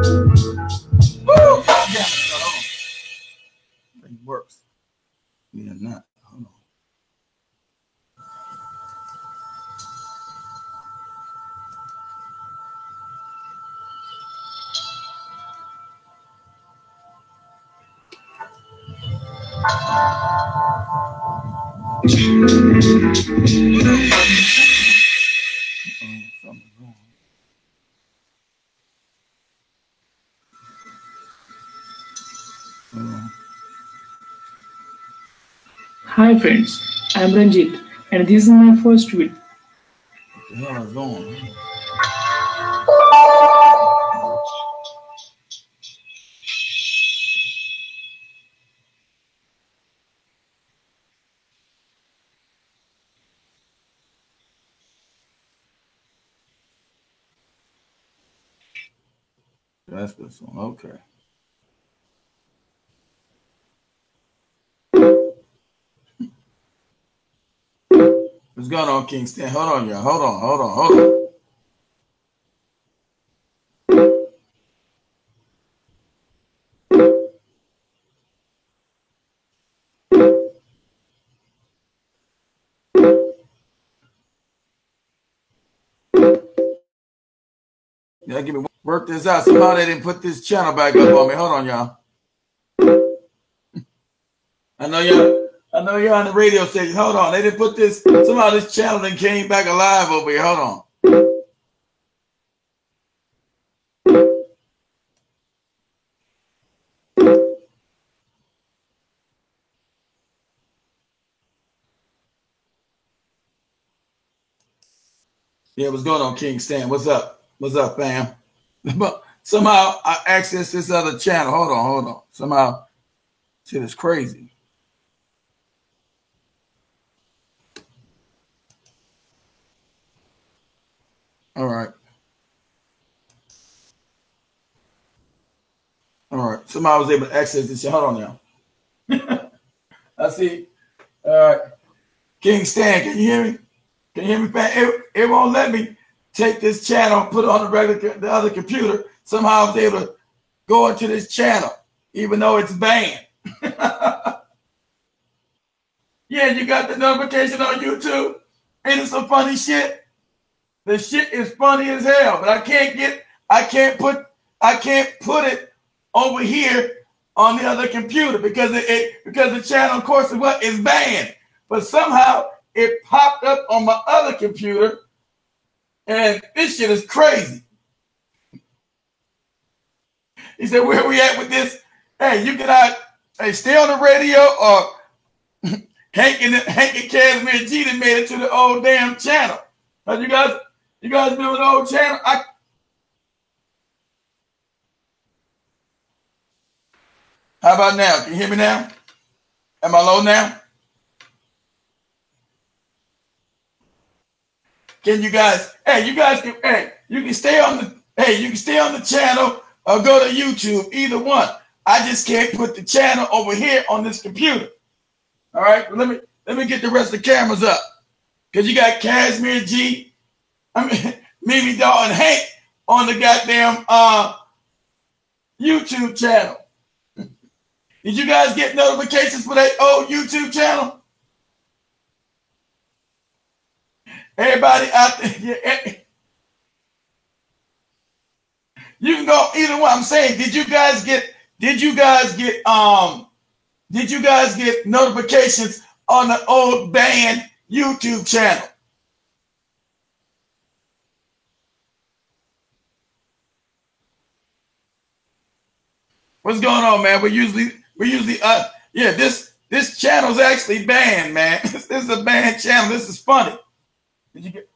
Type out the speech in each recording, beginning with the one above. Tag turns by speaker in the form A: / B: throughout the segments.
A: Woo! Yeah, hold on. It works. Yeah, not. Hold on. Something's wrong.
B: Hi friends, I am Ranjit and this is my first video.
A: What the hell is going on? That's this one. Okay. What's going on, Kingston? Hold on, y'all. Hold on. Yeah, give me work this out. Somehow they didn't put this channel back up on me. Hold on, y'all. I know you're on the radio station. Hold on. They didn't put this. Somehow this channel then came back alive over here. Hold on. Yeah, what's going on, King Stan? What's up? What's up, fam? But somehow I accessed this other channel. Hold on. Somehow shit is crazy. All right. Somehow I was able to access this shit. Hold on now. I see. All right. King Stan, can you hear me? Can you hear me, fam? It won't let me take this channel, put it on the other computer. Somehow I was able to go into this channel, even though it's banned. Yeah, you got the notification on YouTube. Ain't it some funny shit? The shit is funny as hell, but I can't put it over here on the other computer because the channel, of course, is banned. But somehow it popped up on my other computer, and this shit is crazy. He said, "Where we at with this? Hey, you cannot stay on the radio or." Hank and Casimir G that made it to the old damn channel. You guys remember the old channel? How about now? Can you hear me now? Am I low now? Can you guys? You can stay on the channel or go to YouTube. Either one. I just can't put the channel over here on this computer. All right, let me get the rest of the cameras up, because you got Casimir G, Mimi Doll, and Hank on the goddamn YouTube channel. Did you guys get notifications for that old YouTube channel? Everybody out there, you can go either one. I'm saying, did you guys get notifications on the old band YouTube channel? What's going on, man? We usually this channel's actually banned, man. This is a banned channel. This is funny. Did you get?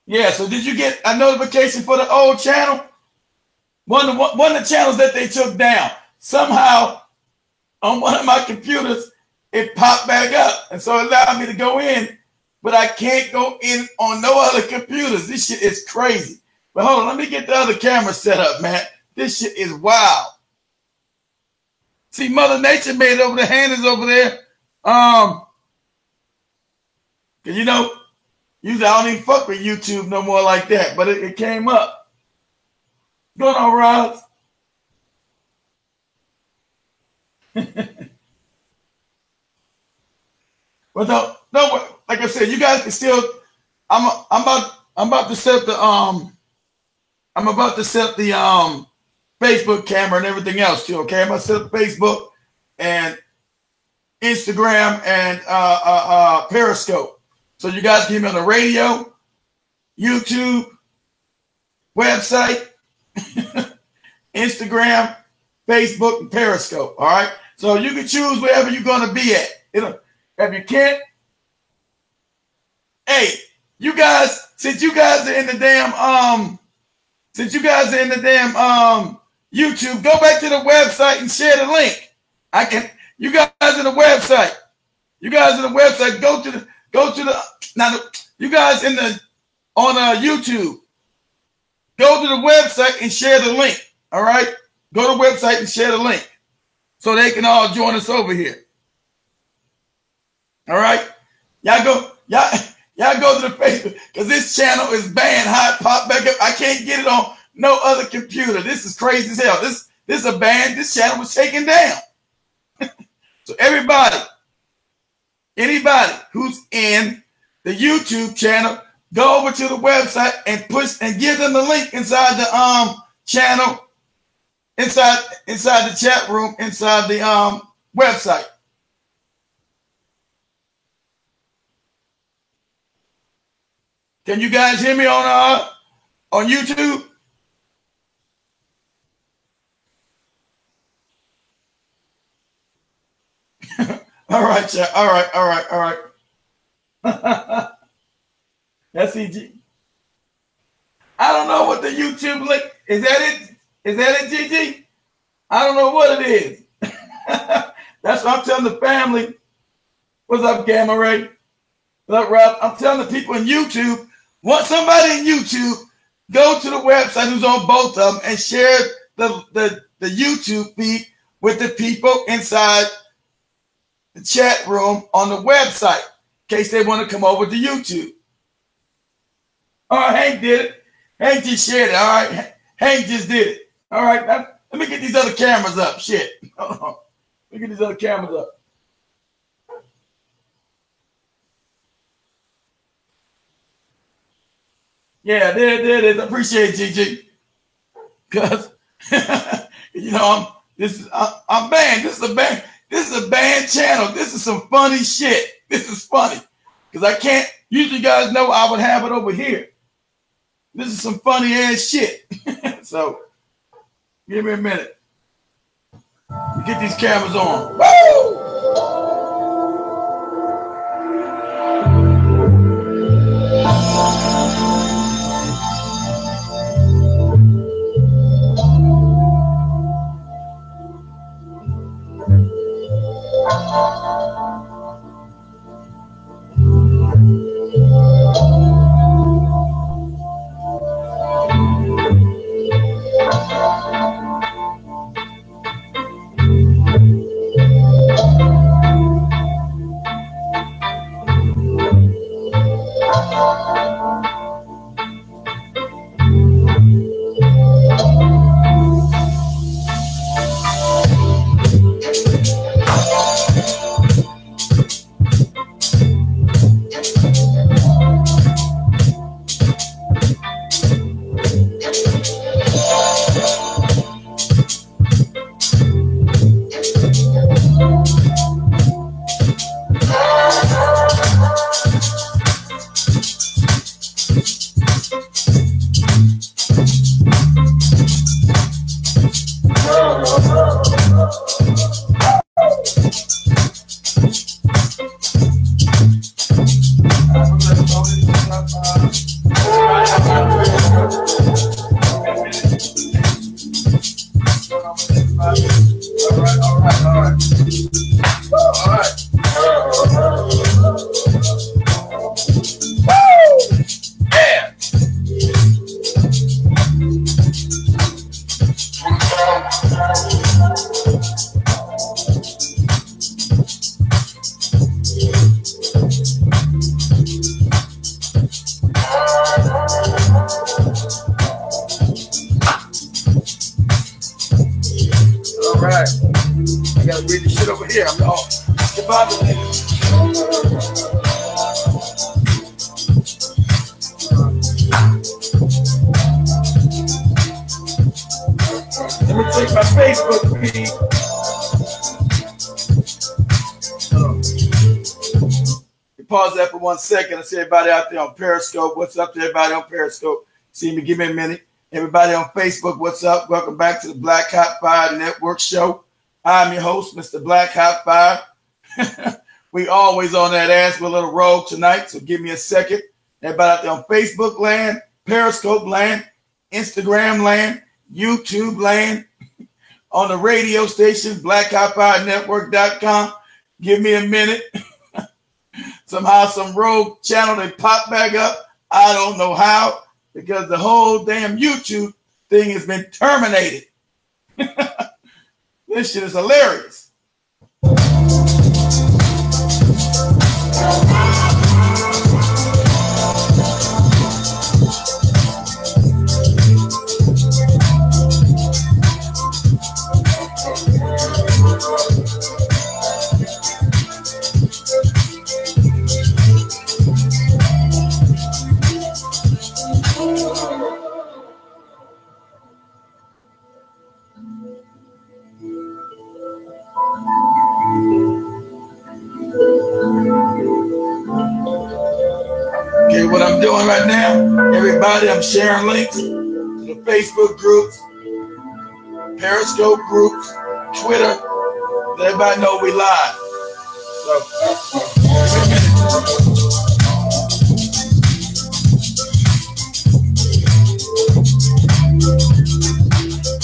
A: Yeah, so did you get a notification for the old channel? One of the channels that they took down. Somehow, on one of my computers, it popped back up. And so it allowed me to go in, but I can't go in on no other computers. This shit is crazy. But hold on, let me get the other camera set up, man. This shit is wild. See, Mother Nature made it over the hand is over there. Cause Usually I don't even fuck with YouTube no more like that, but it came up. What's going on, Roz? But no, like I said, you guys can still. I'm about to set the Facebook camera and everything else too. Okay, I'm gonna set up Facebook and Instagram and Periscope, so you guys can hear me on the radio, YouTube, website, Instagram, Facebook, and Periscope. All right, so you can choose wherever you're gonna be at. If you can't, hey, you guys, since you guys are in the damn YouTube, go back to the website and share the link. You guys in the website. You guys in the website, go to the you guys on YouTube, go to the website and share the link. All right, go to the website and share the link so they can all join us over here. All right, y'all go to the Facebook because this channel is banned. How it popped back up, I can't get it on no other computer. This is crazy as hell. This is a ban. This channel was taken down. So anybody who's in the YouTube channel, go over to the website and push and give them the link inside the channel, inside the chat room, inside the website. Can you guys hear me on YouTube? All right, chat. All right. That's EG. I don't know what the YouTube link is. That it? Is that it, GG? I don't know what it is. That's what I'm telling the family. What's up, Gamma Ray? What's up, Ralph? I'm telling the people in YouTube. Want somebody in YouTube, go to the website who's on both of them and share the YouTube feed with the people inside the chat room on the website in case they want to come over to YouTube. All right, Hank did it. Hank just shared it. All right, Hank just did it. All right, now, let me get these other cameras up. Shit. Hold on. Let me get these other cameras up. Yeah, there it is. I appreciate it, GG. Because I'm banned. This is a banned. This is a banned channel. This is some funny shit. This is funny. Because I can't, usually you guys know I would have it over here. This is some funny ass shit. So give me a minute. Get these cameras on. Woo! over here. I'm all about the Let me take my Facebook feed. Pause that for 1 second. I see everybody out there on Periscope. What's up to everybody on Periscope? See me, give me a minute. Everybody on Facebook, what's up? Welcome back to the Black Hot Fire Network show. I'm your host, Mr. Black Hot Fire. We always on that ass with a little rogue tonight, so give me a second. Everybody out there on Facebook land, Periscope land, Instagram land, YouTube land, on the radio station, blackhotfirenetwork.com. Give me a minute. Somehow some rogue channel, they pop back up. I don't know how, because the whole damn YouTube thing has been terminated. This shit is hilarious. Okay, what I'm doing right now, everybody, I'm sharing links to the Facebook groups, Periscope groups, Twitter. Let everybody know we live.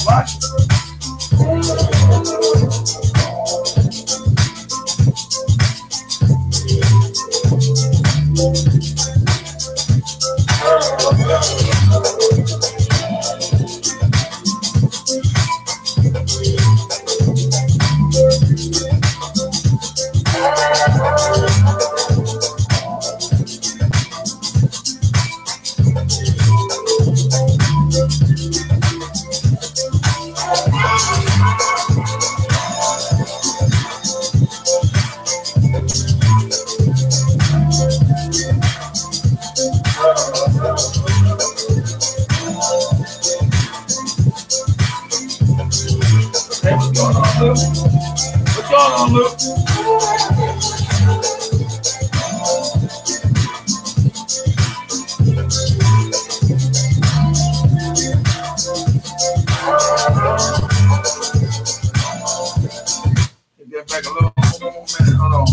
A: Watch. What's going on, Luke? Get back a little more minute. Hold on.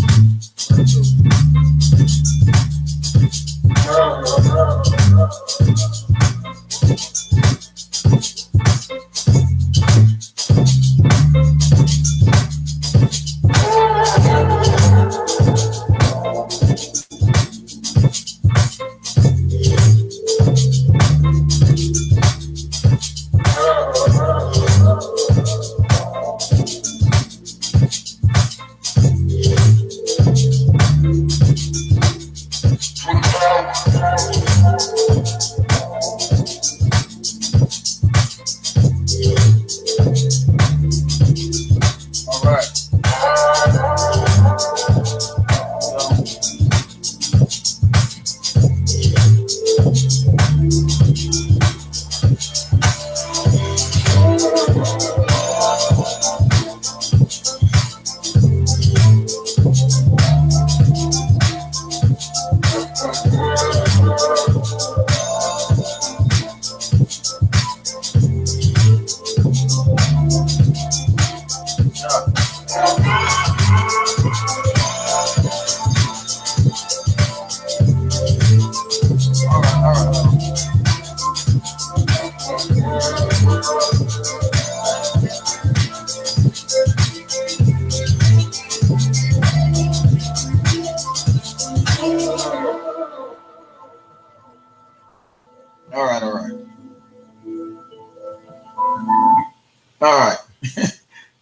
A: All right.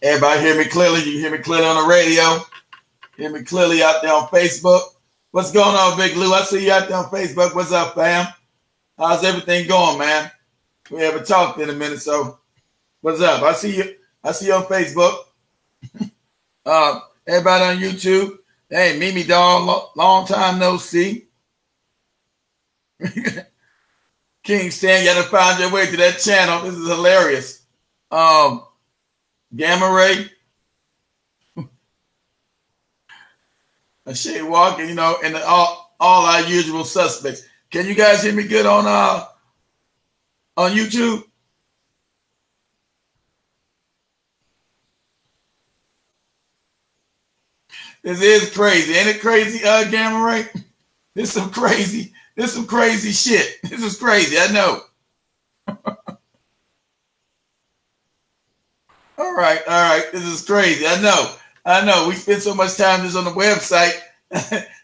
A: Everybody hear me clearly? You hear me clearly on the radio? Hear me clearly out there on Facebook? What's going on, Big Lou? I see you out there on Facebook. What's up, fam? How's everything going, man? We haven't talked in a minute, so what's up? I see you on Facebook. Everybody on YouTube. Hey, Mimi Dog, long time no see. King Stan, you gotta find your way to that channel. This is hilarious. Gamma Ray. Shay Walker, and all our usual suspects. Can you guys hear me good on YouTube? This is crazy. Ain't it crazy, Gamma Ray? This some crazy shit. This is crazy, I know. All right. This is crazy. I know. We spend so much time just on the website.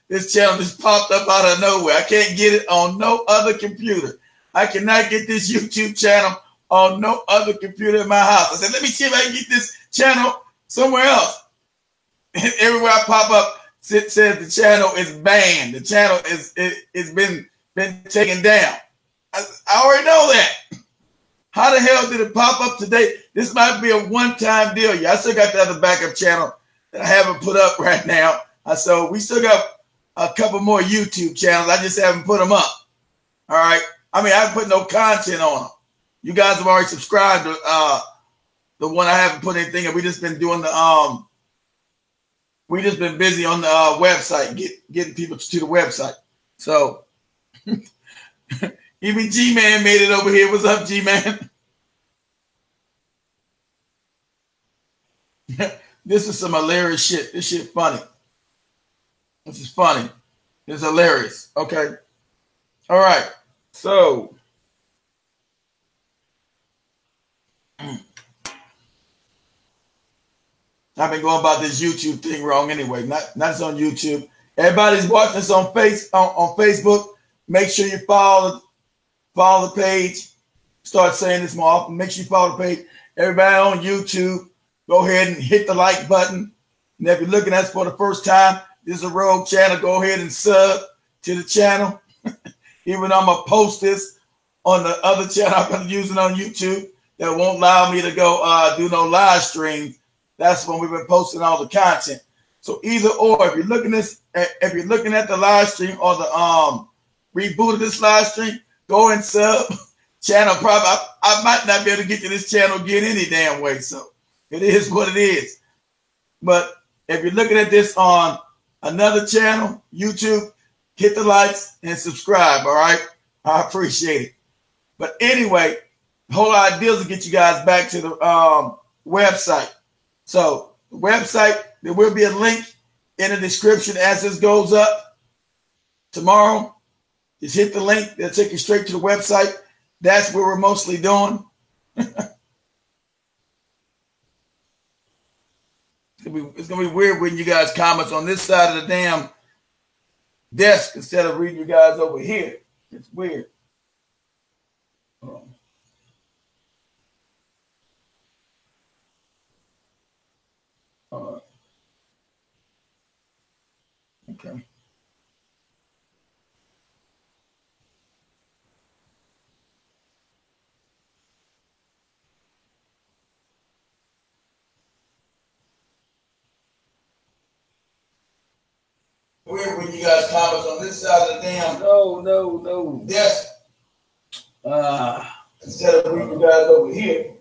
A: This channel just popped up out of nowhere. I can't get it on no other computer. I cannot get this YouTube channel on no other computer in my house. I said, let me see if I can get this channel somewhere else. And everywhere I pop up, it says the channel is banned. The channel is been taken down. I already know that. How the hell did it pop up today? This might be a one-time deal. Yeah, I still got the other backup channel that I haven't put up right now. So we still got a couple more YouTube channels. I just haven't put them up. All right. I mean, I haven't put no content on them. You guys have already subscribed to the one I haven't put anything up. We just been doing the we just been busy on the website, getting people to the website. So even G-Man made it over here. What's up, G-Man? This is some hilarious shit. This shit funny. This is funny. It's hilarious. Okay. All right. So I've been going about this YouTube thing wrong anyway. Not just on YouTube. Everybody's watching us on Facebook. Make sure you follow the page. Start saying this more often. Make sure you follow the page. Everybody on YouTube, go ahead and hit the like button. And if you're looking at us for the first time, this is a rogue channel. Go ahead and sub to the channel. Even though I'm going to post this on the other channel I've been using on YouTube that won't allow me to go do no live stream. That's when we've been posting all the content. So either or, if you're looking at the live stream or the reboot of this live stream, go and sub channel. Probably I might not be able to get to this channel again any damn way. So it is what it is. But if you're looking at this on another channel, YouTube, hit the likes and subscribe. All right, I appreciate it. But anyway, the whole idea is to get you guys back to the website. So the website, there will be a link in the description as this goes up tomorrow. Just hit the link. They'll take you straight to the website. That's what we're mostly doing. It's gonna be weird when you guys comments on this side of the damn desk instead of reading you guys over here. It's weird. Okay. Weird when you guys comment on this side of the damn no desk. Instead of reading you guys over here.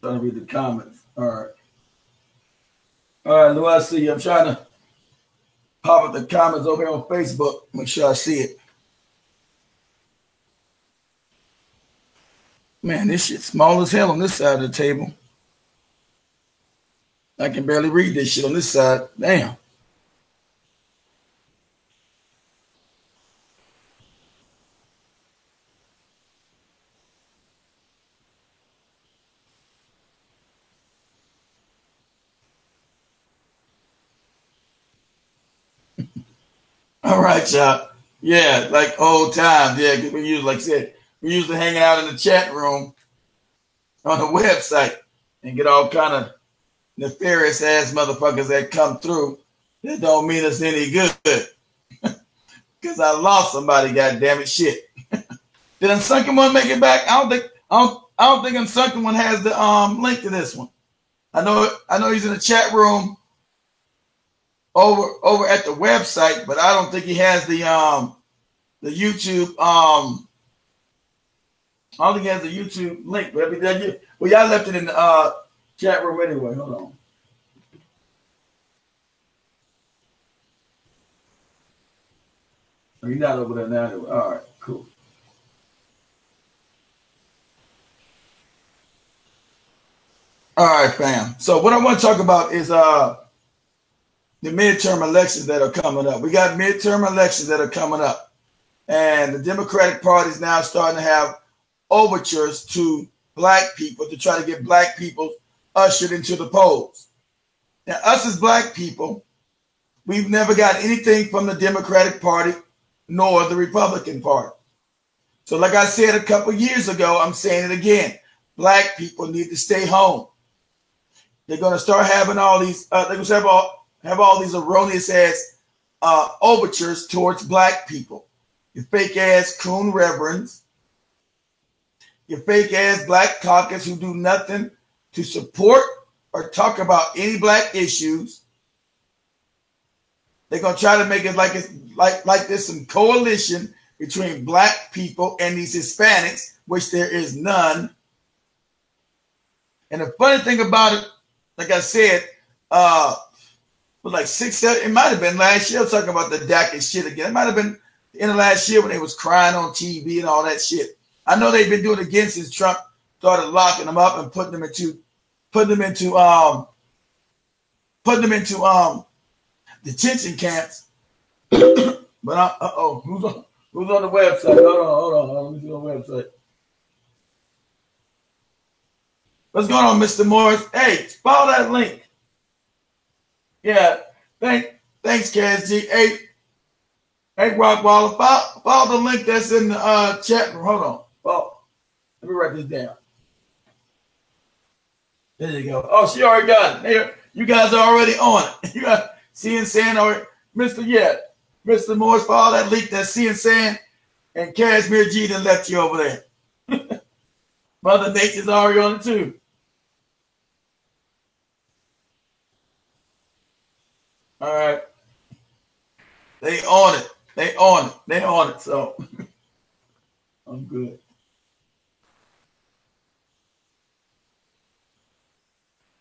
A: Trying to read the comments. All right. What I see? I'm trying to pop up the comments over here on Facebook. Make sure I see it. Man, this shit's small as hell on this side of the table. I can barely read this shit on this side. Damn. All right, y'all. Yeah, like old times. Yeah, because we usually, like I said, we usually hanging out in the chat room on the website and get all kind of nefarious ass motherfuckers that come through that don't mean us any good. Because I lost somebody, goddamn it, shit. Did Unsunken One make it back? I don't I don't think Unsunken One has the link to this one. I know he's in the chat room over at the website, but I don't think he has the YouTube I don't think he has the YouTube link. Well, y'all left it in the chat room anyway. Hold on. Oh, you're not over there now. Anyway. All right, cool. All right, fam. So what I want to talk about is the midterm elections that are coming up. We got midterm elections that are coming up. And the Democratic Party is now starting to have overtures to black people to try to get black people ushered into the polls. Now, us as black people, we've never got anything from the Democratic Party nor the Republican Party. So like I said a couple years ago, I'm saying it again. Black people need to stay home. They're going to start having all these, they're going to have all these erroneous ass overtures towards black people. Your fake ass coon reverends, your fake ass black caucus who do nothing to support or talk about any black issues. They're going to try to make it like it's like there's some coalition between black people and these Hispanics, which there is none. And the funny thing about it, like I said, was like 6, 7, it might have been last year. I was talking about the DACA shit again. It might have been in the last year when they was crying on TV and all that shit. I know they've been doing it again since Trump started locking them up and putting them into detention camps. But who's on the website? Hold on. Let me see on the website. What's going on, Mr. Morris? Hey, follow that link. Yeah, thanks, KSG. Hey, Rockwaller, follow the link that's in the chat room. Hold on. Oh, let me write this down. There you go. Oh, she already got it. There, you guys are already on it. You got CN or Mr. Morris, follow that link that's CN and Cashmere G done left you over there. Mother Nature's already on it too. All right. They on it. So I'm good.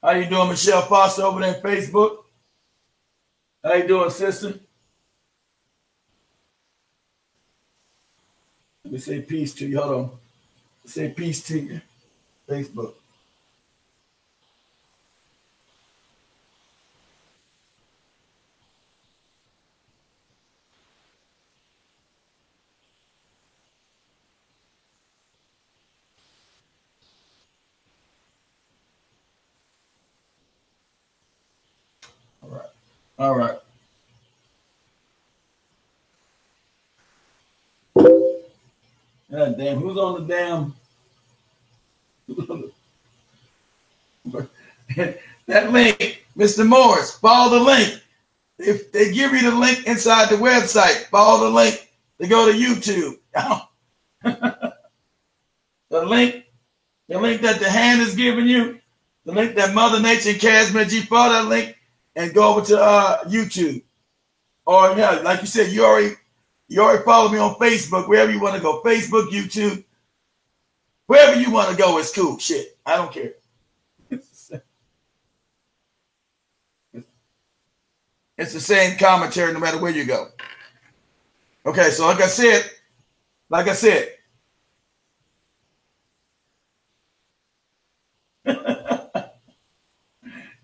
A: How you doing, Michelle Foster over there on Facebook? How you doing, sister? Let me say peace to you. Hold on. Say peace to you. Facebook. All right. God damn, who's on the damn? That link, Mr. Morris, follow the link. If they give you the link inside the website, follow the link to go to YouTube. The link that the hand is giving you, the link that Mother Nature and Cashmere G, follow that link and go over to YouTube. Or yeah, like you said, you already follow me on Facebook, wherever you want to go. Facebook, YouTube, wherever you want to go is cool. Shit, I don't care. It's the same commentary no matter where you go. Okay, so like I said,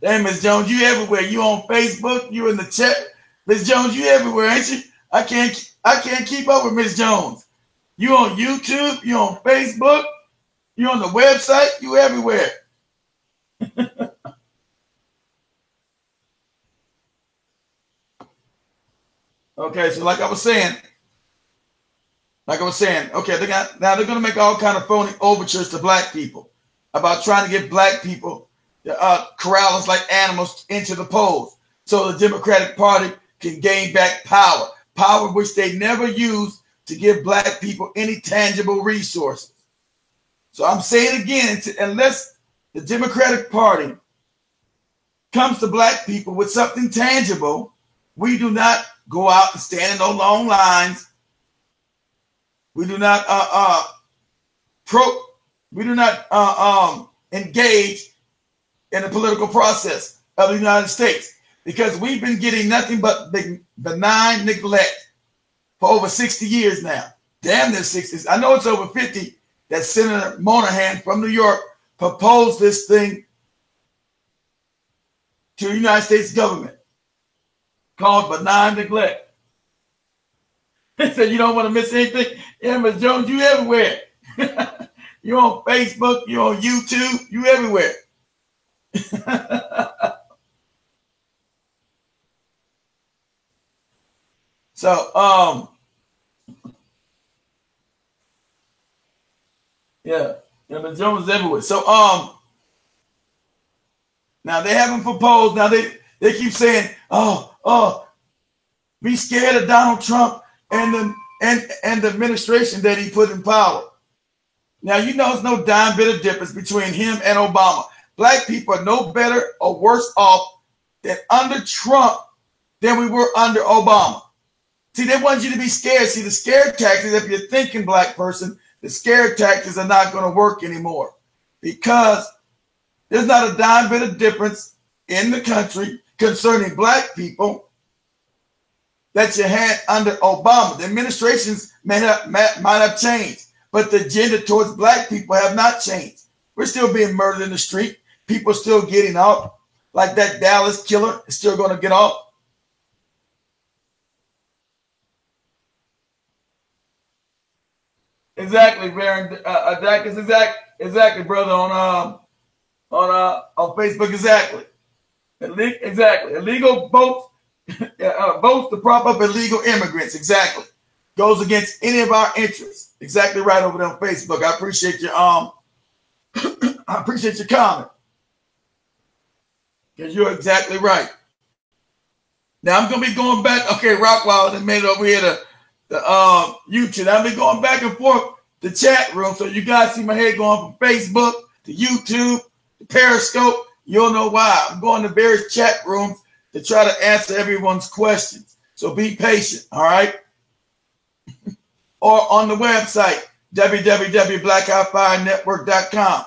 A: damn, Ms. Jones, you everywhere. You on Facebook, you in the chat. Ms. Jones, you everywhere, ain't you? I can't keep up with Ms. Jones. You on YouTube, you on Facebook, you on the website, you everywhere. Okay, so like I was saying, okay, they're gonna make all kind of phony overtures to black people about trying to get black people to corral us like animals into the polls so the Democratic Party can gain back power which they never used to give black people any tangible resources. So I'm saying again, unless the Democratic Party comes to black people with something tangible, we do not go out and stand in no long lines. We do not engage in the political process of the United States, because we've been getting nothing but benign neglect for over 60 years now. Damn near 60. I know it's over 50 that Senator Monahan from New York proposed this thing to the United States government called benign neglect. He said, you don't want to miss anything. Yeah, Ms. Jones, you everywhere. You're on Facebook, you're on YouTube, you everywhere. So, yeah, Ms. Jones is everywhere. So, now they haven't proposed. Now they keep saying, be scared of Donald Trump and the administration that he put in power. Now, you know, there's no dime bit of difference between him and Obama. Black people are no better or worse off than under Trump than we were under Obama. See, they want you to be scared. See, the scare tactics, if you're thinking black person, the scare tactics are not going to work anymore, because there's not a dime bit of difference in the country concerning black people that you had under Obama. The administrations might have changed, but the agenda towards black people have not changed. We're still being murdered in the street. People are still getting out. Like that Dallas killer is still going to get off. Exactly, Baron. Exactly, brother. On Facebook, exactly. Exactly. Illegal votes, votes to prop up illegal immigrants. Exactly. Goes against any of our interests. Exactly right over there on Facebook. I appreciate your I appreciate your comment, because you're exactly right. Now I'm gonna be going back. Okay, Rockwell and made it over here to the YouTube. I'll be going back and forth the chat room, so you guys see my head going from Facebook to YouTube to Periscope. You'll know why. I'm going to various chat rooms to try to answer everyone's questions. So be patient, all right? Or on the website, www.blackoutfirenetwork.com.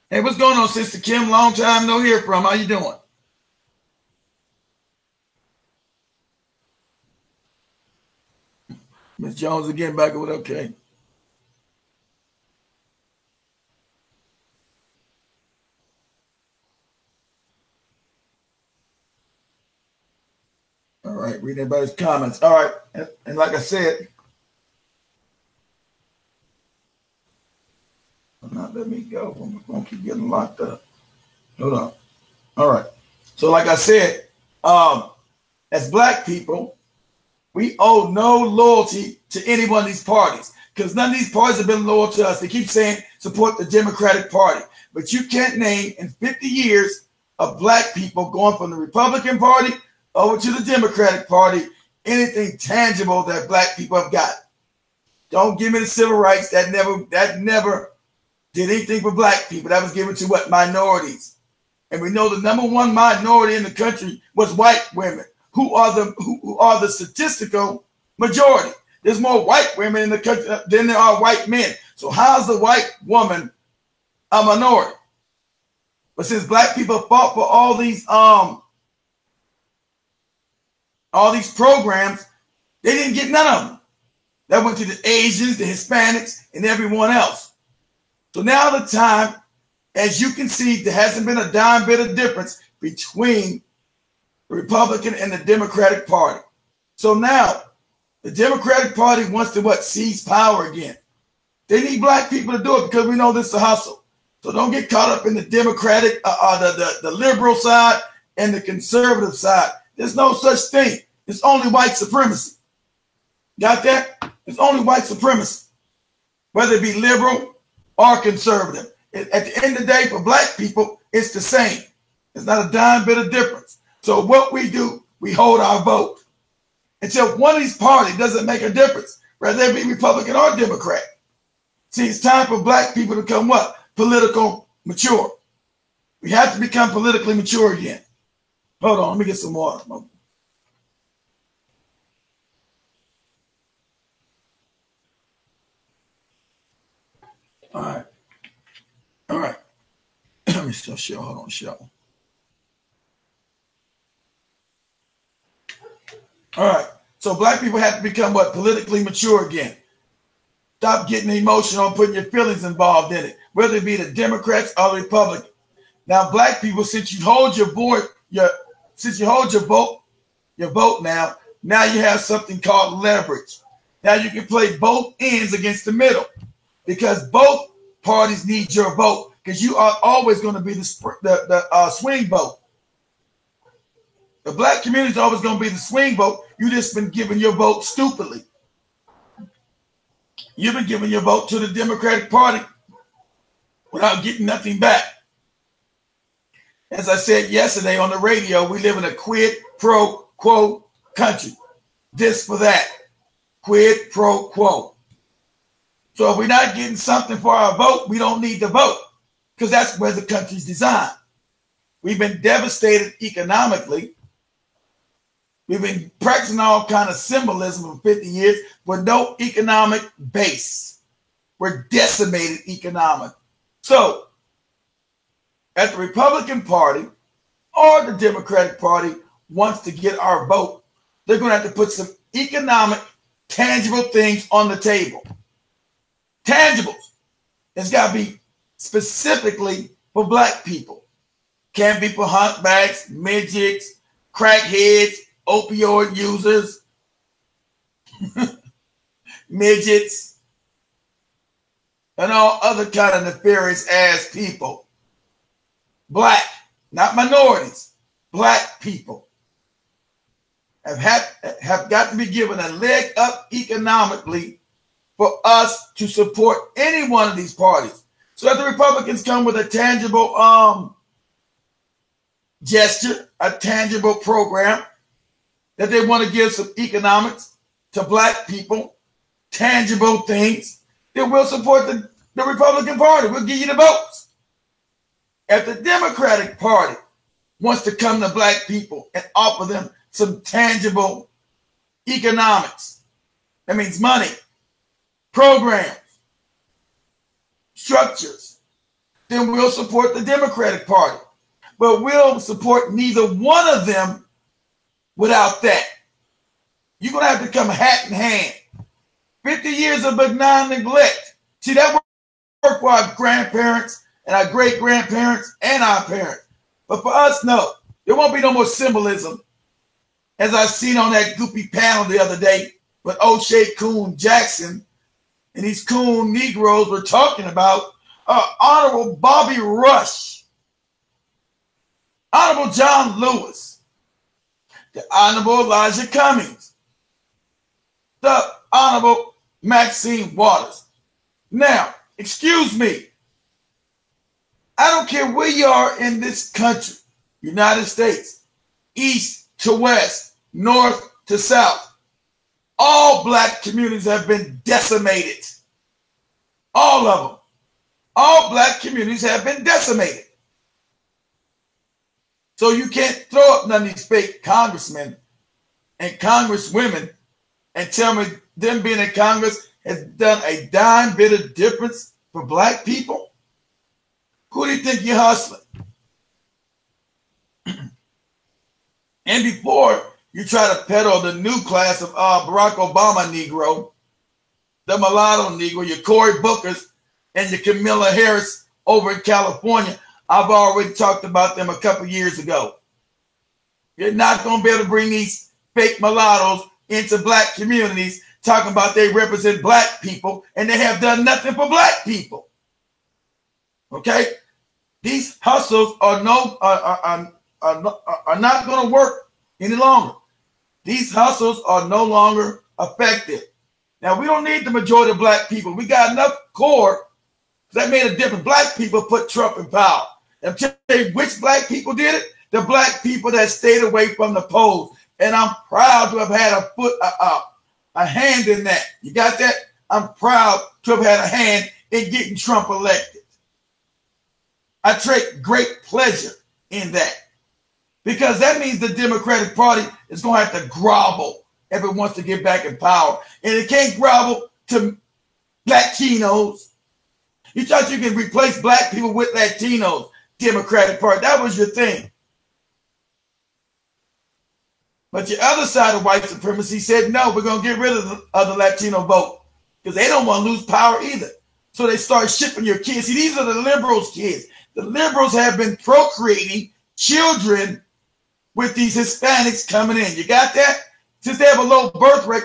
A: Hey, what's going on, Sister Kim? Long time no hear from. How you doing? Miss Jones again back with okay. All right, read everybody's comments. All right, and like I said, not let me go. I'm gonna keep getting locked up. Hold on. All right. So, like I said, as black people, we owe no loyalty to any one of these parties, because none of these parties have been loyal to us. They keep saying support the Democratic Party, but you can't name in 50 years of black people going from the Republican Party over to the Democratic Party anything tangible that black people have got. Don't give me the civil rights. That never did anything for black people. That was given to what? Minorities. And we know the number one minority in the country was white women, who are the statistical majority. There's more white women in the country than there are white men. So how's the white woman a minority? But since black people fought for all these programs, they didn't get none of them. That went to the Asians, the Hispanics, and everyone else. So now the time, as you can see, there hasn't been a dime bit of difference between the Republican and the Democratic Party. So now the Democratic Party wants to seize power again. They need black people to do it, because we know this is a hustle. So don't get caught up in the Democratic, the liberal side and the conservative side. There's no such thing. It's only white supremacy. Got that? It's only white supremacy, whether it be liberal or conservative. At the end of the day, for black people, it's the same. It's not a dime bit of difference. So what we do, we hold our vote until one of these parties doesn't make a difference, whether it be Republican or Democrat. See, it's time for black people to become what? Political mature. We have to become politically mature again. Hold on, let me get some water. All right. All right. Let me still show. Hold on, show. All right. So black people have to become what? Politically mature again. Stop getting emotional and putting your feelings involved in it, whether it be the Democrats or the Republicans. Now, black people, since you hold your vote, now you have something called leverage. Now you can play both ends against the middle because both parties need your vote because you are always going to be the swing vote. The black community is always going to be the swing vote. You just been giving your vote stupidly. You've been giving your vote to the Democratic Party without getting nothing back. As I said yesterday on the radio, we live in a quid pro quo country. This for that. Quid pro quo. So if we're not getting something for our vote, we don't need to vote because that's where the country's designed. We've been devastated economically. We've been practicing all kind of symbolism for 50 years with no economic base. We're decimated economically. So, if the Republican Party or the Democratic Party wants to get our vote, they're going to have to put some economic, tangible things on the table. Tangibles. It's got to be specifically for black people. Can't be for humpbacks, midgets, crackheads, opioid users, midgets, and all other kind of nefarious ass people. Black, not minorities, black people have got to be given a leg up economically for us to support any one of these parties. So if the Republicans come with a tangible gesture, a tangible program, that they want to give some economics to black people, tangible things, then we'll support the Republican Party. We'll give you the votes. If the Democratic Party wants to come to black people and offer them some tangible economics, that means money, programs, structures, then we'll support the Democratic Party. But we'll support neither one of them without that. You're going to have to come hat in hand. 50 years of benign neglect. See, that worked for our grandparents and our great-grandparents and our parents. But for us, no. There won't be no more symbolism. As I seen on that goopy panel the other day with O'Shea Coon Jackson, and these coon Negroes were talking about Honorable Bobby Rush, Honorable John Lewis, the Honorable Elijah Cummings, the Honorable Maxine Waters. Now, excuse me, I don't care where you are in this country, United States, east to west, north to south, all black communities have been decimated. All of them. All black communities have been decimated. So you can't throw up none of these fake congressmen and congresswomen and tell me them being in Congress has done a dime bit of difference for black people. Who do you think you're hustling? And before you try to peddle the new class of Barack Obama Negro, the mulatto Negro, your Cory Bookers and your Kamala Harris over in California, I've already talked about them a couple years ago. You're not going to be able to bring these fake mulattoes into black communities talking about they represent black people and they have done nothing for black people. Okay? These hustles are not going to work any longer. These hustles are no longer effective. Now, we don't need the majority of black people. We got enough core that made a difference. Black people put Trump in power. And tell you which black people did it? The black people that stayed away from the polls. And I'm proud to have had a hand in that. You got that? I'm proud to have had a hand in getting Trump elected. I take great pleasure in that because that means the Democratic Party is going to have to grovel if it wants to get back in power. And it can't grovel to Latinos. You thought you could replace black people with Latinos, Democratic Party. That was your thing. But your other side of white supremacy said, no, we're going to get rid of the Latino vote because they don't want to lose power either. So they start shipping your kids. See, these are the liberals' kids. The liberals have been procreating children with these Hispanics coming in. You got that? Since they have a low birth rate,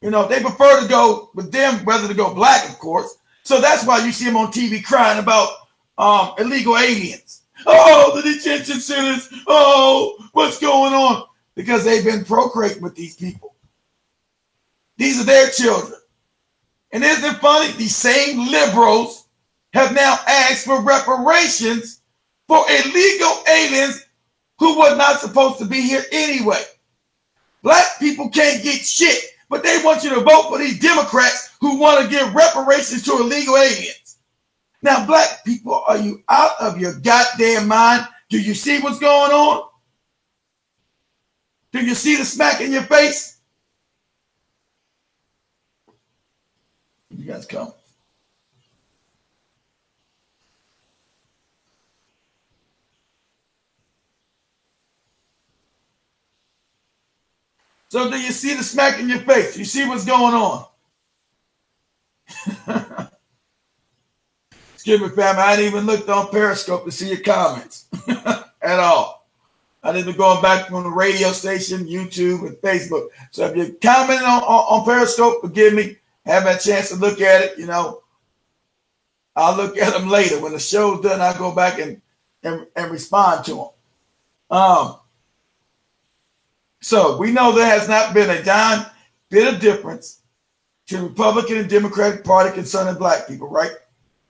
A: they prefer to go with them rather than go black, of course. So that's why you see them on TV crying about illegal aliens. Oh, the detention centers. Oh, what's going on? Because they've been procreating with these people. These are their children. And isn't it funny? These same liberals have now asked for reparations for illegal aliens who were not supposed to be here anyway. Black people can't get shit, but they want you to vote for these Democrats who want to give reparations to illegal aliens. Now, black people, are you out of your goddamn mind? Do you see what's going on? Do you see the smack in your face? You guys come. So do you see the smack in your face? You see what's going on? Excuse me, family. I didn't even looked on Periscope to see your comments at all. I didn't going back from the radio station, YouTube, and Facebook. So if you're commenting on Periscope, forgive me. Haven't had a chance to look at it. I'll look at them later. When the show's done, I'll go back and respond to them. So we know there has not been a dime bit of difference to the Republican and Democratic Party concerning black people, right?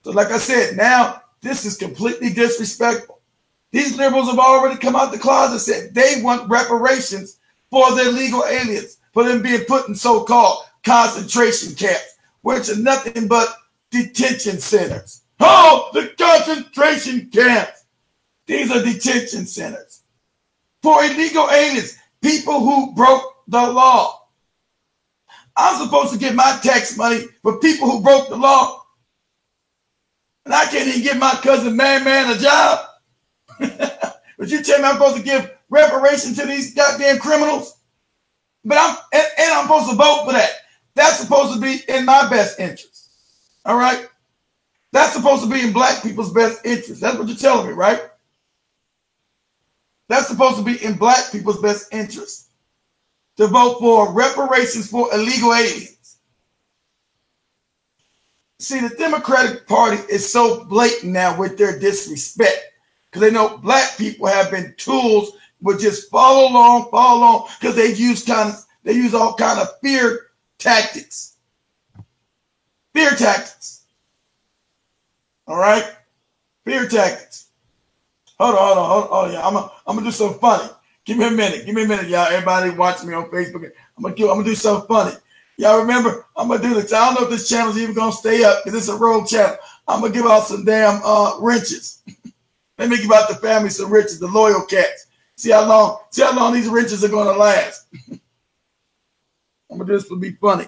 A: So like I said, now this is completely disrespectful. These liberals have already come out the closet and said they want reparations for their illegal aliens, for them being put in so-called concentration camps, which are nothing but detention centers. Oh, the concentration camps. These are detention centers for illegal aliens, people who broke the law. I'm supposed to get my tax money for people who broke the law, and I can't even give my cousin Man a job. But you tell me I'm supposed to give reparations to these goddamn criminals? But I'm supposed to vote for that. That's supposed to be in my best interest. All right? That's supposed to be in black people's best interest. That's what you're telling me, right? That's supposed to be in black people's best interest to vote for reparations for illegal aliens. See, the Democratic Party is so blatant now with their disrespect because they know black people have been tools, but just follow along, because they use all kind of fear tactics. Fear tactics. All right? Fear tactics. Hold on. Yeah, I'm gonna do something funny. Give me a minute, y'all. Everybody watching me on Facebook. I'm gonna do something funny. Y'all remember? I'm gonna do this. I don't know if this channel's even gonna stay up because it's a rogue channel. I'm gonna give out some damn wrenches. Let me give out the family some wrenches, the loyal cats. See how long these wrenches are gonna last. I'm gonna do this to be funny.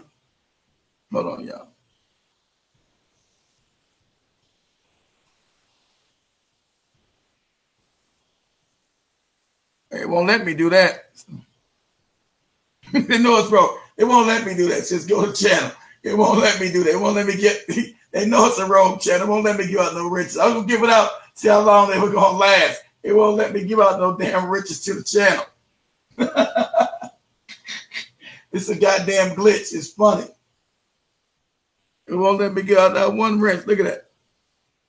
A: Hold on, y'all. It won't let me do that. They know it's broke. It won't let me do that. Just go to channel. It won't let me do that. It won't let me get. They know it's a rogue channel. It won't let me give out no riches. I was gonna give it out. See how long they were gonna last. It won't let me give out no damn riches to the channel. It's a goddamn glitch. It's funny. It won't let me give out that one wrench. Look at that.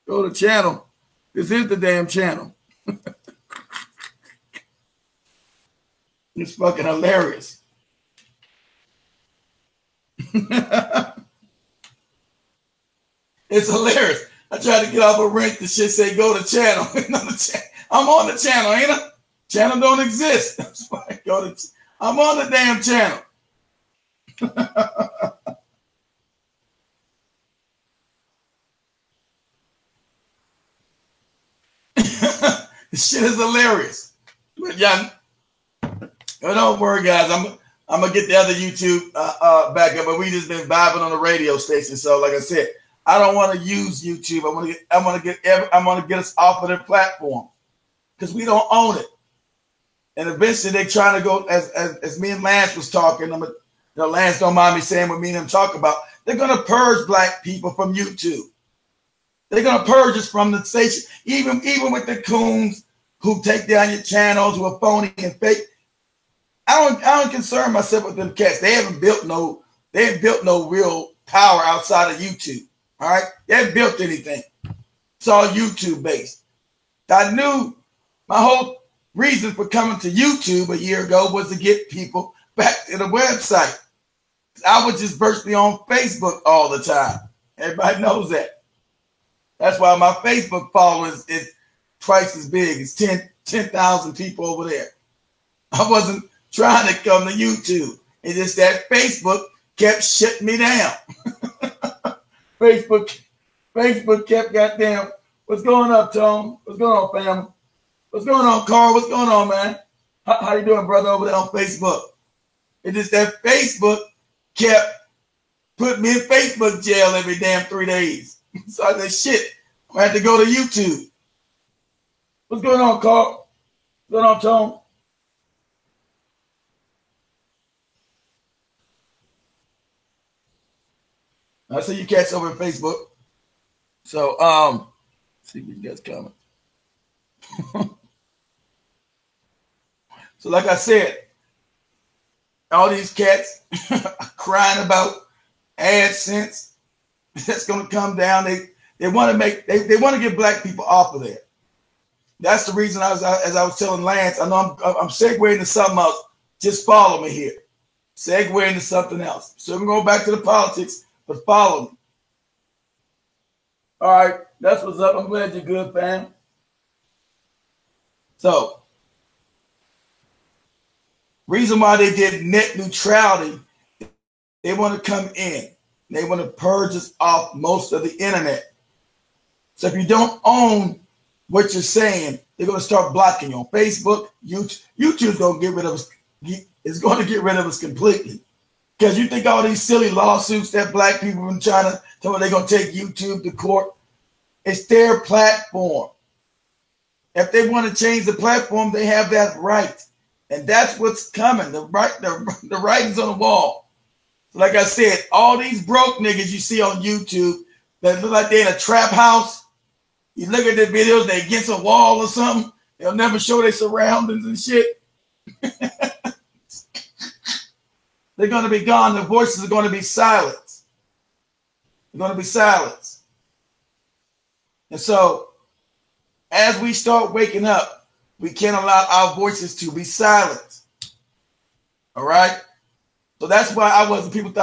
A: Go to channel. This is the damn channel. It's fucking hilarious. It's hilarious. I tried to get off a wrench. The shit say go to channel. I'm on the channel, ain't I? Channel don't exist. That's why I'm on the damn channel. This shit is hilarious. But yeah, don't worry, guys. I'm gonna get the other YouTube back up, but we just been vibing on the radio station. So, like I said, I don't want to use YouTube. I want to get us off of their platform because we don't own it. And eventually, they're trying to go as me and Lance was talking. Lance don't mind me saying what me and him talk about. They're gonna purge black people from YouTube. They're gonna purge us from the station, even with the coons who take down your channels, who are phony and fake. I don't concern myself with them cats. They haven't built no real power outside of YouTube. All right, they haven't built anything. It's all YouTube based. I knew my whole reason for coming to YouTube a year ago was to get people back to the website. I was just virtually on Facebook all the time. Everybody knows that. That's why my Facebook followers is twice as big. It's 10,000 people over there. I wasn't trying to come to YouTube. It's just that Facebook kept shutting me down. Facebook kept goddamn. What's going up, Tom? What's going on, family? What's going on, Carl? What's going on, man? How you doing, brother, over there on Facebook? It's just that Facebook kept putting me in Facebook jail every damn 3 days. So I said, shit, I had to go to YouTube. What's going on, Carl? What's going on, Tom? I see you cats over on Facebook. So, see if you guys comment. So, like I said, all these cats crying about AdSense that's going to come down. They want to they want to get black people off of there. That's the reason as I was telling Lance, I know I'm segueing to something else. Just follow me here. Segue into something else. So we're going back to the politics, but follow me. All right, that's what's up. I'm glad you're good, fam. So, reason why they did net neutrality, they want to come in. They want to purge us off most of the internet. So if you don't own what you're saying, they're going to start blocking you on Facebook. YouTube's going to get rid of us. It's going to get rid of us completely. Because you think all these silly lawsuits that black people have been trying to tell me they're going to take YouTube to court, it's their platform. If they want to change the platform, they have that right. And that's what's coming. The writing's on the wall. Like I said, all these broke niggas you see on YouTube that look like they're in a trap house, you look at their videos, they're against a wall or something. They'll never show their surroundings and shit. They're going to be gone. Their voices are going to be silenced. They're going to be silenced. And so, as we start waking up, we can't allow our voices to be silenced. All right? So that's why people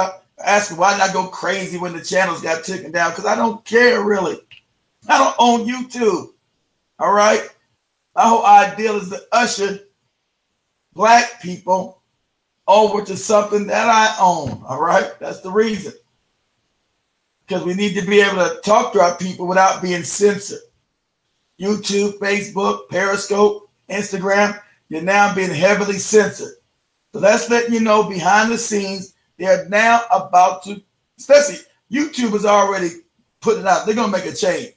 A: asking why did I go crazy when the channels got taken down? Because I don't care, really. I don't own YouTube. All right? My whole ideal is to usher black people over to something that I own. All right? That's the reason. Because we need to be able to talk to our people without being censored. YouTube, Facebook, Periscope, Instagram, you're now being heavily censored. So that's letting you know behind the scenes, they're now about to, especially YouTube has already put it out. They're going to make a change.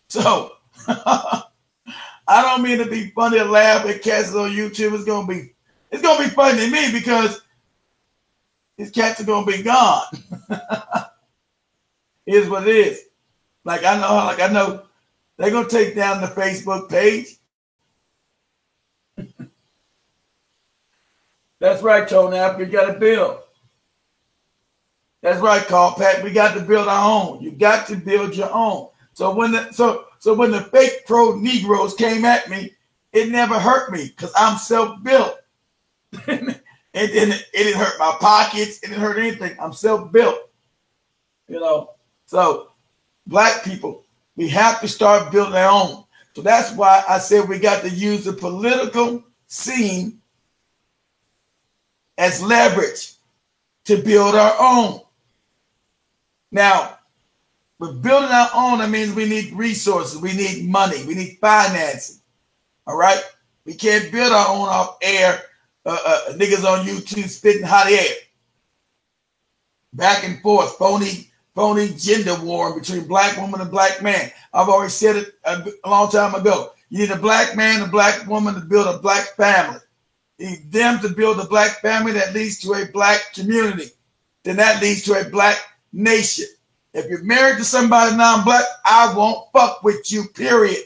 A: So I don't mean to be funny or laugh at cats on YouTube. It's going to be funny to me because these cats are going to be gone. Here's what it is. I know they're going to take down the Facebook page. That's right, Tony. We got to build. That's right, Carl Pat. We got to build our own. You got to build your own. So when the fake pro Negroes came at me, it never hurt me because I'm self-built. It didn't hurt my pockets. It didn't hurt anything. I'm self-built. So black people, we have to start building our own. So that's why I said we got to use the political scene as leverage to build our own. Now, with building our own, that means we need resources, we need money, we need financing. All right? We can't build our own off air. Niggas on YouTube spitting hot air. Back and forth. Phony gender war between black woman and black man. I've already said it a long time ago. You need a black man, a black woman to build a black family. You need them to build a black family that leads to a black community. Then that leads to a black nation. If you're married to somebody non-black, I won't fuck with you, period.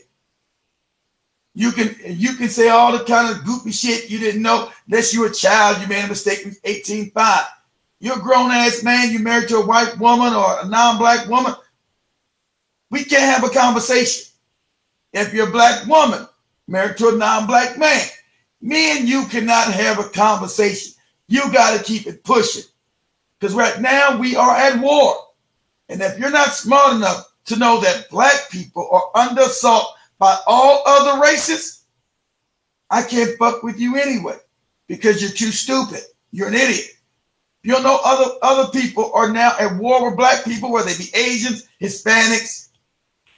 A: You can say all the kind of goofy shit you didn't know. Unless you were a child, you made a mistake with 18.5. You're a grown-ass man, you married to a white woman or a non-black woman. We can't have a conversation. If you're a black woman married to a non-black man, me and you cannot have a conversation. You got to keep it pushing. Because right now we are at war. And if you're not smart enough to know that black people are under assault by all other races, I can't fuck with you anyway because you're too stupid. You're an idiot. You don't know other people are now at war with black people, whether they be Asians, Hispanics,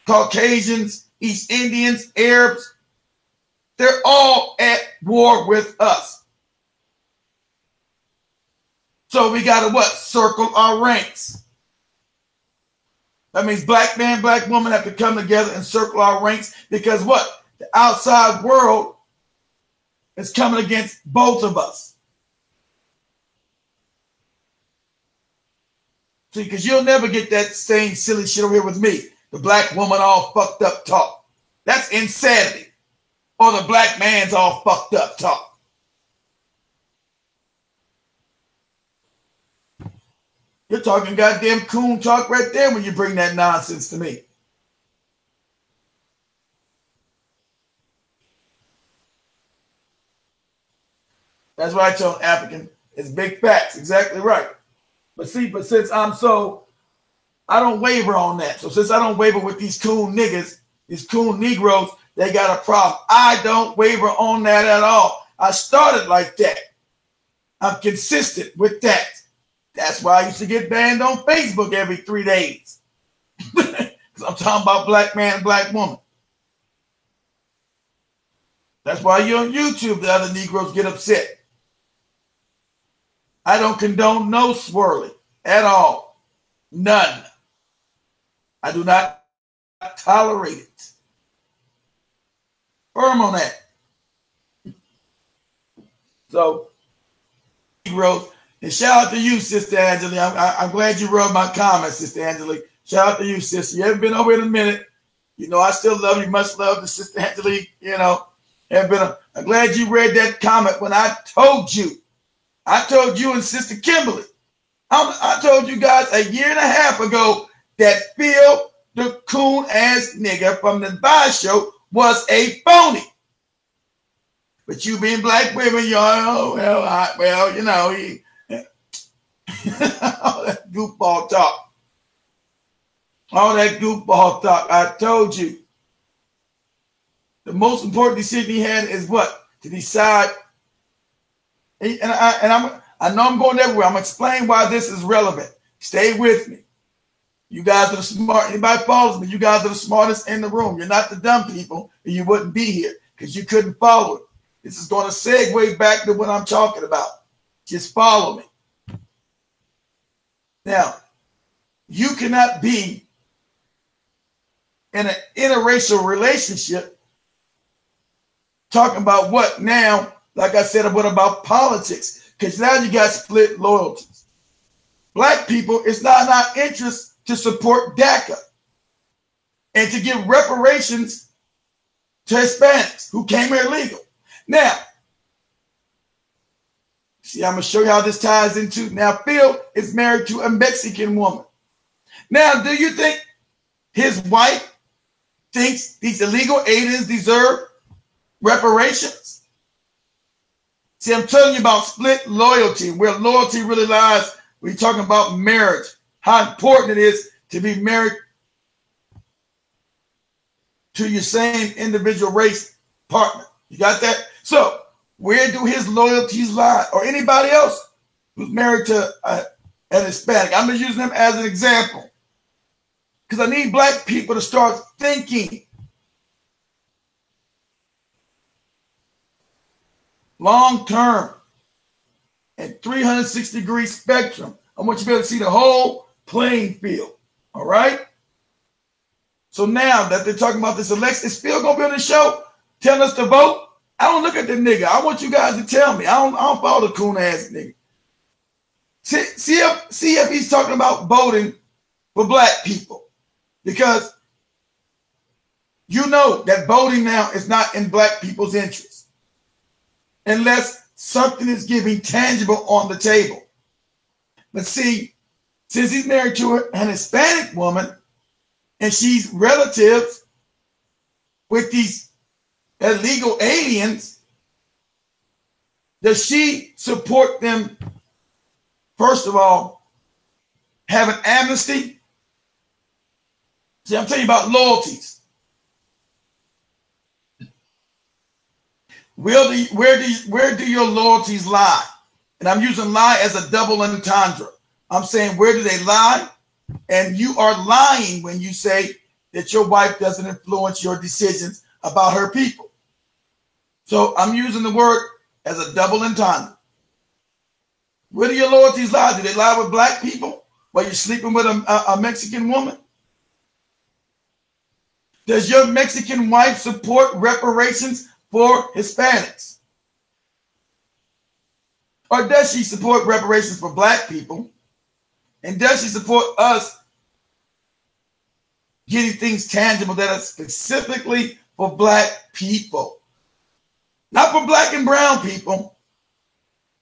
A: Caucasians, East Indians, Arabs. They're all at war with us. So we got to what? Circle our ranks. That means black man, black woman have to come together and circle our ranks because what? The outside world is coming against both of us. See, because you'll never get that same silly shit over here with me. The black woman all fucked up talk. That's insanity. Or the black man's all fucked up talk. You're talking goddamn coon talk right there when you bring that nonsense to me. That's why I tell African, it's big facts, exactly right. But since I'm I don't waver on that. So since I don't waver with these coon niggas, these coon Negroes, they got a problem. I don't waver on that at all. I started like that. I'm consistent with that. That's why I used to get banned on Facebook every 3 days. Because I'm talking about black man and black woman. That's why you're on YouTube, the other Negroes get upset. I don't condone no swirling at all. None. I do not tolerate it. Firm on that. So, Negroes, and shout out to you, Sister Angela. I'm glad you read my comments, Sister Angela. Shout out to you, sister. You haven't been over in a minute. You know, I still love you. Much love to Sister Angela. You know, I'm glad you read that comment when I told you. I told you and Sister Kimberly. I told you guys a year and a half ago that Phil, the coon-ass nigga from the Vice show, was a phony. But you being black women, all that goofball talk. All that goofball talk. I told you. The most important decision he had is what? To decide. And I know I'm going everywhere. I'm going to explain why this is relevant. Stay with me. You guys are the smart. Anybody follows me, you guys are the smartest in the room. You're not the dumb people, and you wouldn't be here because you couldn't follow it. This is going to segue back to what I'm talking about. Just follow me. Now, you cannot be in an interracial relationship talking about what now, like I said, what about politics? Because now you got split loyalties. Black people, it's not in our interest to support DACA and to give reparations to Hispanics who came here illegal. Now, see, I'm going to show you how this ties into. Now, Phil is married to a Mexican woman. Now, do you think his wife thinks these illegal aliens deserve reparations? See, I'm telling you about split loyalty, where loyalty really lies. We're talking about marriage, how important it is to be married to your same individual race partner. You got that? So, where do his loyalties lie? Or anybody else who's married to an Hispanic. I'm just using them as an example. Because I need black people to start thinking. long term, and 360-degree spectrum. I want you to be able to see the whole playing field. All right? So now that they're talking about this election, it's still going to be on the show telling us to vote. I don't look at the nigga. I want you guys to tell me. I don't follow the coon ass nigga. See if he's talking about voting for black people. Because you know that voting now is not in black people's interest unless something is giving tangible on the table. But see, since he's married to an Hispanic woman and she's relatives with these illegal aliens, does she support them, first of all, have an amnesty? See, I'm telling you about loyalties. Where do your loyalties lie? And I'm using lie as a double entendre. I'm saying, where do they lie? And you are lying when you say that your wife doesn't influence your decisions about her people. So I'm using the word as a double entendre. Where do your loyalties lie? Do they lie with black people while you're sleeping with a Mexican woman? Does your Mexican wife support reparations for Hispanics? Or does she support reparations for black people? And does she support us getting things tangible that are specifically for black people? Not for black and brown people.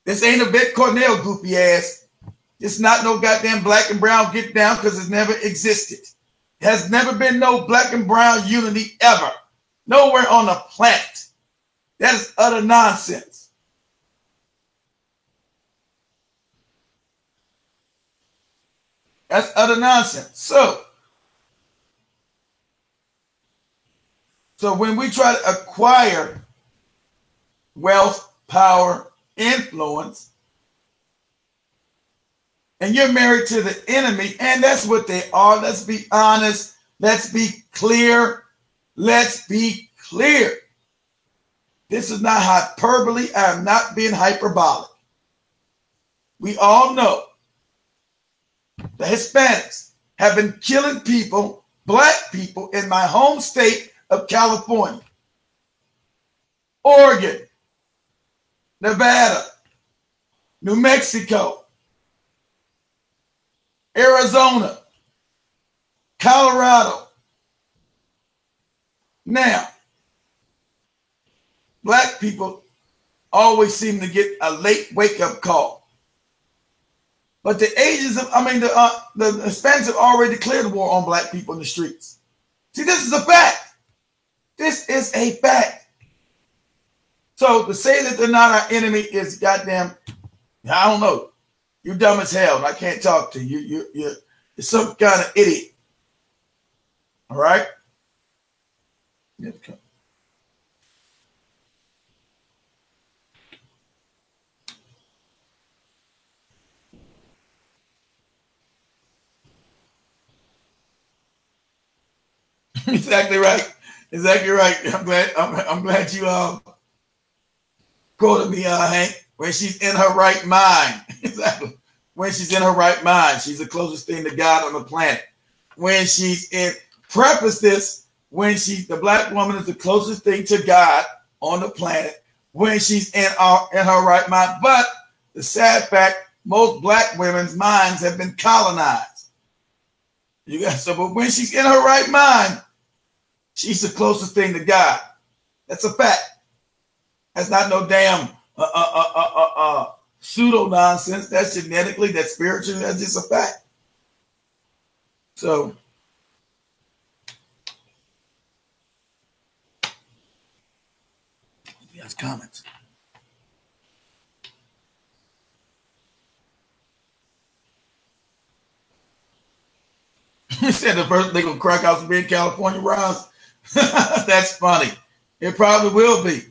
A: This ain't a Vic Cornell goofy ass. It's not no goddamn black and brown get down because it's never existed. Has never been no black and brown unity ever. Nowhere on the planet. That is utter nonsense. That's utter nonsense. So when we try to acquire wealth, power, influence, and you're married to the enemy, and that's what they are. Let's be honest. Let's be clear. Let's be clear. This is not hyperbole. I am not being hyperbolic. We all know the Hispanics have been killing people, black people, in my home state of California, Oregon, Nevada, New Mexico, Arizona, Colorado. Now, black people always seem to get a late wake-up call. But the Hispanics have already declared war on black people in the streets. See, this is a fact. This is a fact. So to say that they're not our enemy is goddamn, I don't know. You're dumb as hell, and I can't talk to you. You're some kind of idiot. All right? Exactly right. Exactly right. I'm glad you quoted me, Hank. When she's in her right mind. Exactly. When she's in her right mind, she's the closest thing to God on the planet. When she's in, preface this, the black woman is the closest thing to God on the planet when she's in her right mind. But the sad fact, most black women's minds have been colonized. But when she's in her right mind, she's the closest thing to God. That's a fact. That's not no damn pseudo nonsense. That's genetically, that's spiritually, that's just a fact. So yes, comments. He said the first thing will crack out to be in California rise. That's funny. It probably will be.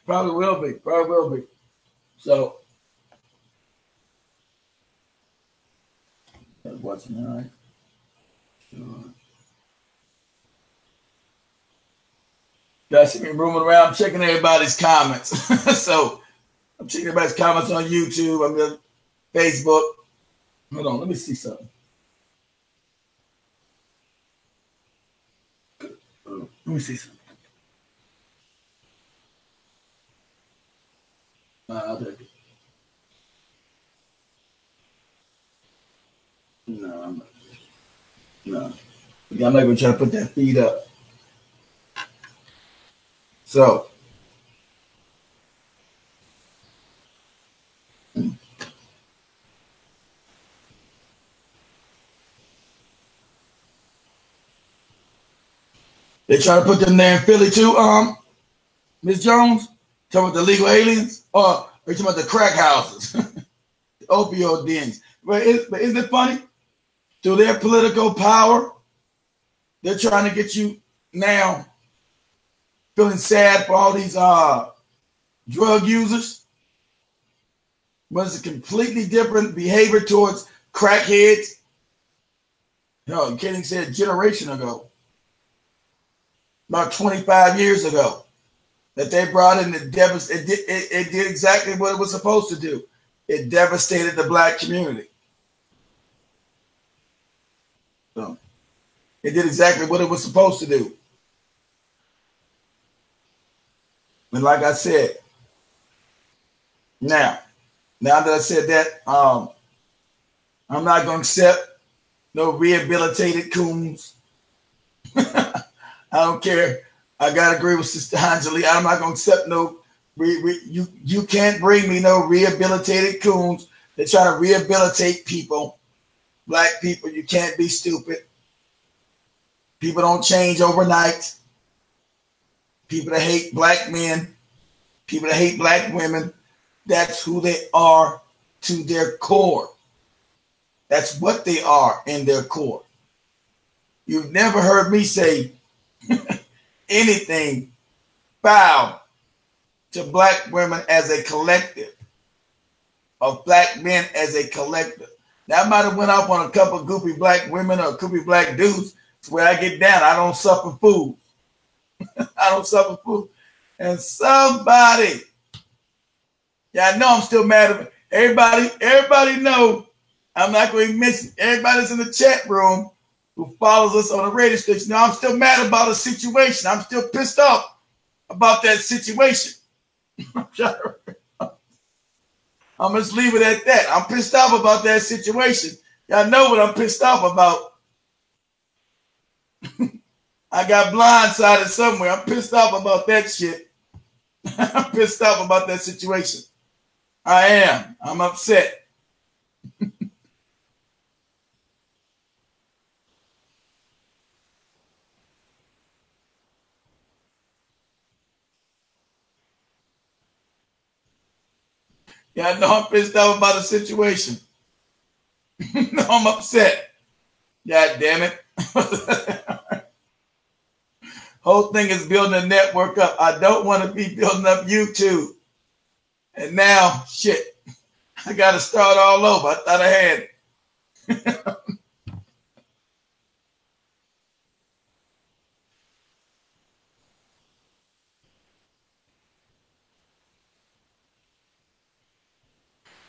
A: Probably will be. Probably will be. So watching. All right. Sure. Guys see me roaming around checking everybody's comments. So I'm checking everybody's comments on YouTube. I'm on Facebook. Hold on, let me see something. Let me see something. No, I'm not. No. Yeah, I'm not even trying to put that feed up. So they try to put them there in Philly too, Ms. Jones? Talking about the legal aliens? Or are you talking about the crack houses? The opioid dens. But isn't it funny? Through their political power, they're trying to get you now feeling sad for all these drug users. But it's a completely different behavior towards crackheads. No, Kidding said a generation ago, about 25 years ago, that they brought in the it did exactly what it was supposed to do. It devastated the black community. So it did exactly what it was supposed to do. And like I said, now that I said that, I'm not going to accept no rehabilitated coons. I don't care. I got to agree with Sister Anjali. I'm not going to accept no. You can't bring me no rehabilitated coons that try to rehabilitate people, black people. You can't be stupid. People don't change overnight. People that hate black men, people that hate black women, that's who they are to their core. That's what they are in their core. You've never heard me say anything foul to black women as a collective, or black men as a collective. Now, I might have went off on a couple of goofy black women or goofy black dudes. It's where I get down. I don't suffer fools. I don't suffer fools. And somebody, yeah, I know I'm still mad at me. Everybody know I'm not going to mention everybody's in the chat room who follows us on the radio station. Now I'm still mad about a situation. I'm still pissed off about that situation. I'm just leave it at that. I'm pissed off about that situation. Y'all know what I'm pissed off about. I got blindsided somewhere. I'm pissed off about that shit. I'm pissed off about that situation. I am. I'm upset. Yeah, I know I'm pissed off about the situation. No, I'm upset. God damn it. Whole thing is building a network up. I don't want to be building up YouTube. And now, shit, I got to start all over. I thought I had it.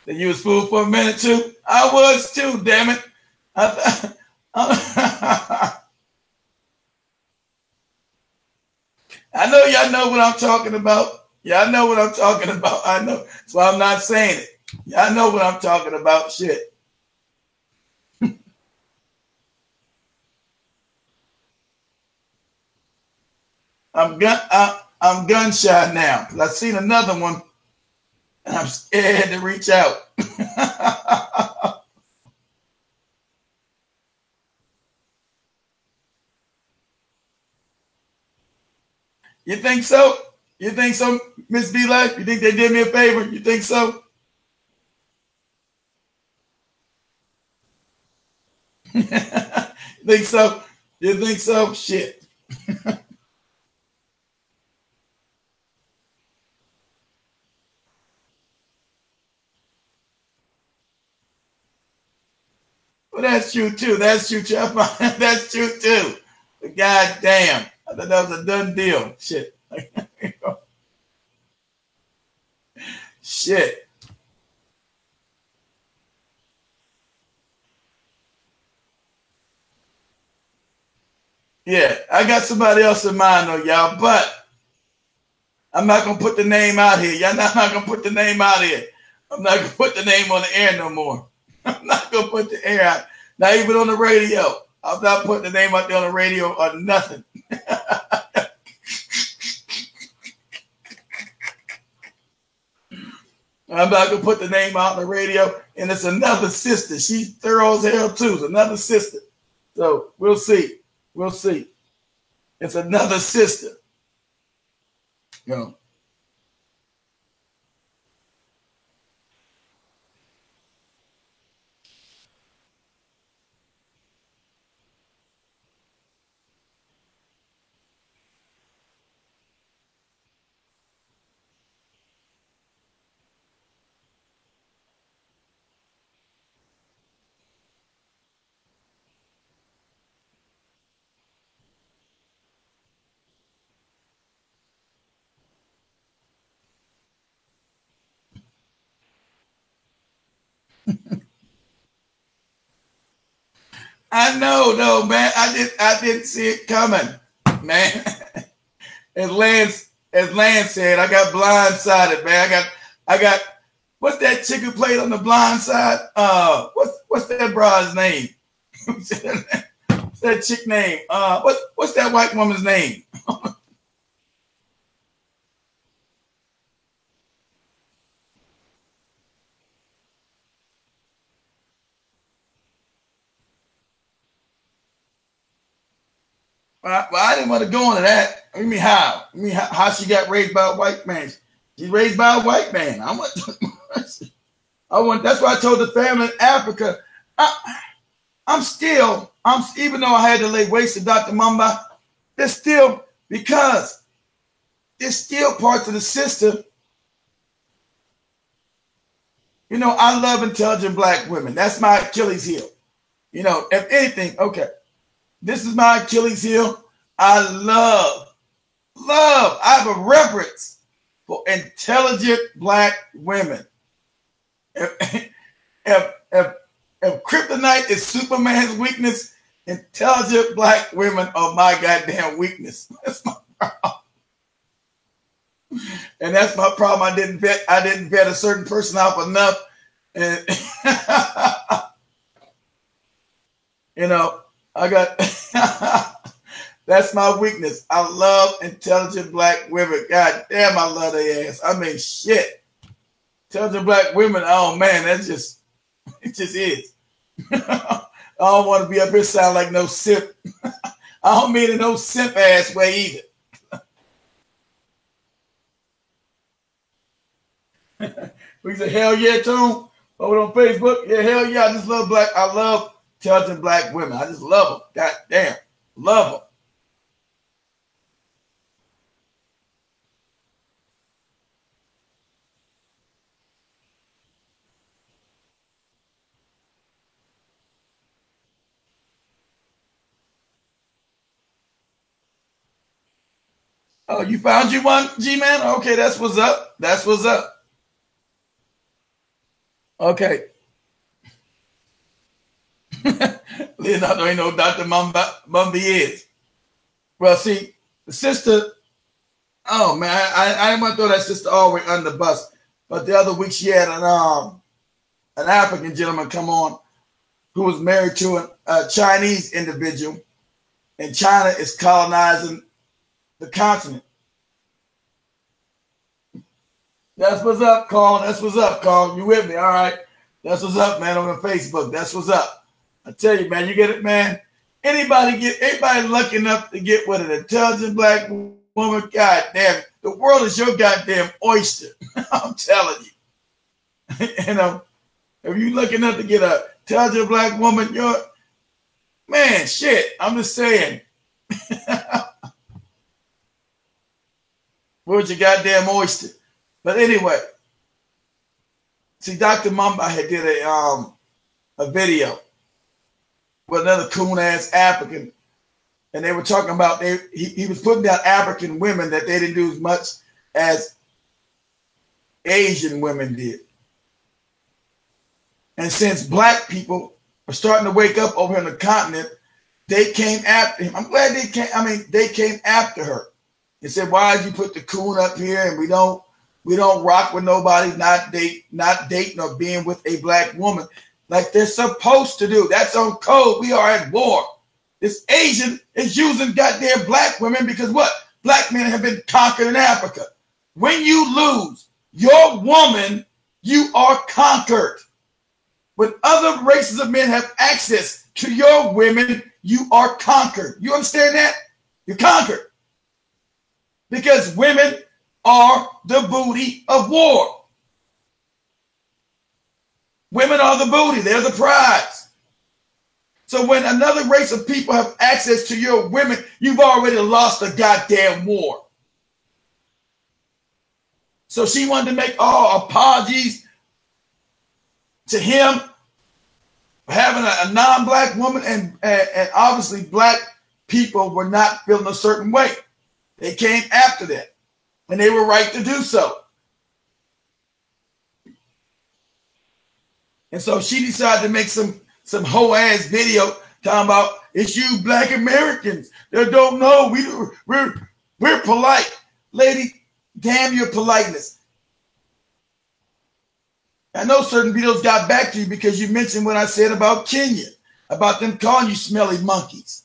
A: That you was fooled for a minute too? I was too, damn it. I know y'all know what I'm talking about. Y'all know what I'm talking about. I know. That's why I'm not saying it. Y'all know what I'm talking about. Shit. I'm gun shy now because I've seen another one and I'm scared to reach out. You think so? You think so, Miss B Life? You think they did me a favor? You think so? You think so? You think so? Shit. Well, that's true too. That's true too. That's true too. God damn. I thought that was a done deal. Shit. Shit. Yeah, I got somebody else in mind though, y'all, but I'm not gonna put the name out here. Y'all not gonna put the name out here. I'm not gonna put the name on the air no more. I'm not gonna put the air out. Not even on the radio. I'm not putting the name out there on the radio or nothing. I'm not gonna put the name out on the radio. And it's another sister. She's thorough as hell too. It's another sister. So we'll see. We'll see. It's another sister. You know. I know, though, man. I didn't see it coming, man. As Lance said, I got blindsided, man. I got. What's that chick who played on the Blind Side? What's that broad's name? What's that chick name? What's that white woman's name? Well, I didn't want to go into that. I mean, how? I mean, how she got raised by a white man? She's raised by a white man. I want. That's why I told the family in Africa. I'm even though I had to lay waste to Dr. Mumba, there's still because there's still parts of the system. You know, I love intelligent black women. That's my Achilles heel. You know, if anything, okay. This is my Achilles heel. I have a reverence for intelligent black women. If kryptonite is Superman's weakness, intelligent black women are my goddamn weakness. That's my problem. And that's my problem. I didn't vet a certain person out enough. And you know, I got that's my weakness. I love intelligent black women. God damn, I love their ass. I mean, shit. Intelligent black women, oh man, it just is. I don't want to be up here sound like no simp. I don't mean in no simp ass way either. We say hell yeah, Tone. Over on Facebook, yeah, hell yeah. I just love I love intelligent black women. I just love them. God damn, love them. Oh, you found you one, G-Man? Okay, that's what's up. That's what's up. Okay. Leonardo ain't know Dr. Mumby is. Well, see, the sister, oh man, I didn't want to throw that sister all the way under the bus. But the other week she had an African gentleman come on who was married to a Chinese individual, and China is colonizing the continent. That's what's up, Carl. That's what's up, Carl. You with me? All right. That's what's up, man, on Facebook. That's what's up. I tell you, man, you get it, man. Anybody lucky enough to get with an intelligent black woman, god damn, the world is your goddamn oyster. I'm telling you. You know, if you lucky enough to get a intelligent black woman, you're man, shit. I'm just saying. Where's your goddamn oyster? But anyway, see, Dr. Mumba had did a video, with another coon-ass African. And they were talking about he was putting down African women that they didn't do as much as Asian women did. And since black people are starting to wake up over in the continent, they came after him. I'm glad they came. I mean, they came after her and said, "Why did you put the coon up here? And we don't rock with nobody, not dating or being with a black woman like they're supposed to do. That's on code. We are at war. This Asian is using goddamn black women because what? Black men have been conquered in Africa. When you lose your woman, you are conquered. When other races of men have access to your women, you are conquered. You understand that? You're conquered. Because women are the booty of war. Women are the booty. They're the prize. So when another race of people have access to your women, you've already lost the goddamn war. So she wanted to make all apologies to him for having a non-black woman, and obviously black people were not feeling a certain way. They came after that, and they were right to do so. And so she decided to make some hoe-ass video talking about it's you black Americans that don't know we're polite. Lady, damn your politeness. I know certain videos got back to you because you mentioned what I said about Kenya, about them calling you smelly monkeys.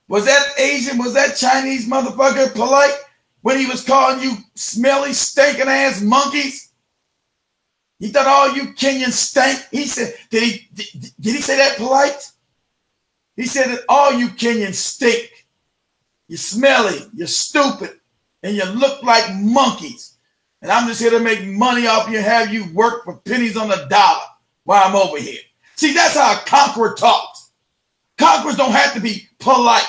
A: Was that Asian, was that Chinese motherfucker polite when he was calling you smelly, stinking ass monkeys? He thought all you Kenyans stank. He said, did he say that polite? He said that all you Kenyans stink. You're smelly, you're stupid, and you look like monkeys. And I'm just here to make money off you and have you work for pennies on the dollar while I'm over here. See, that's how a conqueror talks. Conquerors don't have to be polite.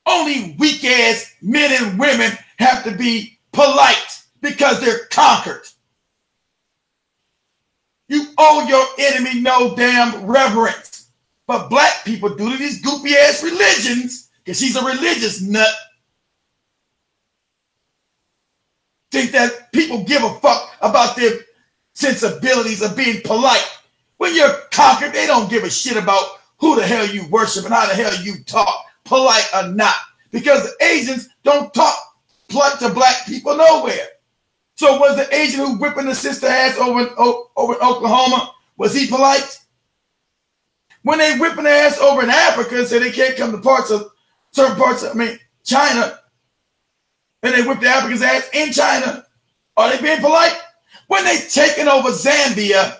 A: Only weak-ass men and women have to be polite because they're conquered. You owe your enemy no damn reverence. But black people do to these goofy-ass religions, because she's a religious nut, think that people give a fuck about their sensibilities of being polite. When you're conquered, they don't give a shit about who the hell you worship and how the hell you talk, polite or not. Because the Asians don't talk polite to black people nowhere. So was the Asian who whipping the sister ass over in Oklahoma, was he polite? When they whipping their ass over in Africa and say they can't come to certain parts of China, and they whip the Africans' ass in China, are they being polite? When they taking over Zambia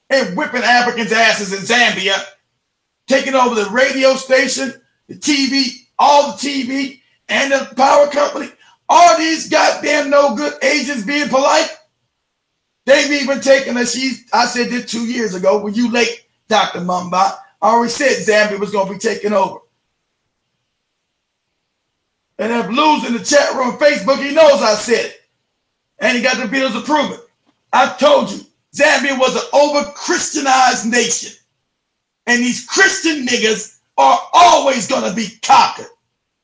A: and whipping Africans' asses in Zambia, taking over the radio station, the TV, all the TV, and the power company, are these goddamn no good Asians being polite? They've even taken I said this 2 years ago when you late, Dr. Mumbai. I already said Zambia was going to be taken over. And if Lou's in the chat room on Facebook, he knows I said it. And he got the videos to prove it. I told you, Zambia was an over-Christianized nation. And these Christian niggas are always going to be conquered.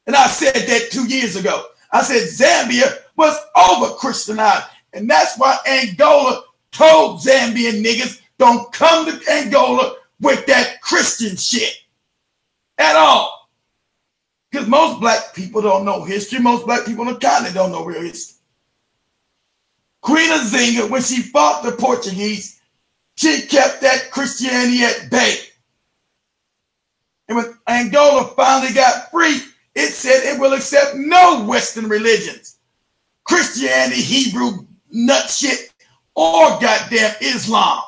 A: And I said that 2 years ago. I said Zambia was over-Christianized. And that's why Angola told Zambian niggas, don't come to Angola with that Christian shit at all. Because most black people don't know history. Most black people on the continent don't know real history. Queen Nzinga, when she fought the Portuguese, she kept that Christianity at bay. And when Angola finally got free, it said it will accept no Western religions. Christianity, Hebrew, nut shit, or goddamn Islam.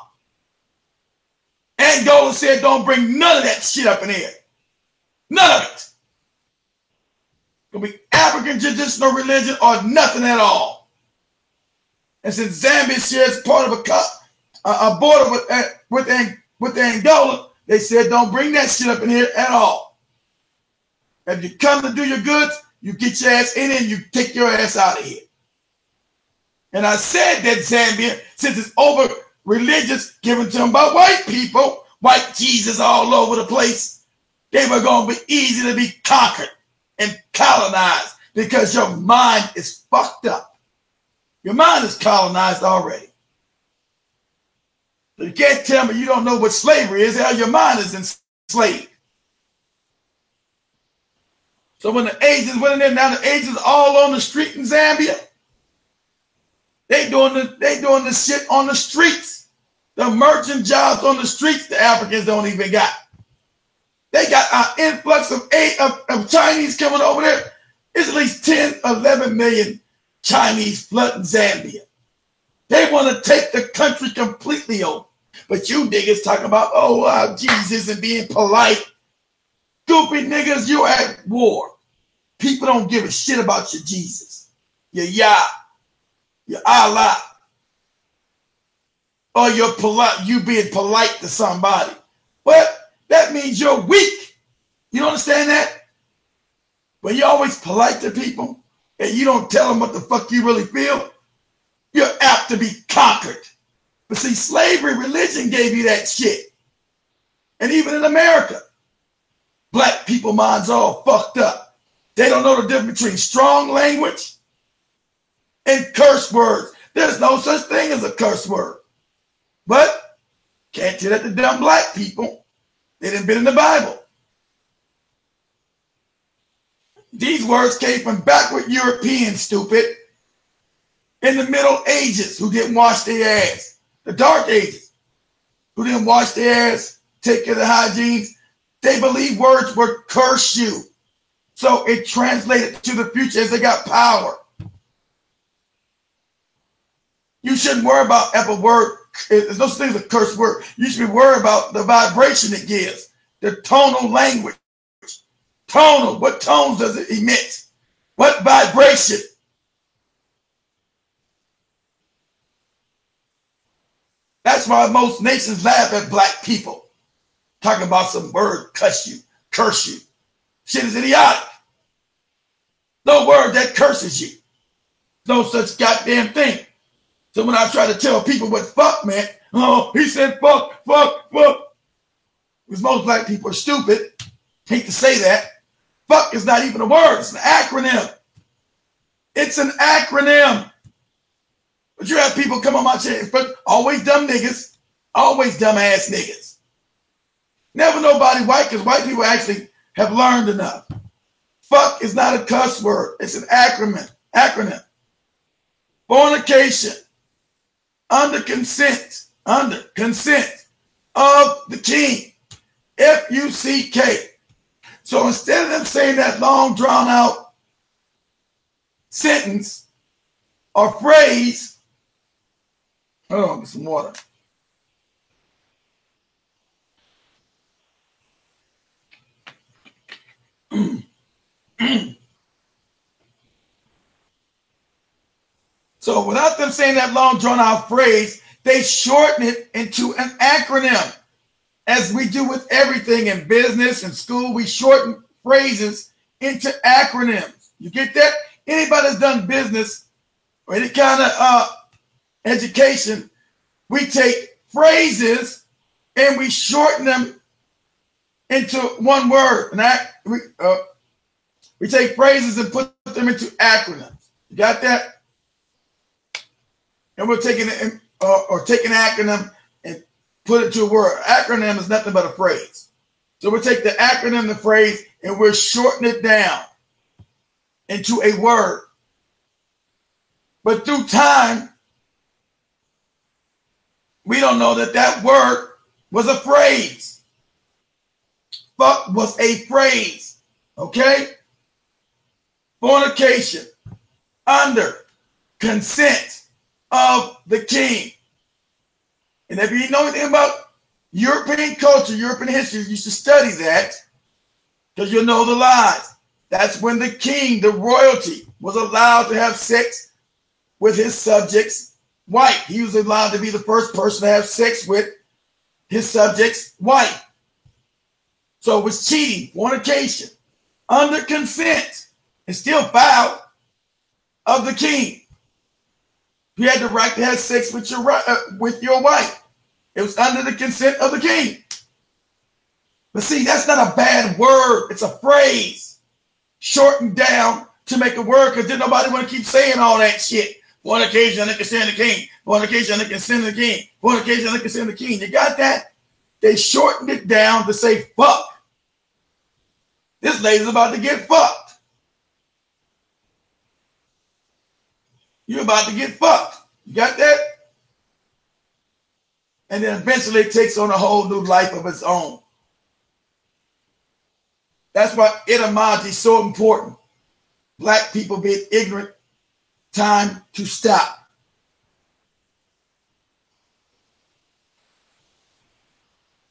A: Angola said don't bring none of that shit up in here. None of it. It'll be African traditional religion or nothing at all. And since Zambia shares part of a border with Angola, they said don't bring that shit up in here at all. If you come to do your goods, you get your ass in and you take your ass out of here. And I said that Zambia, since it's over religious, given to them by white people, white Jesus all over the place, They were going to be easy to be conquered and colonized because your mind is fucked up. Your mind is colonized already. So you can't tell me you don't know what slavery is. Hell, your mind is enslaved. So when the agents went in there, now the agents all on the street in Zambia. They doing the shit on the streets. The merchant jobs on the streets the Africans don't even got. They got an influx of Chinese coming over there. It's at least 10, 11 million Chinese flooding Zambia. They want to take the country completely over. But you niggas talking about, Jesus and being polite. Stupid niggas, you're at war. People don't give a shit about your Jesus, your Yah, your Allah, or you being polite to somebody. But that means you're weak. You understand that? When you're always polite to people and you don't tell them what the fuck you really feel, you're apt to be conquered. But see, slavery, religion gave you that shit. And even in America, black people minds all fucked up. They don't know the difference between strong language and curse words. There's no such thing as a curse word. But can't tell that to dumb black people. They didn't been in the Bible. These words came from backward Europeans, stupid. In the Middle Ages, who didn't wash their ass. The Dark Ages, who didn't wash their ass, take care of the hygiene. They believe words would curse you. So it translated to the future as they got power. You shouldn't worry about if a word, there's no such thing as a curse word. You should be worried about the vibration it gives, the tonal language. Tonal, what tones does it emit? What vibration? That's why most nations laugh at black people. Talking about some word, curse you. Shit is idiotic. No word that curses you. No such goddamn thing. So when I try to tell people what fuck meant, he said fuck. Because most black people are stupid. Hate to say that. Fuck is not even a word. It's an acronym. It's an acronym. But you have people come on my channel, but always dumb niggas, always dumb ass niggas. Never nobody white, because white people actually have learned enough. Fuck is not a cuss word. It's an acronym. Fornication. Under consent of the king. F-U-C-K. So instead of them saying that long drawn out sentence or phrase, hold on, get some water. So without them saying that long drawn out phrase, they shorten it into an acronym. As we do with everything in business and school, we shorten phrases into acronyms. You get that? Anybody that's done business or any kind of education, we take phrases and we shorten them into one word. We take phrases and put them into acronyms. You got that? And we're taking it or take an acronym and put it to a word. Acronym is nothing but a phrase. So we take the acronym, the phrase, and we're shortening it down into a word. But through time, we don't know that that word was a phrase. Fuck was a phrase. Okay? Fornication. Under consent of the king. And if you know anything about European culture, European history, you should study that because you'll know the lies. That's when the king, the royalty, was allowed to have sex with his subjects' wife. He was allowed to be the first person to have sex with his subjects' wife. So it was cheating, fornication, under consent, and still foul of the king. You had the right to have sex with your wife. It was under the consent of the king. But see, that's not a bad word. It's a phrase shortened down to make a word because then nobody want to keep saying all that shit. Fornication, they can send the king. Fornication, they can send the king. Fornication, they can send the king. You got that? They shortened it down to say fuck. This lady's about to get fucked. You're about to get fucked. You got that? And then eventually it takes on a whole new life of its own. That's why etymology is so important. Black people being ignorant, time to stop.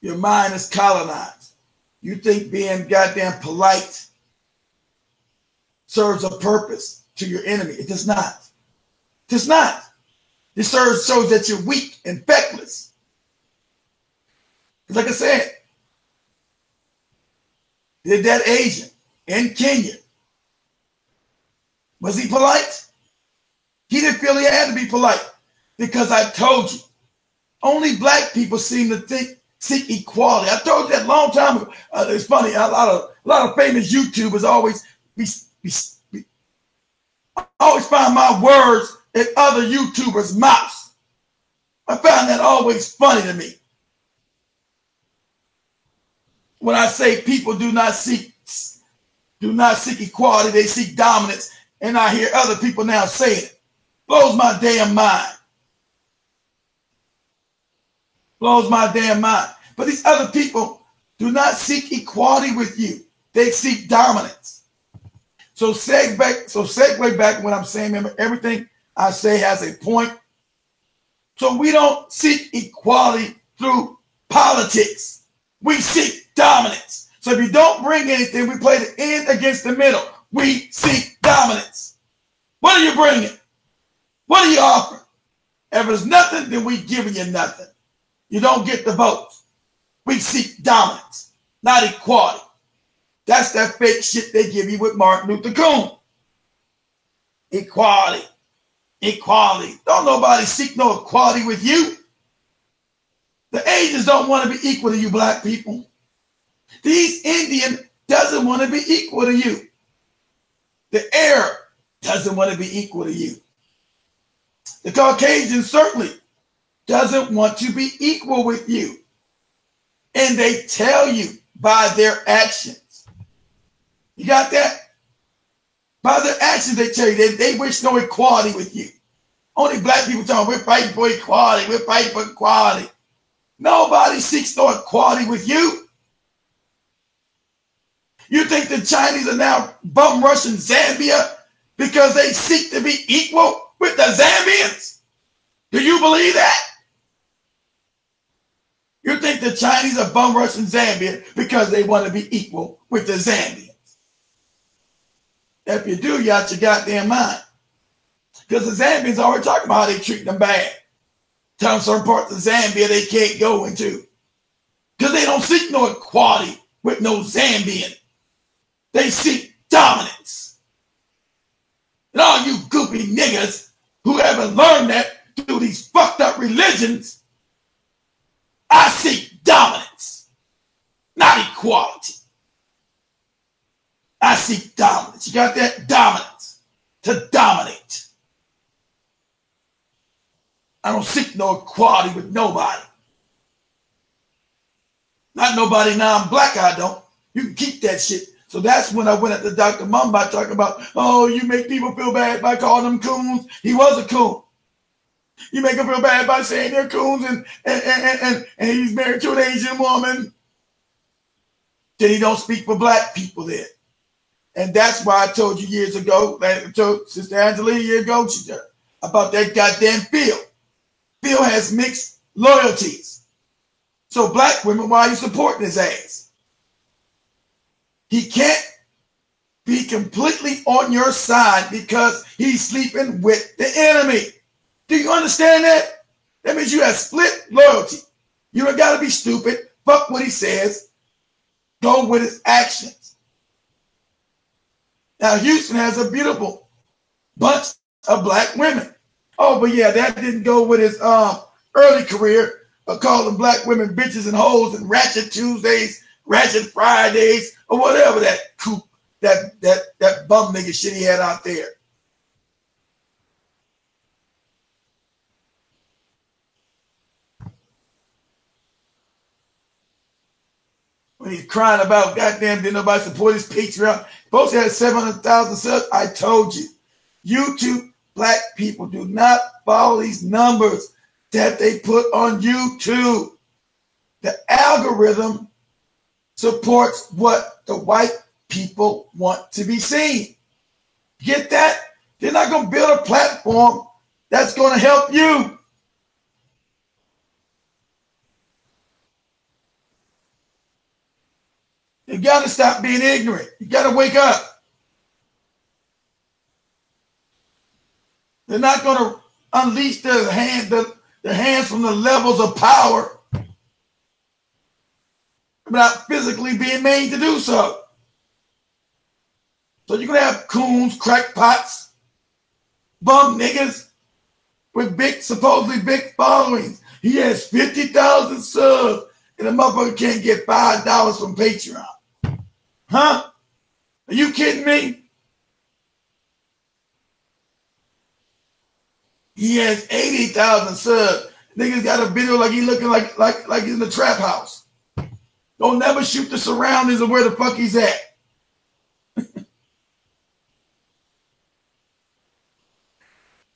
A: Your mind is colonized. You think being goddamn polite serves a purpose to your enemy. It does not. It does not. It shows that you're weak and feckless. Like I said, did that Asian in Kenya, was he polite? He didn't feel he had to be polite because I told you, only black people seem to seek equality. I told you that a long time ago. It's funny, a lot of famous YouTubers always find my words in other YouTubers' mouths. I found that always funny to me. When I say people do not seek equality, they seek dominance, and I hear other people now saying it. Blows my damn mind. Blows my damn mind. But these other people do not seek equality with you. They seek dominance. So segue back to what I'm saying. Remember, everything I say has a point. So we don't seek equality through politics. We seek dominance. So if you don't bring anything, we play the end against the middle. We seek dominance. What are you bringing? What are you offering? If there's nothing, then we giving you nothing. You don't get the votes. We seek dominance, not equality. That's that fake shit they give you with Martin Luther King. Equality. Equality. Don't nobody seek no equality with you. The Asians don't want to be equal to you black people. The East Indian doesn't want to be equal to you. The Arab doesn't want to be equal to you. The Caucasian certainly doesn't want to be equal with you. And they tell you by their actions. You got that? By their actions, they tell you they wish no equality with you. Only black people talking, we're fighting for equality. We're fighting for equality. Nobody seeks no equality with you. You think the Chinese are now bum rushing Zambia because they seek to be equal with the Zambians? Do you believe that? You think the Chinese are bum rushing Zambia because they want to be equal with the Zambians? If you do, you out your goddamn mind. Because the Zambians already talking about how they treat them bad. Tell them certain parts of Zambia they can't go into. Because they don't seek no equality with no Zambian. They seek dominance. And all you goopy niggas who haven't learned that through these fucked up religions, I seek dominance, not equality. I seek dominance. You got that? Dominance. To dominate. I don't seek no equality with nobody. Not nobody now I'm black, I don't. You can keep that shit. So that's when I went at the Dr. Mumbai talking about, oh, you make people feel bad by calling them coons. He was a coon. You make them feel bad by saying they're coons and he's married to an Asian woman. Then he don't speak for black people there. And that's why I told you years ago, I told Sister Angelina years ago, about that goddamn Phil. Phil has mixed loyalties. So black women, why are you supporting his ass? He can't be completely on your side because he's sleeping with the enemy. Do you understand that? That means you have split loyalty. You don't got to be stupid. Fuck what he says. Go with his actions. Now, Houston has a beautiful bunch of black women. Oh, but yeah, that didn't go with his early career of calling black women bitches and hoes and ratchet Tuesdays Ratchet Fridays or whatever that bum nigga shit he had out there. When he's crying about goddamn did nobody support his Patreon. Supposed to have 700,000 subs. I told you. YouTube black people do not follow these numbers that they put on YouTube. The algorithm supports what the white people want to be seen. Get that? They're not going to build a platform that's going to help you. You got to stop being ignorant. You got to wake up. They're not going to unleash their hands from the levels of power without physically being made to do so. So you're going to have coons, crackpots, bum niggas with big, supposedly big followings. He has 50,000 subs and the motherfucker can't get $5 from Patreon. Huh? Are you kidding me? He has 80,000 subs. Niggas got a video like he looking like he's in the trap house. Don't never shoot the surroundings of where the fuck he's at.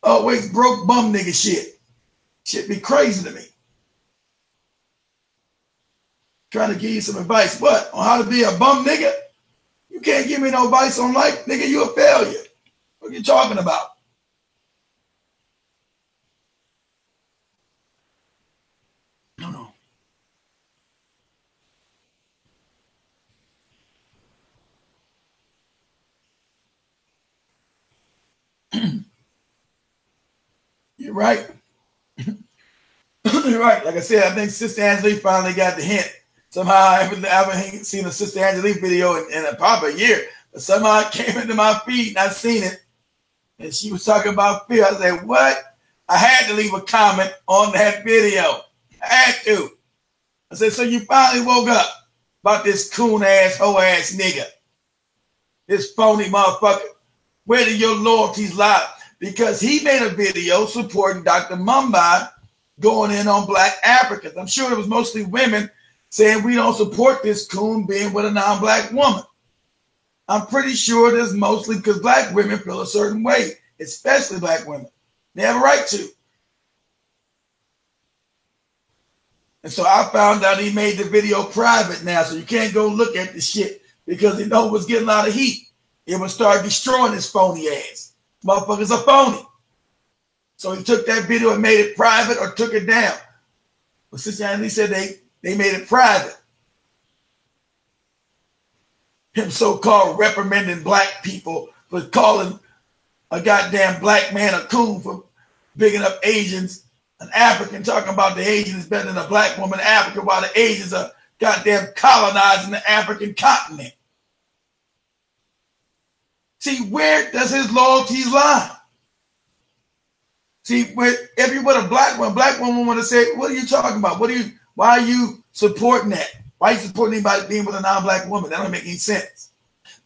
A: Always broke bum nigga shit. Shit be crazy to me. Trying to give you some advice. What? On how to be a bum nigga? You can't give me no advice on life. Nigga, you a failure. What are you talking about? No. You're right. You're right. Like I said, I think Sister Angelique finally got the hint. Somehow I haven't seen a Sister Angelique video in probably a year, but somehow it came into my feed and I seen it. And she was talking about fear. I said, what? I had to leave a comment on that video. I had to. I said, so you finally woke up about this coon ass, hoe ass nigga. This phony motherfucker. Where do your loyalties lie? Because he made a video supporting Dr. Mumbai going in on black Africans. I'm sure it was mostly women saying we don't support this coon being with a non-black woman. I'm pretty sure there's mostly because black women feel a certain way, especially black women. They have a right to. And so I found out he made the video private now, so you can't go look at the shit because he know it was getting a lot of heat. It would start destroying his phony ass. Motherfuckers are phony. So he took that video and made it private or took it down. But Sister Anthony said they made it private. Him so-called reprimanding black people for calling a goddamn black man a coon for bigging up Asians, an African talking about the Asian is better than a black woman in Africa while the Asians are goddamn colonizing the African continent. See, where does his loyalties lie? See, if you were a black woman want to say, what are you talking about? Why are you supporting that? Why are you supporting anybody being with a non-black woman? That don't make any sense.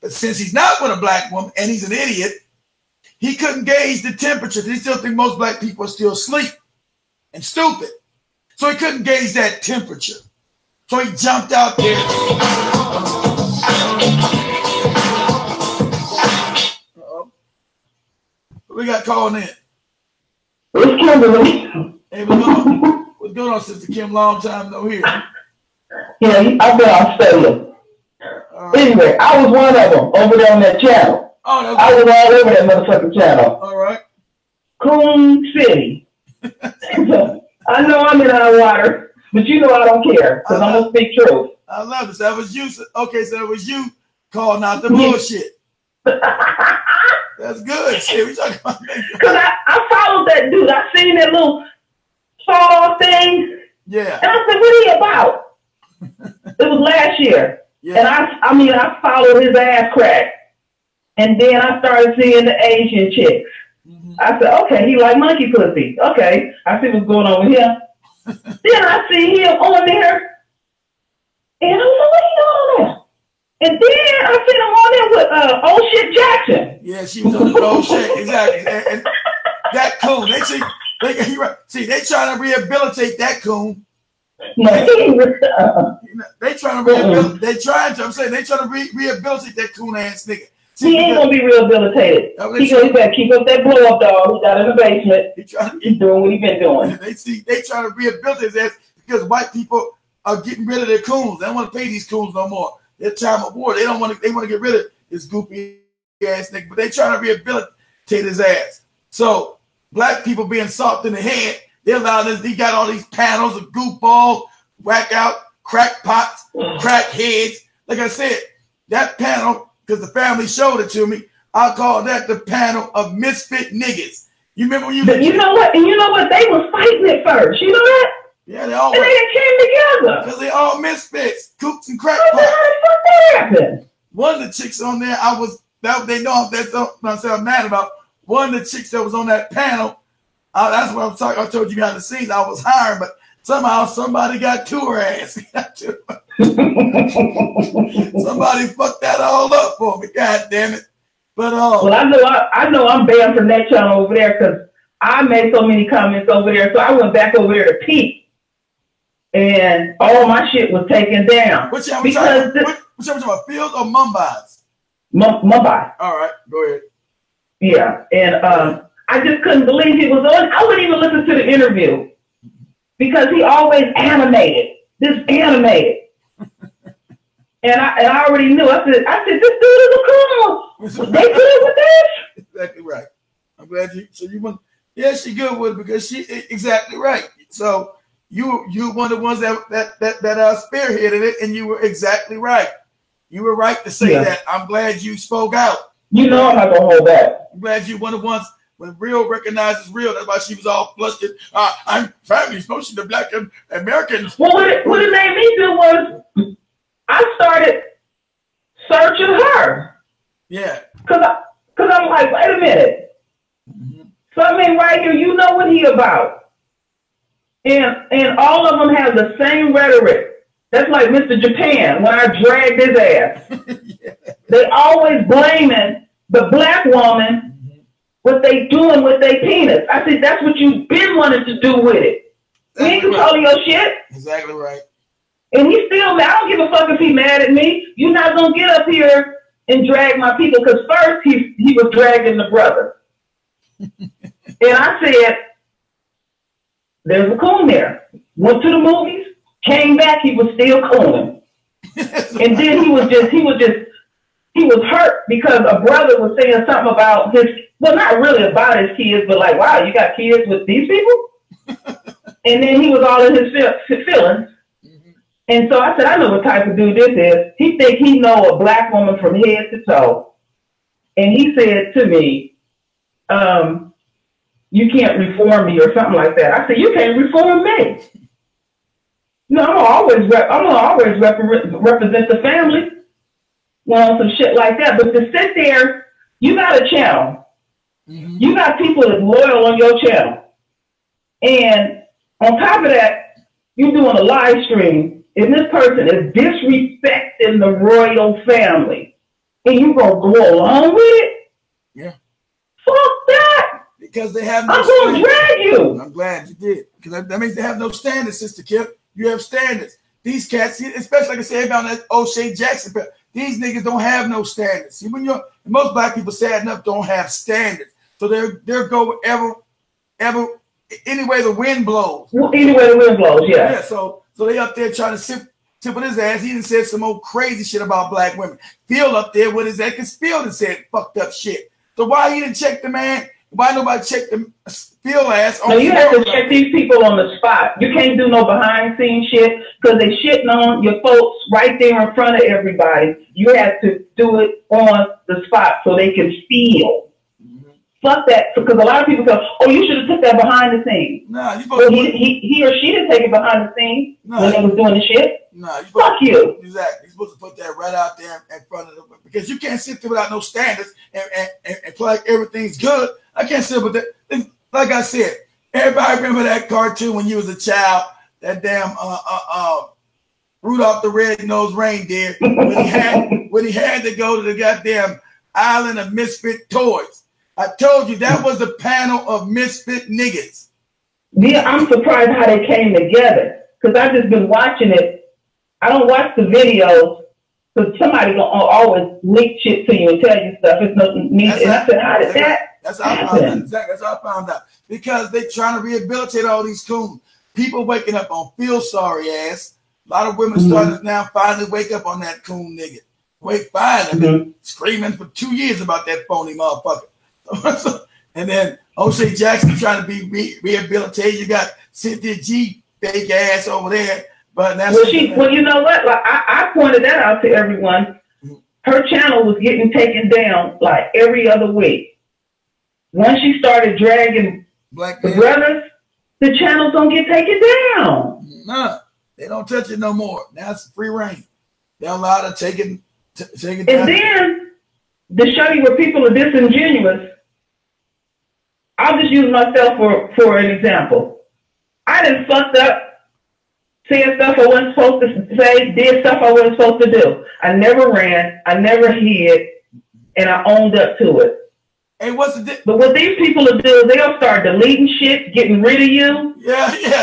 A: But since he's not with a black woman and he's an idiot, he couldn't gauge the temperature. He still think most black people are still asleep and stupid. So he couldn't gauge that temperature. So he jumped out there. Uh-oh. What we got calling in?
C: It's Kimberly.
A: Hey, what's going on, Sister Kim? Long time no hear.
C: Yeah, I've been on Australia. Anyway, I was one of them over there on that channel.
A: Oh, no.
C: I was all over that motherfucking channel.
A: All right.
C: Coon City. I know I'm in hot water, but you know I don't care because I'm gonna speak truth.
A: I love this. That was you. Okay, so it was you calling out the bullshit. That's good. Shit, we talking about
C: because I followed that dude. I seen that little fall thing.
A: Yeah.
C: And I said, what are you about? It was last year. Yeah. And I followed his ass crack. And then I started seeing the Asian chicks. Mm-hmm. I said, okay, he like monkey pussy. Okay, I see what's going on with him. Then I see him on there. And I was like, what are you And then I seen him on there with old shit Jackson.
A: Yeah, she was on the old shit. Exactly. And that coon. They trying to rehabilitate that coon.
C: No,
A: they trying to rehabilitate. They trying to rehabilitate that coon ass nigga. See,
C: he ain't gonna be rehabilitated. He gotta keep up that blow up dog he got in the basement. He's doing what he been doing.
A: They trying to rehabilitate his ass because white people are getting rid of their coons. They don't want to pay these coons no more. Their time of war. They want to get rid of this goofy ass nigga. But they trying to rehabilitate his ass. So black people being soft in the head. They allow this. He got all these panels of goofballs, whack out, crackpots, crackheads. Like I said, that panel, because the family showed it to me, I call that the panel of misfit niggas. You remember when
C: you know what? And you know what? They was fighting at first. You know that?
A: Yeah, they all.
C: And they came together.
A: Because they all misfits, cooks and crackpots.
C: How the fuck that happened?
A: One of the chicks on there, they know that's what I'm mad about. One of the chicks that was on that panel. That's what I'm talking. I told you behind the scenes. I was hiring, but somehow somebody got to her ass. Somebody fucked that all up for me. God damn it! But
C: well, I know I'm banned from that channel over there because I made so many comments over there. So I went back over there to peep, and all my shit was taken down.
A: Which one about Fields or Mumbai's?
C: Mumbai.
A: All right, go ahead.
C: Yeah, and I just couldn't believe he was on. I wouldn't even listen to the interview because he always animated. And I already knew. I said, this dude is a cool. They good with this?
A: Exactly right. I'm glad you went. Yeah, she good with it because she exactly right. So you one of the ones that spearheaded it, and you were exactly right. You were right to say that. I'm glad you spoke out.
C: You know I'm not gonna hold back.
A: I'm glad you one of the ones when real recognizes real. That's why she was all flustered. I'm family, especially the Black Americans.
C: Well, what it made me do was I started searching her.
A: Yeah.
C: Cause I'm like, wait a minute. Mm-hmm. So I mean, right here, you know what he about, and all of them have the same rhetoric. That's like Mr. Japan when I dragged his ass. Yeah. They always blaming the black woman, what they doing with their penis. I said, that's what you've been wanting to do with it. We ain't controlling your shit.
A: Exactly right.
C: And he's still mad. I don't give a fuck if he mad at me. You're not going to get up here and drag my people. Because first he was dragging the brother. And I said, there's a coon there. Went to the movies, came back, he was still cooning. And then he was hurt because a brother was saying something about not really about his kids, but like, wow, you got kids with these people? And then he was all in his feelings. Mm-hmm. And so I said, I know what type of dude this is. He think he know a black woman from head to toe. And he said to me, you can't reform me or something like that. I said, you can't reform me. No, I'm gonna always represent the family. Well, some shit like that. But to sit there, you got a channel. Mm-hmm. You got people that's loyal on your channel. And on top of that, you're doing a live stream, and this person is disrespecting the royal family. And you gonna go along with it?
A: Yeah.
C: Fuck that.
A: Because they have no
C: I'm gonna drag you.
A: I'm glad you did. Because that means they have no standards, Sister Kip. You have standards. These cats, especially like I said about that O'Shea Jackson, these niggas don't have no standards. See, most black people sad enough don't have standards. So they'll go ever any way the wind blows.
C: Any way the wind blows, yeah.
A: Yeah, so they up there trying to tip on his ass. He done said some old crazy shit about black women. Phil up there with his ass, because Phil done said fucked up shit. So why he didn't check the man? Why nobody checked the Phil ass on?
C: No, you have to check these people on the spot. You can't do no behind scenes shit because they shitting on your folks right there in front of everybody. You have to do it on the spot so they can feel. Mm-hmm. Fuck that, because a lot of people go, "Oh, you should have took that behind the scenes."
A: Nah,
C: well, he or she didn't take it behind the scenes when they was doing the shit.
A: Nah,
C: fuck you.
A: Exactly. You're supposed to put that right out there in front of them because you can't sit there without no standards and play like everything's good. I can't sit with that. Like I said, everybody remember that cartoon when you was a child, that damn Rudolph the Red-Nosed Reindeer, when when he had to go to the goddamn island of misfit toys. I told you that was a panel of misfit niggas.
C: Yeah, I'm surprised how they came together because I've just been watching it. I don't watch the videos because somebody gonna always leak shit to you and tell you stuff. It's no need. And I said, how did that?
A: That's how I found out. Exactly. That's how I found out. Because they trying to rehabilitate all these coons. People waking up on feel sorry ass. A lot of women started now finally wake up on that coon nigga. Wait, fine. I've been screaming for 2 years about that phony motherfucker. And then O'Shea Jackson trying to be rehabilitated. You got Cynthia G fake ass over there. But that's
C: well, you know what? Like I pointed that out to everyone. Her channel was getting taken down like every other week. Once she started dragging
A: Black
C: the brothers, the channels don't get taken down.
A: Nah, they don't touch it no more. Now it's free reign. They're allowed to take it down.
C: And then to show you where people are disingenuous, I'll just use myself for an example. I done fucked up, said stuff I wasn't supposed to say, did stuff I wasn't supposed to do. I never ran, I never hid, and I owned up to it.
A: Hey,
C: but what these people will do is they'll start deleting shit, getting rid of you,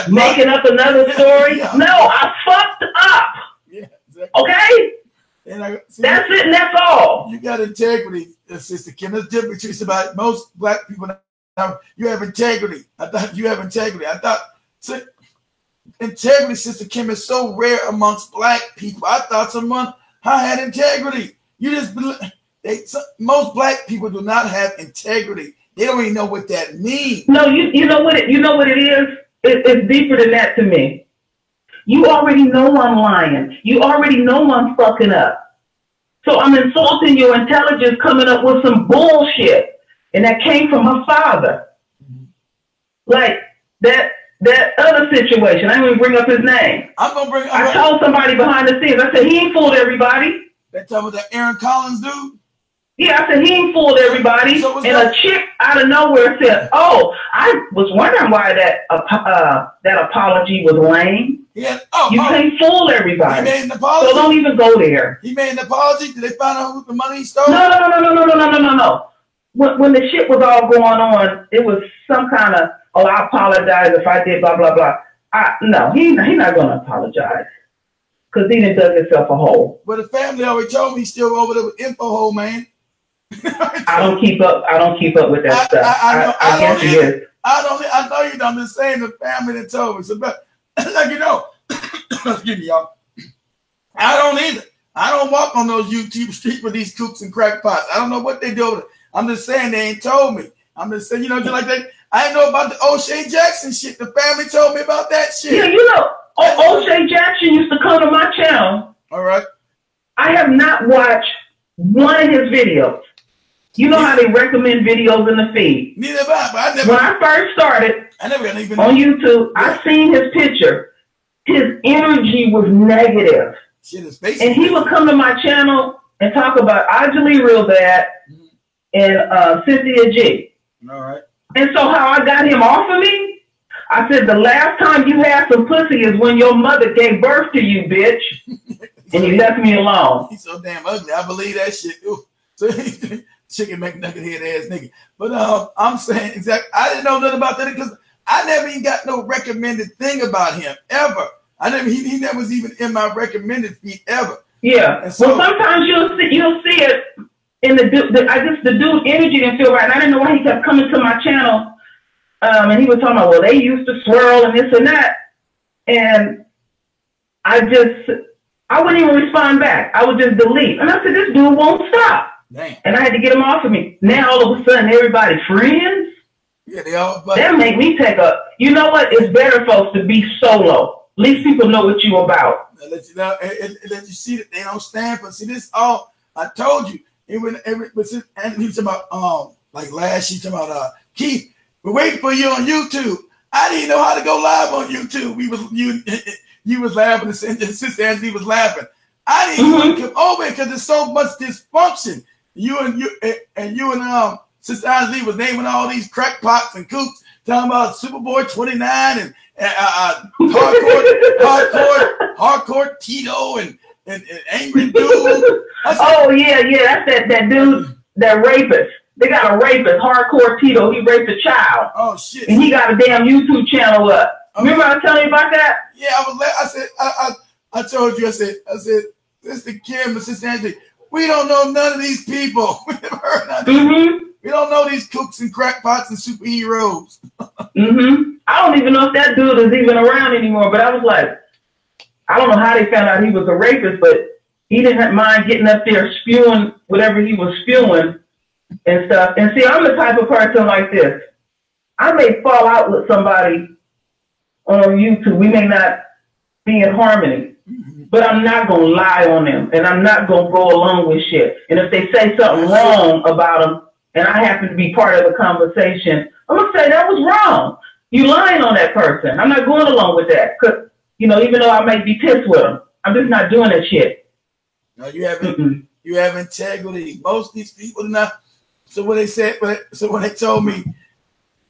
C: making up another story. Yeah. No, I fucked up. Yeah, exactly. Okay?
A: And
C: that's it, and that's all.
A: You got integrity, Sister Kim. There's difference between about most black people. Now, you have integrity. I thought you have integrity. I thought integrity, Sister Kim, is so rare amongst black people. I thought someone had integrity. You just most black people do not have integrity. They don't even know what that means.
C: No, you know what it is? It's deeper than that to me. You already know I'm lying. You already know I'm fucking up. So I'm insulting your intelligence coming up with some bullshit. And that came from her father. Like that other situation. I didn't even bring up his name. I told somebody behind the scenes. I said, he ain't fooled everybody.
A: That talking about that Aaron Collins dude?
C: Yeah, I said, he ain't fooled everybody. So and a chick out of nowhere said, oh, I was wondering why that apology was lame.
A: Yeah.
C: You can't fool everybody.
A: He made an apology?
C: So don't even go there.
A: He made an apology? Did they find out who the money he stole?
C: No. When the shit was all going on, it was some kind of, oh, I apologize if I did blah, blah, blah. No, he's not going to apologize because he done dug himself a hole.
A: But the family already told me he's still over there with info hole, man.
C: I don't keep up with that stuff. I guess he is.
A: I know you don't. I'm just saying the family that told me. So, but, like, you know, excuse me, y'all. I don't either. I don't walk on those YouTube streets with these cooks and crackpots. I don't know what they do. I'm just saying they ain't told me. I'm just saying, just like that. I didn't know about the O'Shea Jackson shit. The family told me about that shit.
C: Yeah, O'Shea Jackson used to come to my channel.
A: All right.
C: I have not watched one of his videos. You know how they recommend videos in the feed.
A: Neither have I, but I never.
C: When I first started
A: even
C: on YouTube, I seen his picture. His energy was negative.
A: Shit is basic.
C: And he would come to my channel and talk about Ajali Real Bad and Cynthia G.
A: All right.
C: And so how I got him off of me, I said, the last time you had some pussy is when your mother gave birth to you, bitch. And you left me alone.
A: He's so damn ugly. I believe that shit. Ooh. So chicken McNugget head ass nigga. But I'm saying exactly. I didn't know nothing about that because I never even got no recommended thing about him ever. He never was even in my recommended feed ever.
C: Yeah. So, well, sometimes you'll see it in the dude energy didn't feel right. And I didn't know why he kept coming to my channel. And he was talking about, well, they used to swirl and this and that. And I wouldn't even respond back. I would just delete. And I said, this dude won't stop.
A: Dang.
C: And I had to get him off of me. Now all of a sudden everybody friends.
A: Yeah, they all.
C: That make me take a. You know what? It's better, folks, to be solo. At least people know what you about.
A: Let you know, and let you see that they don't stand for. See, this all I told you. And he was talking about like last year, talking about Keith. We're waiting for you on YouTube. I didn't know how to go live on YouTube. You was laughing, and Sister Angie was laughing. I didn't want to come over because there's so much dysfunction. You and Sister Angie was naming all these crackpots and coops, talking about Superboy 29 and hardcore Tito and and angry dude.
C: Oh yeah, that's that dude, that rapist. They got a rapist, Hardcore Tito. He raped a child.
A: Oh shit!
C: And he got a damn YouTube channel up. Remember I was telling you about that?
A: Yeah, I said I told you. I said Sister Kim and Sister Angie, we don't know none of these people. We never heard of them. We don't know these cooks and crackpots and superheroes.
C: I don't even know if that dude is even around anymore. But I was like, I don't know how they found out he was a rapist, but he didn't mind getting up there spewing whatever he was spewing and stuff. And see, I'm the type of person like this. I may fall out with somebody on YouTube. We may not be in harmony, but I'm not going to lie on them, and I'm not going to go along with shit. And if they say something wrong about them, and I happen to be part of the conversation, I'm going to say that was wrong. You lying on that person. I'm not going along with that. Because, you know, even though I may be pissed with them, I'm just not doing that shit.
A: No, you have integrity. Most of these people do not. So when they told me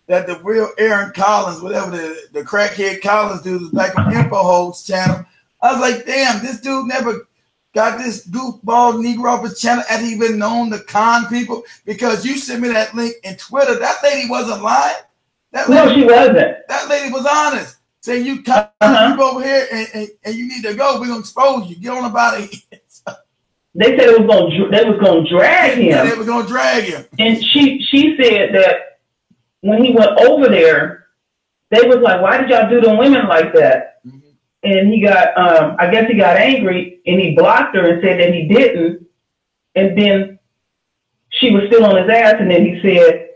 A: that the real Aaron Collins, whatever the crackhead Collins dude was back on Info Holds channel, I was like, damn, this dude never got this goofball Negro off his channel had he even known to con people, because you sent me that link in Twitter. That lady wasn't lying.
C: No, she wasn't.
A: That lady was honest. Saying you come over here and you need to go. We're gonna expose you. Get on about it.
C: They said they was gonna drag him.
A: Yeah, they were gonna drag him.
C: And she said that when he went over there, they was like, why did y'all do the women like that? And he got, I guess he got angry and he blocked her and said that he didn't. And then she was still on his ass. And then he said,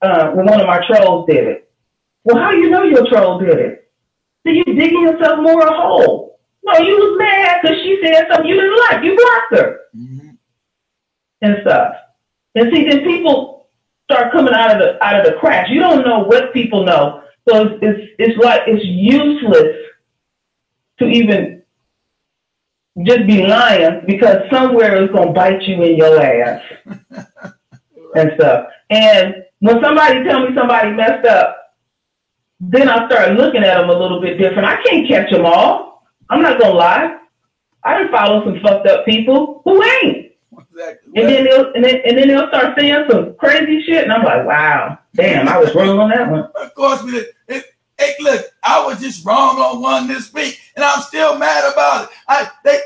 C: well, one of my trolls did it. Well, how do you know your troll did it? So you digging yourself more a hole. No, you was mad because she said something you didn't like. You blocked her and stuff. And see, then people start coming out of the cracks. You don't know what people know. So it's like it's useless to even just be lying, because somewhere it's going to bite you in your ass and stuff. And when somebody tell me somebody messed up, then I start looking at them a little bit different. I can't catch them all. I'm not going to lie. I done follow some fucked up people who ain't. Exactly. And then they'll start saying some crazy shit, and I'm like, wow, damn, I was wrong on that one.
A: Of course, hey, look, I was just wrong on one this week, and I'm still mad about it.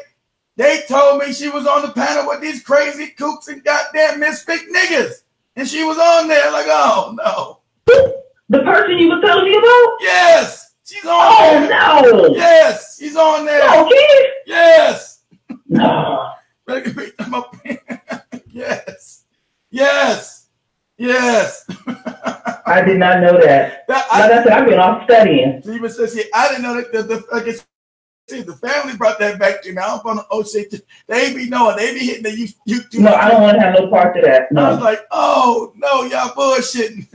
A: They told me she was on the panel with these crazy kooks and goddamn misfit niggas, and she was on there like, oh no.
C: The person you were telling me about?
A: Yes, she's on there.
C: Oh no.
A: Yes, she's on there.
C: No, kid.
A: Yes.
C: No.
A: Yes.
C: I did not know that. Like I said, I've been off studying.
A: She even says, I didn't know that the family brought that back to me. I don't want to shit. They be knowing. They be hitting the YouTube.
C: No, I don't want to have no part of that. No.
A: I was like, oh, no, y'all bullshitting.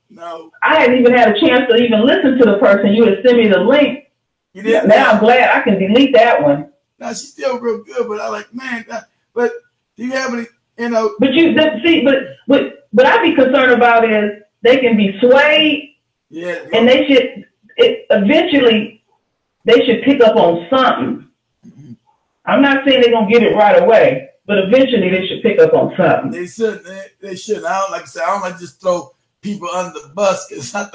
A: No. I
C: hadn't even had a chance to even listen to the person. You would send me the link.
A: You did.
C: Now I'm glad I can delete that one.
A: Now she's still real good, but I like, man, but do you have any, you know?
C: But you see, but I'd be concerned about is they can be swayed.
A: Yeah.
C: And eventually they should pick up on something. I'm not saying they're going to get it right away, but eventually they should pick up on something.
A: They should. They should. I don't like to say, I don't like to just throw people under the bus because I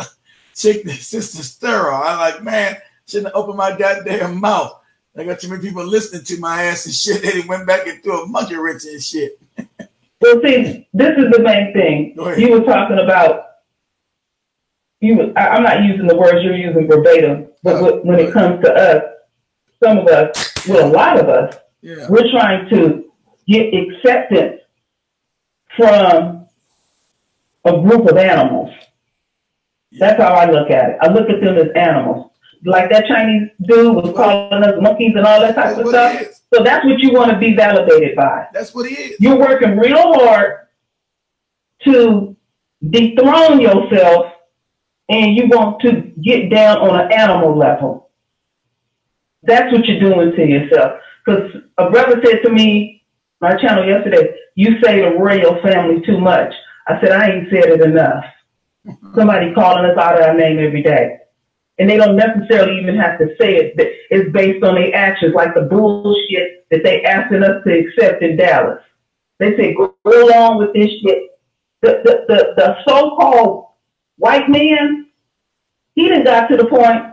A: chick their sister sterile. I like, man, shouldn't have opened my goddamn mouth. I got too many people listening to my ass and shit. They went back and threw a monkey wrench and shit.
C: Well, see, this is the main thing. You were talking about, I'm not using the words you're using verbatim, but when it comes to us, some of us, well, a lot of us, we're trying to get acceptance from a group of animals. That's how I look at it. I look at them as animals. Like that Chinese dude was calling us monkeys and all that type of stuff. So that's what you want to be validated by.
A: That's what he is.
C: You're working real hard to dethrone yourself, and you want to get down on an animal level. That's what you're doing to yourself. Because a brother said to me, my channel yesterday, you say the royal family too much. I said, I ain't said it enough. Somebody calling us out of our name every day. and they don't necessarily even have to say it. It's based on their actions, like the bullshit that they asking us to accept in Dallas. They say, go along with this shit. The so-called white man, he done got to the point,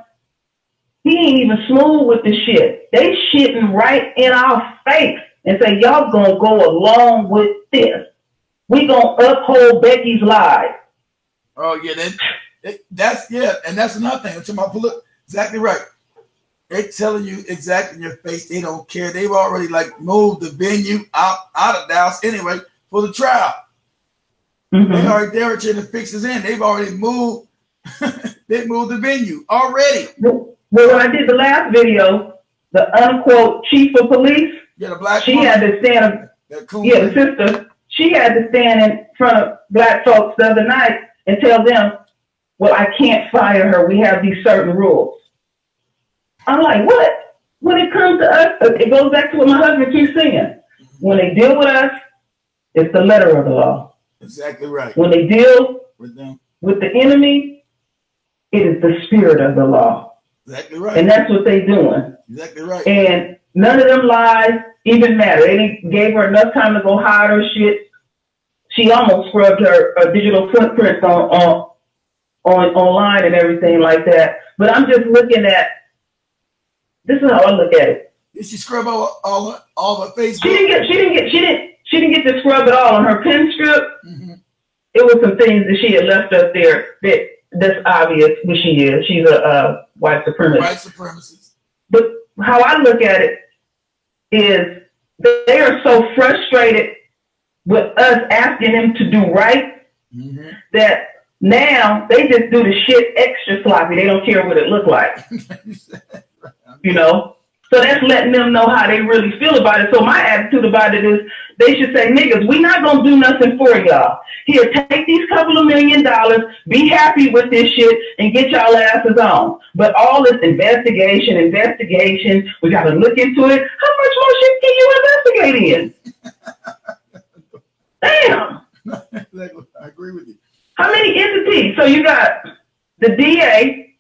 C: he ain't even smooth with the shit. They shitting right in our face and say, y'all gonna go along with this. We gonna uphold Becky's lies.
A: Oh, yeah, that's and that's another thing. To my exactly right. They're telling you exactly in your face. They don't care. They've already like moved the venue out of Dallas anyway for the trial. Mm-hmm. They already trying to fix us in. They've already moved. They moved the venue already.
C: Well, when I did the last video, the unquote chief of police,
A: the black
C: she had to stand. The sister. She had to stand in front of black folks the other night and tell them, well, I can't fire her. We have these certain rules. I'm like, what? When it comes to us, it goes back to what my husband keeps saying. When they deal with us, it's the letter of the law.
A: Exactly right.
C: When they deal
A: with them, with
C: the enemy, it is the spirit of the law.
A: Exactly right.
C: And that's what they're doing.
A: Exactly right.
C: And none of them lies even matter. They gave her enough time to go hide her shit. She almost scrubbed her digital footprints online and everything like that. But I'm just looking at, this is how I look at it.
A: Did she scrub all her Facebook?
C: She didn't get to scrub it all on her pen script. Mm-hmm. It was some things that she had left up there that's obvious who she is. She's a white supremacist.
A: White supremacist.
C: But how I look at it is they are so frustrated with us asking them to do right, mm-hmm. that now they just do the shit extra sloppy. They don't care what it look like. You know? So that's letting them know how they really feel about it. So my attitude about it is they should say, niggas, we not going to do nothing for y'all. Here, take these couple of $1 million, be happy with this shit, and get y'all asses on. But all this investigation, we got to look into it. How much more shit can you investigate in? Damn.
A: I agree with you.
C: How many entities? So you got the DA,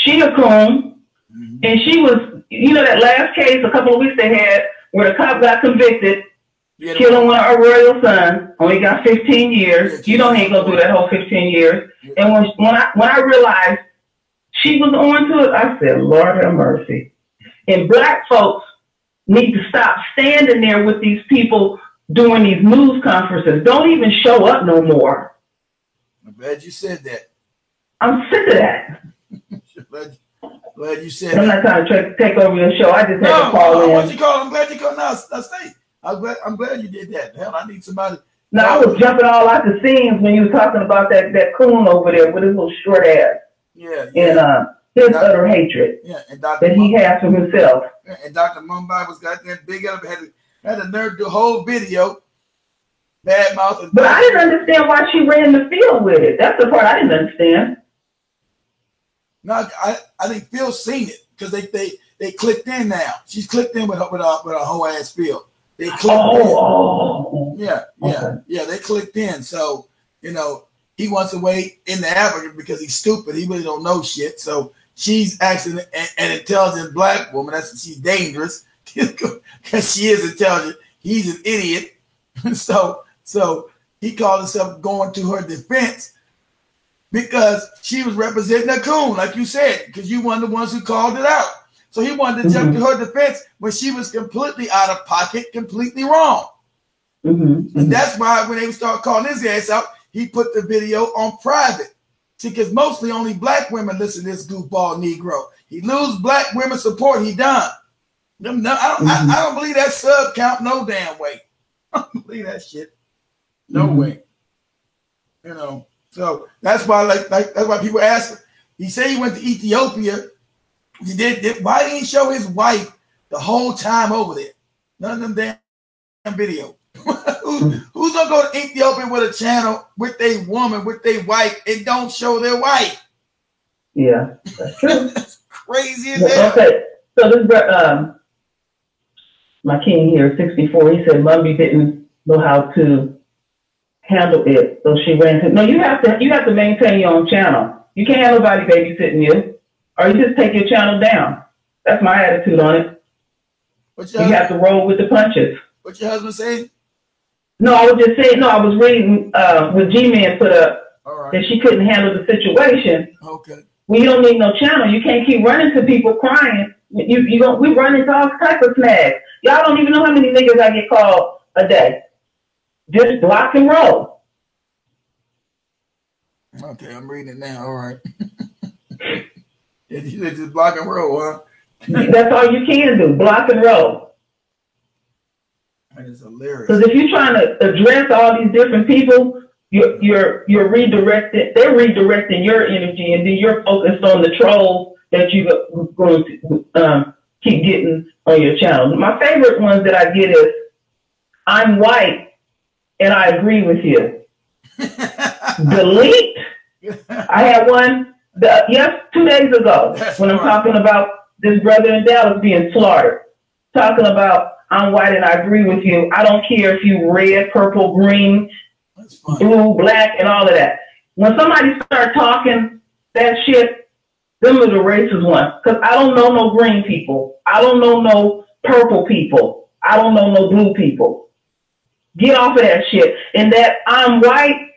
C: Sheena Coon, mm-hmm. and she was, you know, that last case a couple of weeks they had where the cop got convicted, killing one of our royal sons, only got 15 years. You know he ain't gonna do that whole 15 years. And when I realized she was on to it, I said, Lord have mercy. And black folks need to stop standing there with these people doing these news conferences. Don't even show up no more.
A: I'm glad you said that.
C: I'm sick of that.
A: Glad you said
C: I'm
A: that.
C: not trying to take over your show. I just had to call in.
A: What you call? I'm glad you called. Now stay. I'm glad you did that. Hell, I need somebody.
C: No, I was jumping all out the scenes when you were talking about that coon over there with his little short ass.
A: Yeah.
C: And his utter hatred.
A: Yeah, and Dr.
C: that he has for himself.
A: Yeah, and Dr. Mumbai was goddamn big up, had the nerve to do a whole video. Bad mouth.
C: But I didn't understand why she ran the field with it. That's the part I didn't understand.
A: No, I think Phil's seen it because they clicked in now. She's clicked in with her whole ass Phil. They clicked in. Yeah. They clicked in. So, you know, he wants to wait in the advocate because he's stupid. He really don't know shit. So she's actually an intelligent black woman. She's dangerous because she is intelligent. He's an idiot. So he called himself going to her defense because she was representing a coon, like you said, because you one of the ones who called it out. So he wanted to jump to her defense when she was completely out of pocket, completely wrong. Mm-hmm. And that's why when they start calling his ass out, he put the video on private. See, because mostly only black women listen to this goofball Negro. He lose black women support, he done. I don't believe that sub count no damn way. I don't believe that shit. No way. You know, so that's why that's why people ask. He said he went to Ethiopia. He did. Why didn't he show his wife the whole time over there? None of them damn video. Who's gonna go to Ethiopia with a channel with a woman with their wife and don't show their wife?
C: Yeah, that's true.
A: That's crazy as hell.
C: Okay, so this my king here, 64. He said Mumby didn't know how to handle it, so she ran to. No, you have to maintain your own channel. You can't have nobody babysitting you. or you just take your channel down. That's my attitude on it. You have to roll with the punches.
A: What your husband saying?
C: No, I was just saying. No, I was reading what G-Man put up that she couldn't handle the situation.
A: Okay.
C: Well, you don't need no channel. You can't keep running to people crying. We run into all types of snags. Y'all don't even know how many niggas I get called a day. Just block and roll.
A: Okay, I'm reading it now. All right. You said just block and roll, huh?
C: That's all you can do. Block and roll.
A: That is hilarious.
C: Because if you're trying to address all these different people, you're redirected. They're redirecting your energy, and then you're focused on the trolls that you're going to keep getting on your channel. My favorite ones that I get is, "I'm white and I agree with you." Delete. I had one 2 days ago. That's when I'm talking about this brother in Dallas being slaughtered. Talking about, "I'm white and I agree with you. I don't care if you red, purple, green, blue, black, and all of that." When somebody start talking that shit, them are the racist ones. Because I don't know no green people. I don't know no purple people. I don't know no blue people. Get off of that shit. And that "I'm white,"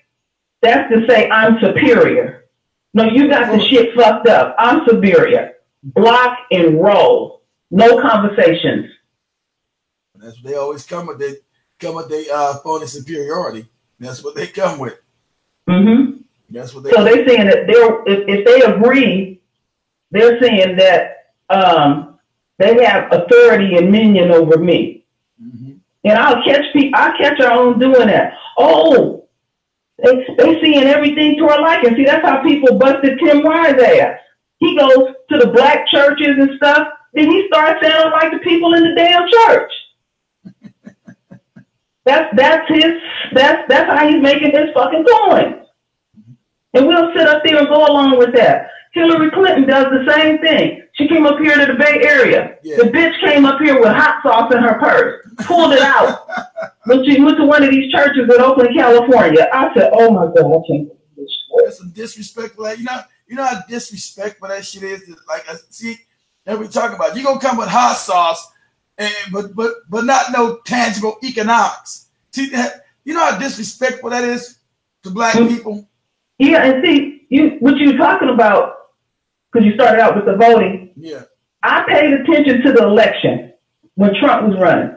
C: that's to say I'm superior. No, you got the shit fucked up. I'm superior. Block and roll. No conversations.
A: That's what they always come with. They come with their phony superiority. That's what they come with.
C: Mm-hmm.
A: That's what they.
C: So they're saying that if they agree, they're saying that they have authority and minion over me. Mm-hmm. And I'll catch our own doing that. Oh, they seeing everything to our liking. See, that's how people busted Tim Wise ass. He goes to the black churches and stuff, then he starts sounding like the people in the damn church. That's how he's making his fucking coins. And we'll sit up there and go along with that. Hillary Clinton does the same thing. She came up here to the Bay Area. Yeah. The bitch came up here with hot sauce in her purse, pulled it out. When she went to one of these churches in Oakland, California, I said, "Oh my God, I can't believe this."
A: That's some disrespectful. Like, you know how disrespectful that shit is. Like, see, that we talk about. You gonna come with hot sauce, but not no tangible economics. See that? You know how disrespectful that is to black people.
C: Yeah, and see, what you're talking about, because you started out with the voting.
A: Yeah.
C: I paid attention to the election when Trump was running.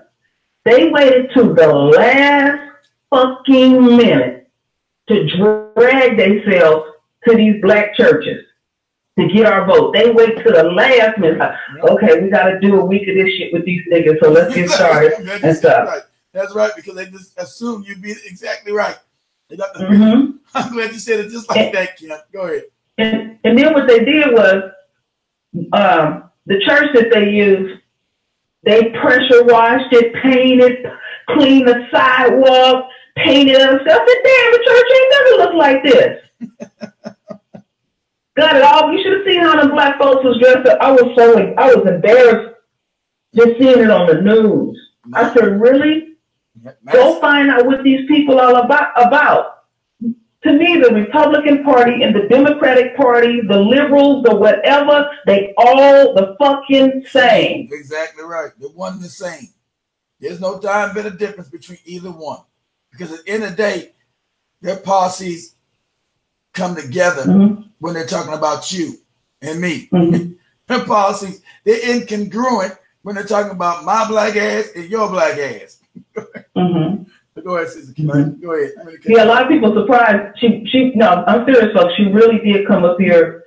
C: They waited to the last fucking minute to drag themselves to these black churches to get our vote. They wait to the last minute. Like, okay, we got to do a week of this shit with these niggas, so let's get started and stuff.
A: Right. That's right, because they just assume you'd be exactly right. They got the I'm glad you said it just like that, Kim. Go ahead.
C: And then what they did was, the church that they used, they pressure washed it, painted, cleaned the sidewalk, painted other stuff. And damn, the church ain't never looked like this. Got it all. You should have seen how the black folks was dressed up. I was embarrassed just seeing it on the news. I said, really? Go find out what these people are about. To me, the Republican Party and the Democratic Party, the liberals, the whatever, they all the fucking same.
A: Exactly right. They're one and the same. There's no time bit of difference between either one. Because at the end of the day, their policies come together when they're talking about you and me. Their policies, they're incongruent when they're talking about my black ass and your black ass. Go ahead, Sister Kim. Go ahead.
C: Yeah, a lot of people surprised. No, I'm serious, folks. She really did come up here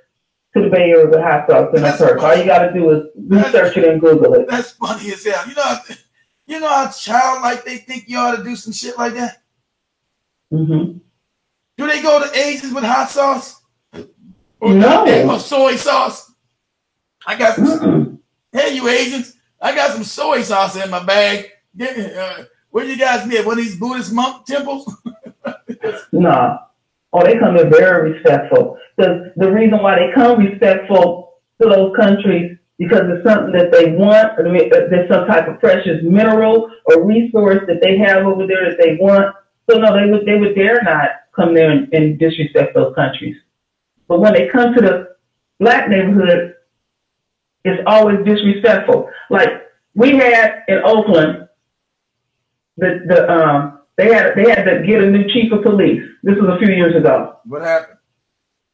C: to the Bay Area with hot sauce in her purse. All you got to do is research it and Google it.
A: That's funny as hell. You know how childlike they think you ought to do some shit like that? Do they go to Asians with hot sauce? Or soy sauce? I got some. Hey, you Asians, I got some soy sauce in my bag. Where you guys meet? One of these Buddhist monk temples?
C: No. Oh, they come in very respectful. The reason why they come respectful to those countries, because it's something that they want, or there's some type of precious mineral or resource that they have over there that they want. So no, they would dare not come there and disrespect those countries. But when they come to the black neighborhood, it's always disrespectful. Like we had in Oakland, they had to get a new chief of police. This was a few years ago.
A: What happened?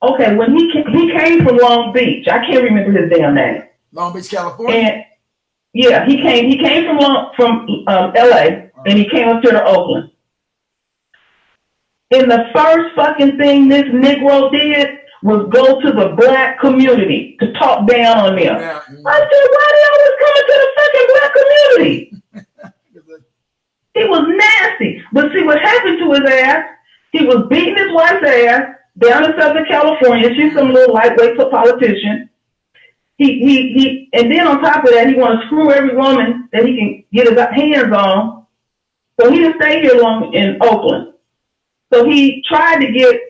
C: Okay, when he came from Long Beach, I can't remember his damn name.
A: Long Beach, California.
C: And yeah, he came from LA, and he came up here to Oakland. And the first fucking thing this Negro did was go to the black community to talk down on them. Yeah. I said, why they always coming to the fucking black community? He was nasty. But see what happened to his ass? He was beating his wife's ass down in Southern California. She's some little lightweight politician. He and then on top of that, he want to screw every woman that he can get his hands on. So he didn't stay here long in Oakland. So he tried to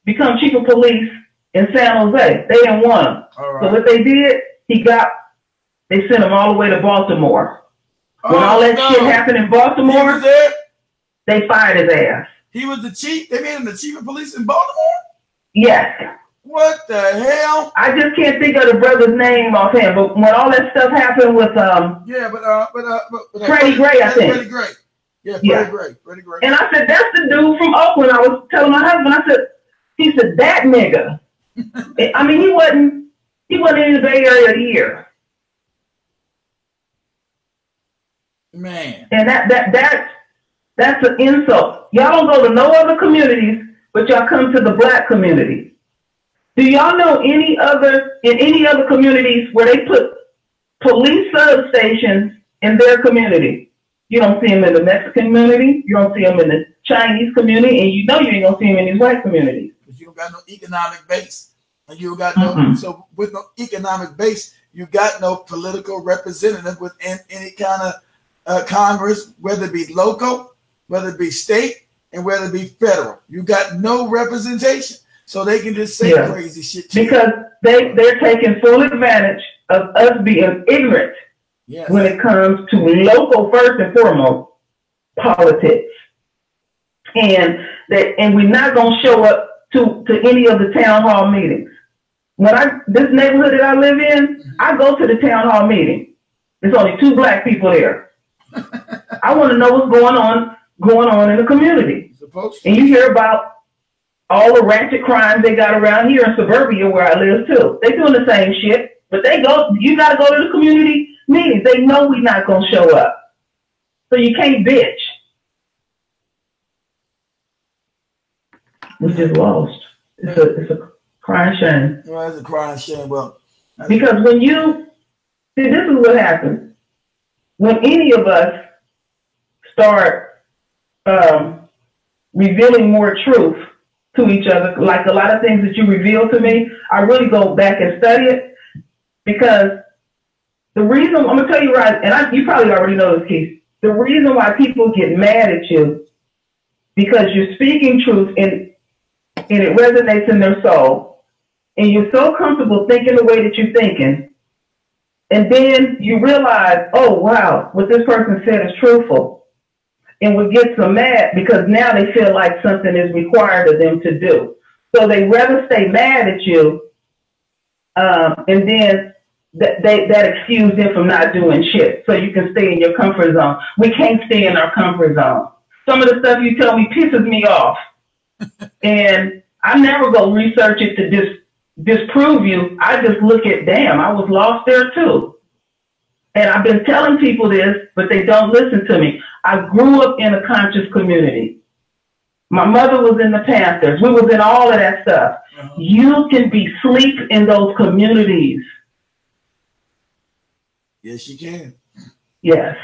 C: become chief of police in San Jose. They didn't want him. Right. So what they did, they sent him all the way to Baltimore. When all that shit happened in Baltimore, they fired his ass.
A: He was the chief? They made him the chief of police in Baltimore?
C: Yes.
A: What the hell?
C: I just can't think of the brother's name offhand, but when all that stuff happened with Freddie Gray, I think. Freddie Gray.
A: Yeah, Freddie Gray.
C: And I said, that's the dude from Oakland. I was telling my husband, he said, that nigga. I mean, he wasn't in the Bay Area a year.
A: Man.
C: And that's an insult. Y'all don't go to no other communities, but y'all come to the black community. Do y'all know in any other communities where they put police substations in their community? You don't see them in the Mexican community. You don't see them in the Chinese community, and you know you ain't gonna see them in these white communities.
A: Because you don't got no economic base, and you got no. So with no economic base, you got no political representative within any kind of Congress, whether it be local, whether it be state, and whether it be federal. You got no representation. So they can just say crazy shit to
C: because they're taking full advantage of us being ignorant when it comes to local, first and foremost, politics. And we're not gonna show up to any of the town hall meetings. This neighborhood that I live in, I go to the town hall meeting. There's only 2 black people there. I want to know what's going on in the community. And you hear about all the ratchet crimes they got around here in suburbia where I live too. They doing the same shit, but you got to go to the community meetings. They know we're not going to show up. So you can't bitch. We just lost. It's a crying shame.
A: Well, it's a crying shame. Well,
C: because when this is what happens. When any of us start revealing more truth to each other, like a lot of things that you reveal to me, I really go back and study it, because the reason, I'm going to tell you right, and you probably already know this, Keith, the reason why people get mad at you, because you're speaking truth and it resonates in their soul, and you're so comfortable thinking the way that you're thinking, and then you realize, oh, wow, what this person said is truthful. And what gets them mad, because now they feel like something is required of them to do. So they rather stay mad at you, and then that excuse them from not doing shit. So you can stay in your comfort zone. We can't stay in our comfort zone. Some of the stuff you tell me pisses me off. And I never go research it to disprove you. I just look at, damn, I was lost there too. And I've been telling people this, but they don't listen to me. I grew up in a conscious community. My mother was in the Panthers. We was in all of that stuff. You can be asleep in those communities.
A: Yes, you can.
C: Yes.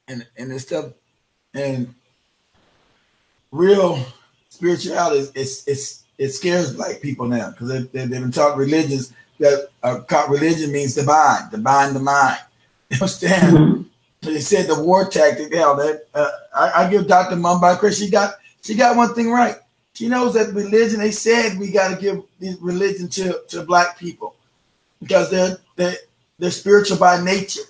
A: And this stuff, and real spirituality, it scares black people now, because they've been taught religions that religion means divine the mind. You understand? Mm-hmm. They said the war tactic. I give Dr. Mumbai credit. She got one thing right. She knows that religion. They said we got to give this religion to black people because they're spiritual by nature,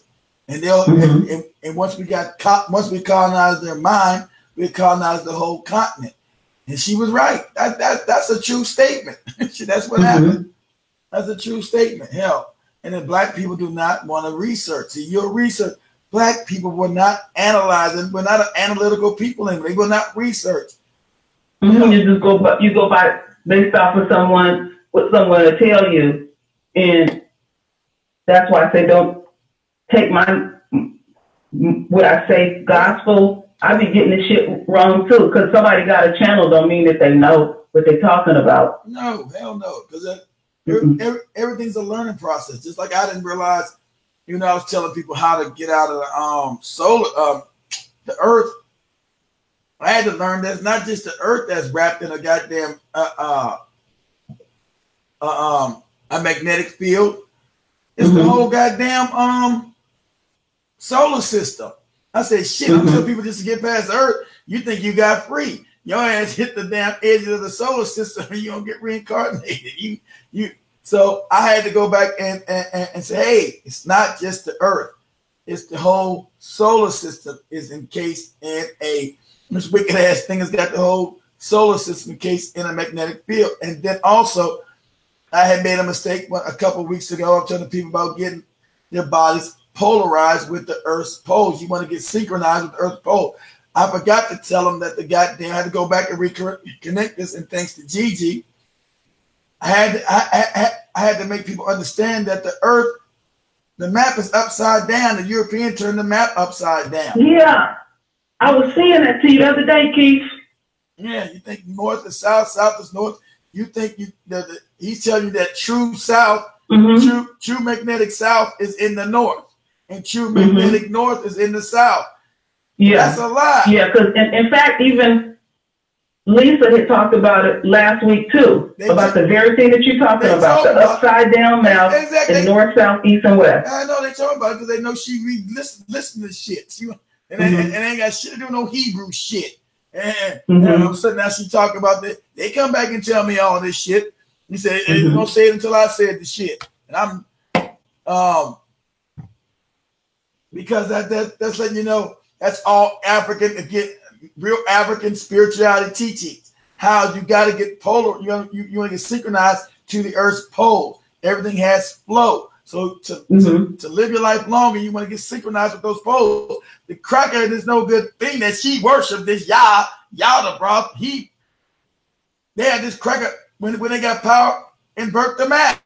A: and they'll and once we colonized their mind, we colonized the whole continent. And she was right. That's a true statement. That's what happened. That's a true statement. Hell, And then black people do not want to research. See, your research, black people were not analyzing, we're not analytical people, and they will not research.
C: Mm-hmm. You just go by based off of what someone will tell you. And that's why I say don't take what I say gospel. I be getting this shit wrong too, because somebody got a channel don't mean that they know what they're talking about.
A: No, hell no, because everything's a learning process. Just like I didn't realize, I was telling people how to get out of the the earth. I had to learn that it's not just the earth that's wrapped in a goddamn a magnetic field. It's the whole goddamn solar system. I said, shit, I'm telling people just to get past Earth, you think you got free. Your ass hit the damn edge of the solar system and you don't get reincarnated. So I had to go back and say, hey, it's not just the Earth. It's the whole solar system is encased in this wicked ass thing has got the whole solar system encased in a magnetic field. And then also, I had made a mistake a couple of weeks ago. I'm telling people about getting their bodies polarized with the Earth's poles. You want to get synchronized with the Earth's pole. I forgot to tell them that I had to go back and reconnect this. And thanks to Gigi, I had to make people understand that the Earth, the map is upside down. The European turned the map upside down.
C: Yeah, I was saying that to you the other day, Keith.
A: Yeah, you think north is south, south is north. You think he's telling you that true south, true magnetic south is in the north, and true magnetic north is in the south. Yeah, that's a lie.
C: Yeah, because in fact, even Lisa had talked about it last week too, about the very thing that you're talking about, the upside down map, and north, south, east, and west.
A: I know they talk about it because they know she listen to shit, and ain't got shit to do with no Hebrew shit. And all of a sudden now she talking about that. They come back and tell me all this shit. He said, "You don't say it until I said the shit." And I'm because that's letting you know that's all African, again, real African spirituality teachings. How you got to get polar, you want to get synchronized to the Earth's poles. Everything has flow. So to live your life longer, you want to get synchronized with those poles. The cracker is no good thing that she worshiped, this Yada, bro. They had this cracker when they got power, invert the map.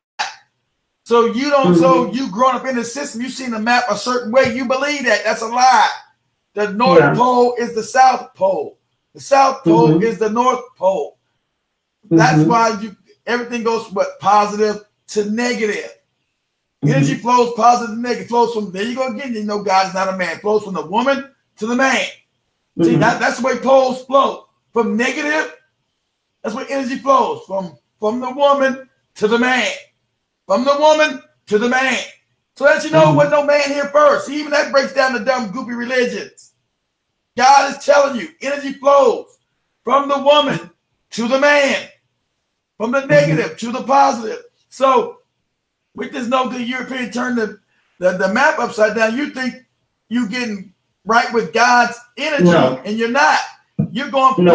A: So you don't, so you growing up in the system, you seen the map a certain way, you believe that. That's a lie. The North Pole is the South Pole. The South Pole is the North Pole. That's why everything goes from positive to negative. Energy flows positive to negative. Flows from, there you go again, God is not a man. It flows from the woman to the man. See, that's the way poles flow. From negative, that's where energy flows. From the woman to the man. From the woman to the man. So that you know, what no man here first. Even that breaks down the dumb, goopy religions. God is telling you, energy flows from the woman to the man. From the negative to the positive. So, with this note, the European turn the map upside down, you think you getting right with God's energy, and you're not. You're going from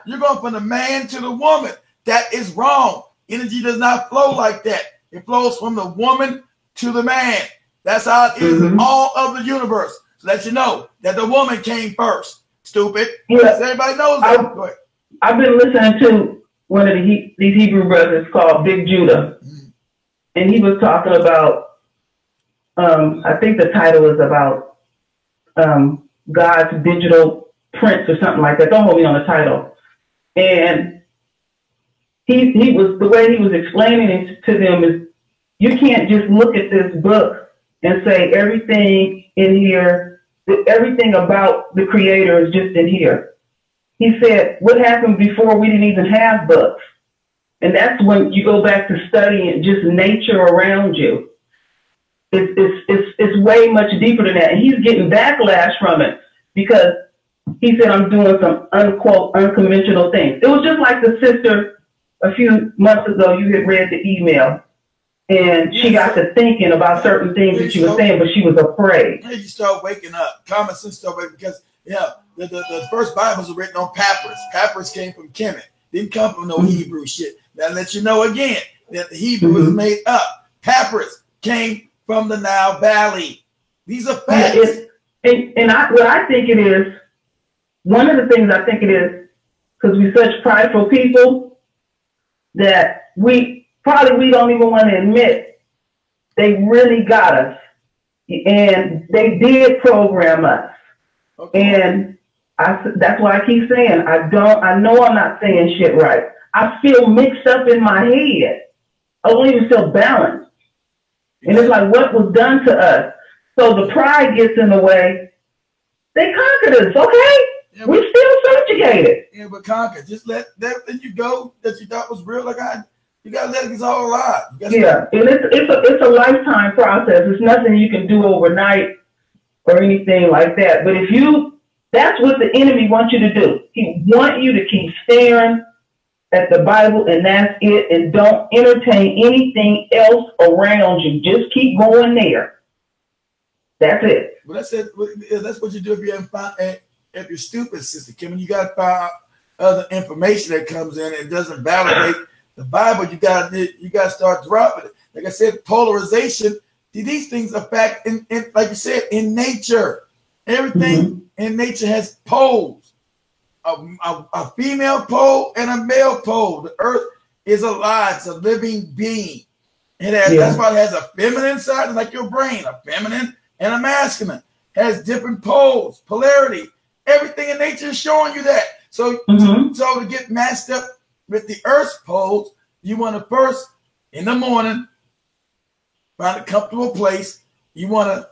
A: you're going from the man to the woman. That is wrong. Energy does not flow like that. It flows from the woman to the man. That's how it is in all of the universe. So that you know that the woman came first. Stupid. Yes, everybody knows that.
C: I've been listening to one of these Hebrew brothers called Big Judah. And he was talking about, I think the title is about God's digital prints or something like that. Don't hold me on the title. And he was, the way he was explaining it to them is, you can't just look at this book and say everything in here, everything about the creator is just in here. He said, what happened before we didn't even have books? And that's when you go back to studying just nature around you. It's way much deeper than that. And he's getting backlash from it because he said, I'm doing some unquote unconventional things. It was just like the sister a few months ago, you had read the email and she got to thinking about certain things that you were saying, but she was afraid.
A: You start waking up. Common sense start waking because the first Bibles were written on papyrus. Papyrus came from Kemet. Didn't come from no Hebrew shit. That lets you know again that the Hebrew was made up. Papyrus came from the Nile Valley. These are facts.
C: What I think it is, one of the things I think it is, because we're such prideful people that we don't even want to admit they really got us. And they did program us. Okay. And that's why I keep saying, I know I'm not saying shit right. I feel mixed up in my head. I don't even feel balanced. And it's like, what was done to us? So the pride gets in the way. They conquered us, okay? Yeah, we're still subjugated.
A: Yeah, but conquer. Just let that thing you go that you thought was real. You gotta let it all alive.
C: Yeah, and it's a lifetime process. It's nothing you can do overnight or anything like that. But that's what the enemy wants you to do. He wants you to keep staring at the Bible, and that's it. And don't entertain anything else around you. Just keep going there. That's it.
A: Well, that's what you do if you're stupid, Sister Kim. And you got to find other information that comes in and doesn't validate the Bible. You got to start dropping it. Like I said, polarization. These things affect, like you said, in nature. Everything in nature has poles. A female pole and a male pole. The earth is alive. It's a living being. That's why it has a feminine side, like your brain, a feminine and a masculine. It has different poles, polarity. Everything in nature is showing you that. So to get matched up with the earth's poles, you want to first, in the morning, find a comfortable place. You want to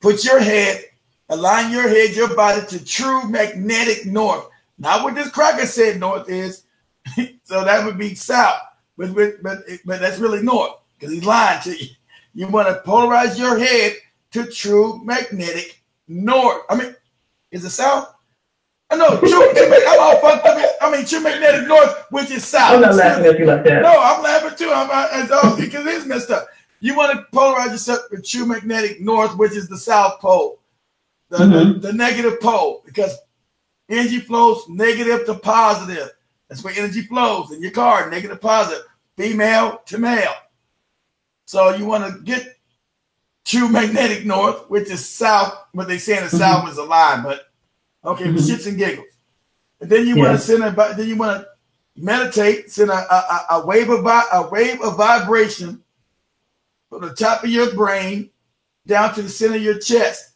A: put your head, align your body to true magnetic north. Not what this cracker said north is. So that would be south. But that's really north because he's lying to you. You want to polarize your head to true magnetic north. I mean, is it south? I know. I'm all fucked up. I mean, true magnetic north, which is south.
C: I'm not laughing at you like that.
A: No, I'm laughing too. Because it's messed up. You want to polarize yourself with true magnetic north, which is the south pole, the negative pole, because energy flows negative to positive. That's where energy flows in your car, negative, positive, female to male. So you want to get true magnetic north, which is south. What they say in the south is a lie, but okay, for shits and giggles. And then you want to meditate, send a wave of vibration from the top of your brain down to the center of your chest.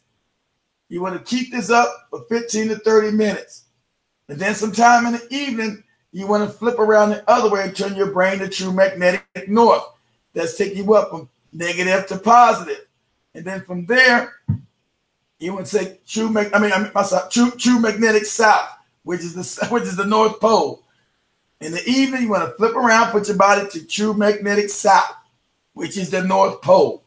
A: You want to keep this up for 15 to 30 minutes. And then sometime in the evening, you want to flip around the other way and turn your brain to true magnetic north. That's taking you up from negative to positive. And then from there, you want to say true magnetic south, which is the North Pole. In the evening, you want to flip around, put your body to true magnetic south, which is the North Pole.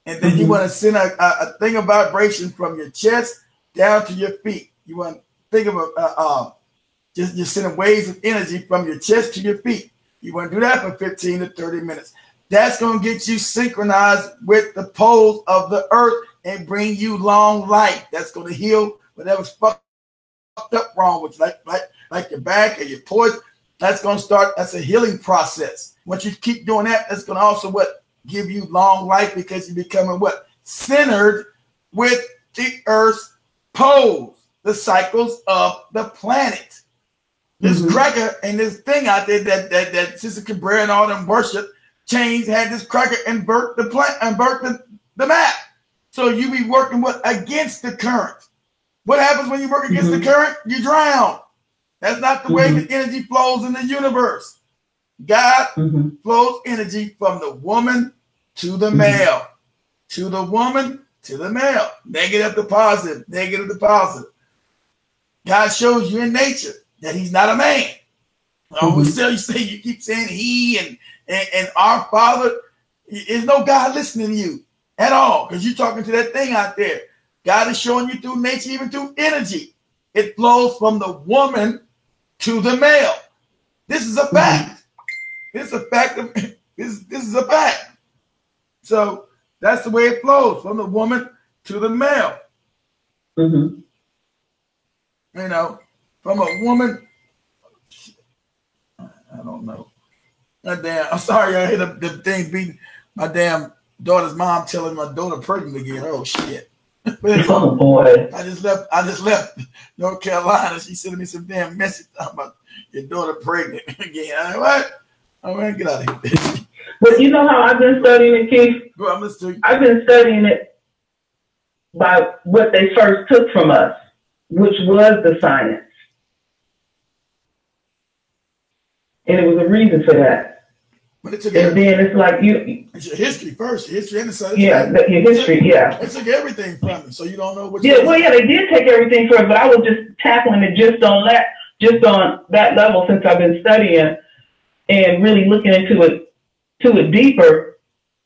A: And then you want to send a thing of vibration from your chest down to your feet. You want to think of just sending waves of energy from your chest to your feet. You want to do that for 15 to 30 minutes. That's going to get you synchronized with the poles of the earth and bring you long life. That's going to heal whatever's fucked up wrong with you, like your back or your poison. That's going to start. That's a healing process. Once you keep doing that, that's going to also give you long life because you're becoming centered with the earth's poles, the cycles of the planet. This cracker and this thing out there that Sister Cabrera and all them worship chains had this cracker invert the map. So you be working against the current. What happens when you work against the current? You drown. That's not the way the energy flows in the universe. God flows energy from the woman to the male, to the woman to the male, negative to positive, negative to positive. God shows you in nature that he's not a man. You keep saying he and our Father. There's no God listening to you at all because you're talking to that thing out there. God is showing you through nature, even through energy. It flows from the woman to the male. This is a fact. This is a fact. This is a fact. So that's the way it flows from the woman to the male. You know, from a woman. I don't know. I'm sorry, I hit the thing beating my damn daughter's mom telling my daughter pregnant again. Oh shit.
C: Oh boy.
A: I just left North Carolina. She sent me some damn message about your daughter pregnant again. I'm like, what? Oh man, get out of here.
C: But you know how I've been studying it, Keith?
A: Bro, I'm listening.
C: I've been studying it by what they first took from us, which was the science. And it was a reason for that.
A: But it took
C: and then it's like
A: it's your history first, history and the science.
C: Yeah, your history, yeah.
A: It took everything from it, so you don't know what.
C: Yeah, well, yeah, they did take everything from it, but I was just tackling it just on that level since I've been studying and really looking into it deeper.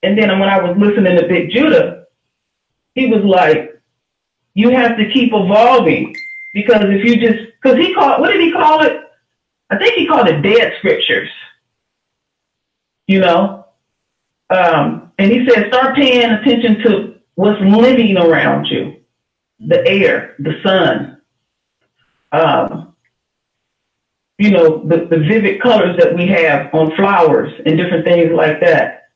C: And then when I was listening to Big Judah, he was like, "You have to keep evolving because if you just what did he call it? I think he called it dead scriptures." You know, and he said, start paying attention to what's living around you, the air, the sun, you know, the vivid colors that we have on flowers and different things like that.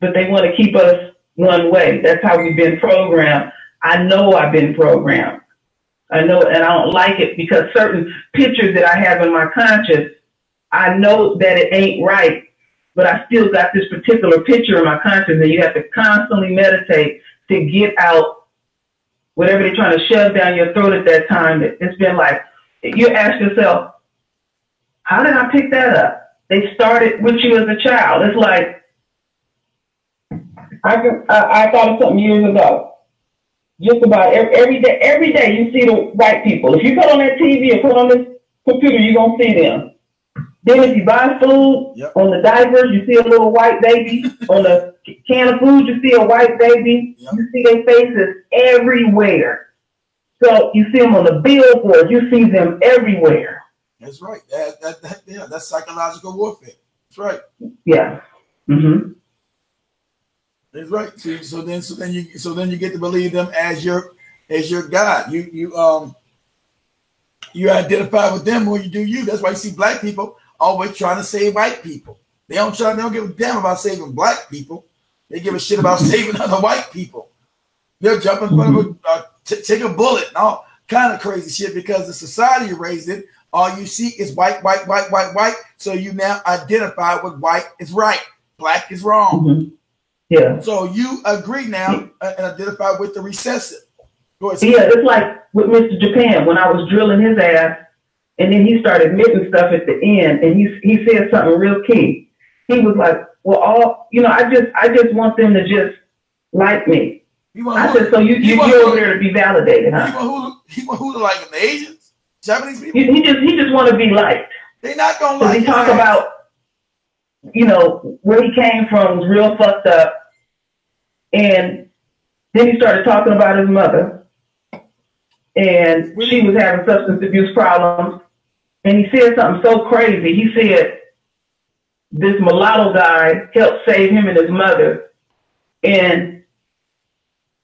C: But they want to keep us one way. That's how we've been programmed. I know I've been programmed. I know, and I don't like it because certain pictures that I have in my conscious, I know that it ain't right. But I still got this particular picture in my conscience, and you have to constantly meditate to get out whatever they're trying to shove down your throat at that time. It's been like, you ask yourself, how did I pick that up? They started with you as a child. It's like, I thought of something years ago. Just about every day you see the white people. If you put on that TV or put on this computer, you're going to see them. Then if you buy food, on the diapers, you see a little white baby. On the can of food, you see a white baby. Yep. You see their faces everywhere. So you see them on the billboard. You see them everywhere.
A: That's right. That's psychological warfare. That's right.
C: Yeah. Mm-hmm.
A: That's right. So then you get to believe them as your God. You identify with them when you do you. That's why you see black people always trying to save white people. They don't give a damn about saving black people. They give a shit about saving other white people. They'll jump in front of take a bullet and all kind of crazy shit because the society you raised in, all you see is white. So you now identify with white is right, black is wrong.
C: Mm-hmm. Yeah.
A: So you agree now and identify with the recessive. Go ahead.
C: Yeah, it's like with Mr. Japan when I was drilling his ass. And then he started admitting stuff at the end, and he said something real key. He was like, "Well, I just want them to just like me." I said, "So you're over there to be validated, huh?"
A: He want who to like him? The Asians, Japanese people.
C: He just want to be liked.
A: They not gonna like.
C: He talk about, where he came from was real fucked up, and then he started talking about his mother, and she was having substance abuse problems. And he said something so crazy. He said this mulatto guy helped save him and his mother. And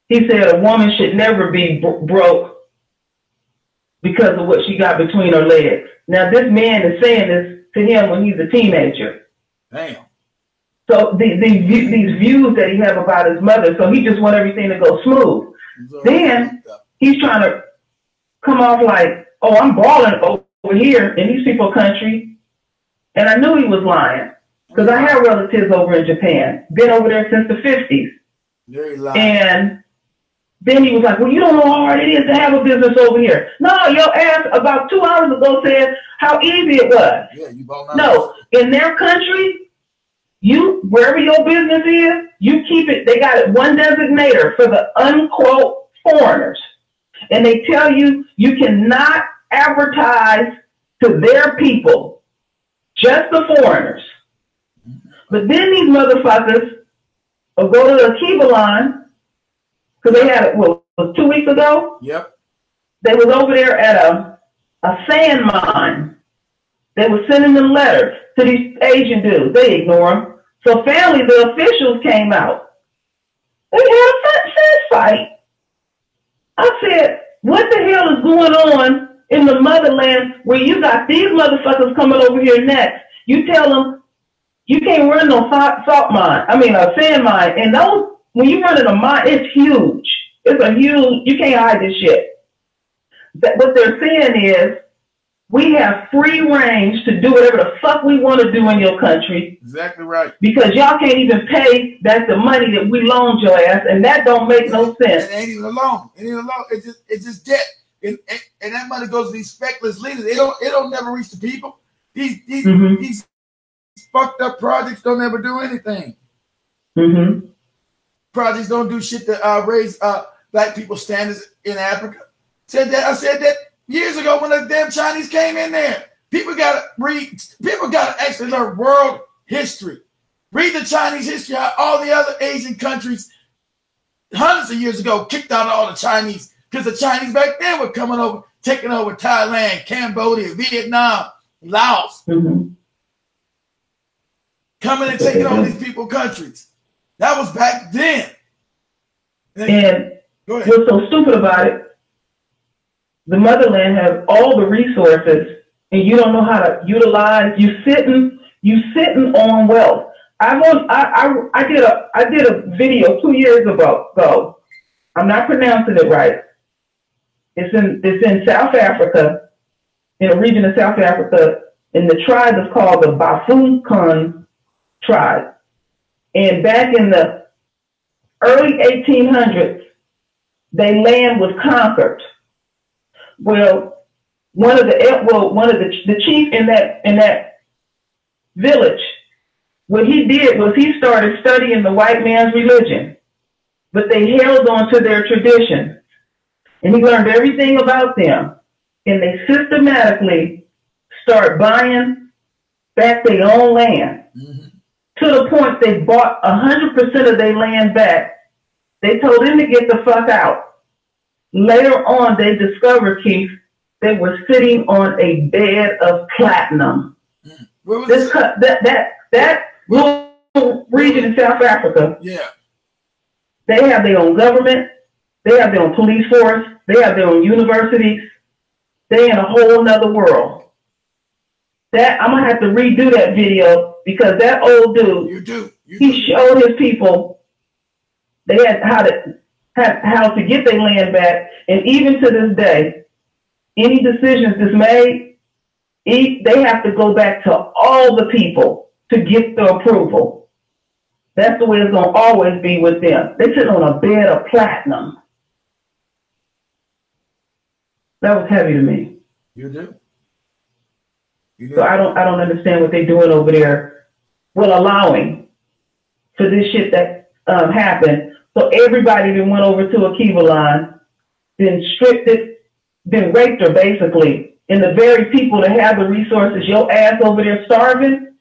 C: he said a woman should never be broke because of what she got between her legs. Now, this man is saying this to him when he's a teenager.
A: Damn.
C: So these views that he have about his mother, so he just want everything to go smooth. Then he's trying to come off like, oh, I'm balling over here in these people's country. And I knew he was lying because I have relatives over in Japan, been over there since the 50s.
A: Very lying. And
C: then he was like, well, you don't know how hard it is to have a business over here. No, your ass about 2 hours ago said how easy it was.
A: Yeah, you balling out.
C: No, in their country, wherever your business is, you keep it. They got it one designator for the unquote foreigners. And they tell you cannot advertise to their people, just the foreigners. But then these motherfuckers will go to the Akiba line, because they had it, was 2 weeks ago?
A: Yep.
C: They was over there at a sand mine. They were sending them letters to these Asian dudes. They ignore them. So finally, the officials came out. They had a fist fight. I said, what the hell is going on in the motherland where you got these motherfuckers coming over here next? You tell them you can't run no sand mine, and those when you run in a mine, it's huge. It's a huge. You can't hide this shit. What they're saying is, we have free range to do whatever the fuck we want to do in your country.
A: Exactly right.
C: Because y'all can't even pay back the money that we loaned your ass, and that don't make no sense.
A: It ain't even a loan. It ain't a loan. It's just debt. And that money goes to these speculative leaders. It don't never reach the people. These fucked up projects don't ever do anything.
C: Mm-hmm.
A: Projects don't do shit to raise black people's standards in Africa. I said that years ago when the damn Chinese came in there. People gotta actually learn world history. Read the Chinese history, how all the other Asian countries hundreds of years ago kicked out all the Chinese, because the Chinese back then were coming over, taking over Thailand, Cambodia, Vietnam, Laos.
C: Mm-hmm.
A: Coming and taking over these people countries. That was back then.
C: And what's so stupid about it, the motherland has all the resources, and you don't know how to utilize. You sitting on wealth. I did a video 2 years ago. I'm not pronouncing it right. It's in South Africa, in a region of South Africa, and the tribe is called the Bafokeng tribe. And back in the early 1800s, their land was conquered. Well, one of the chief in that village, what he did was he started studying the white man's religion, but they held on to their tradition, and he learned everything about them, and they systematically start buying back their own land. Mm-hmm. To the point they bought 100% of their land back. They told them to get the fuck out. Later on, they discovered, Keith, they were sitting on a bed of platinum. That little region in South Africa, they have their own government, they have their own police force, they have their own universities. They're in a whole nother world. That I'm gonna have to redo that video, because that old dude, he showed his people they had how to get their land back, and even to this day, any decisions that's made, they have to go back to all the people to get the approval. That's the way it's gonna always be with them. They sit on a bed of platinum. That was heavy to me.
A: You do.
C: So I don't understand what they're doing over there. Well, allowing for this shit that happened. So everybody that went over to Akiva line, then stripped it, then raped her basically. And the very people that have the resources, your ass over there starving,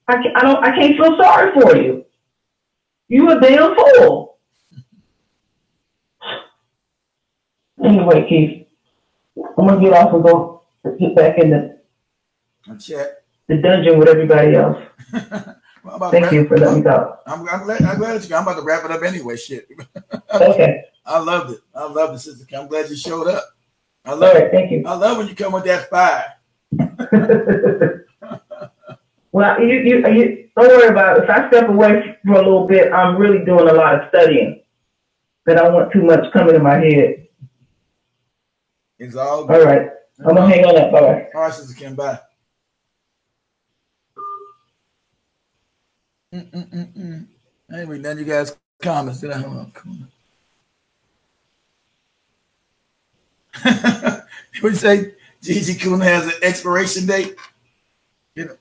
C: I can't feel sorry for you. You a damn fool. Anyway, Keith, I'm gonna get off and get back in the dungeon with everybody else. Thank you for letting me go.
A: I'm glad that I'm about to wrap it up anyway. Shit.
C: Okay.
A: I loved it, Sister Kim. I'm glad you showed up. I love it.
C: Thank you.
A: I love when you come with that fire.
C: Well, you don't worry about it. If I step away for a little bit, I'm really doing a lot of studying. But I don't want too much coming in my head.
A: It's all good.
C: All right. I'm gonna hang on up. Bye.
A: All right, Sister Kim. Bye. Anyway, then you guys comments. Did I? Hold on. What you say? Gigi Kuna has an expiration date. You know.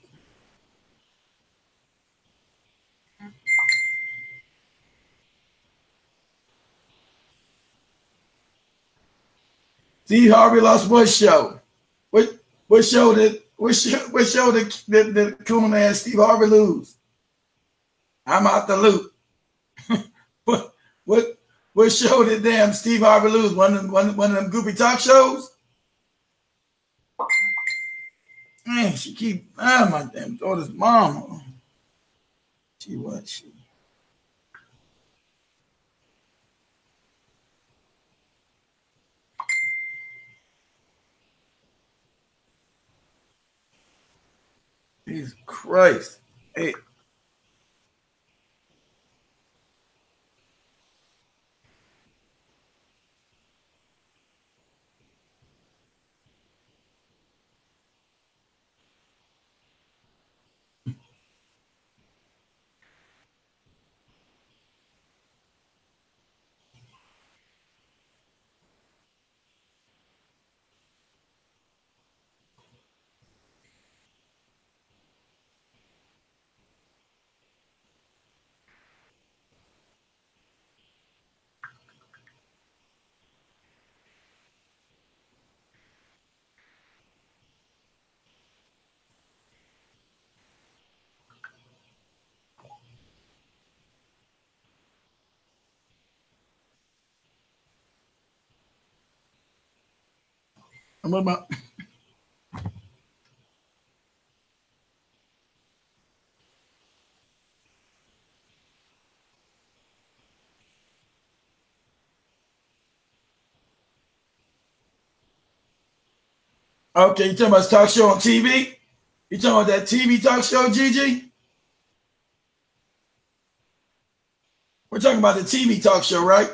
A: Steve Harvey lost what show? What show did Kuna and Steve Harvey lose? I'm out the loop. What show did damn Steve Harvey lose? One of them goofy talk shows? Man, she keep my damn daughter's mama. She. Jesus Christ. Hey. And what about? Okay, you talking about talk show on TV? You talking about that TV talk show, Gigi? We're talking about the TV talk show, right?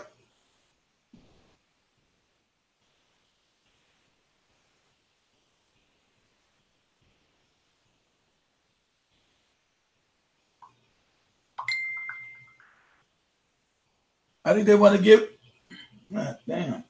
A: I think they want to give. God damn.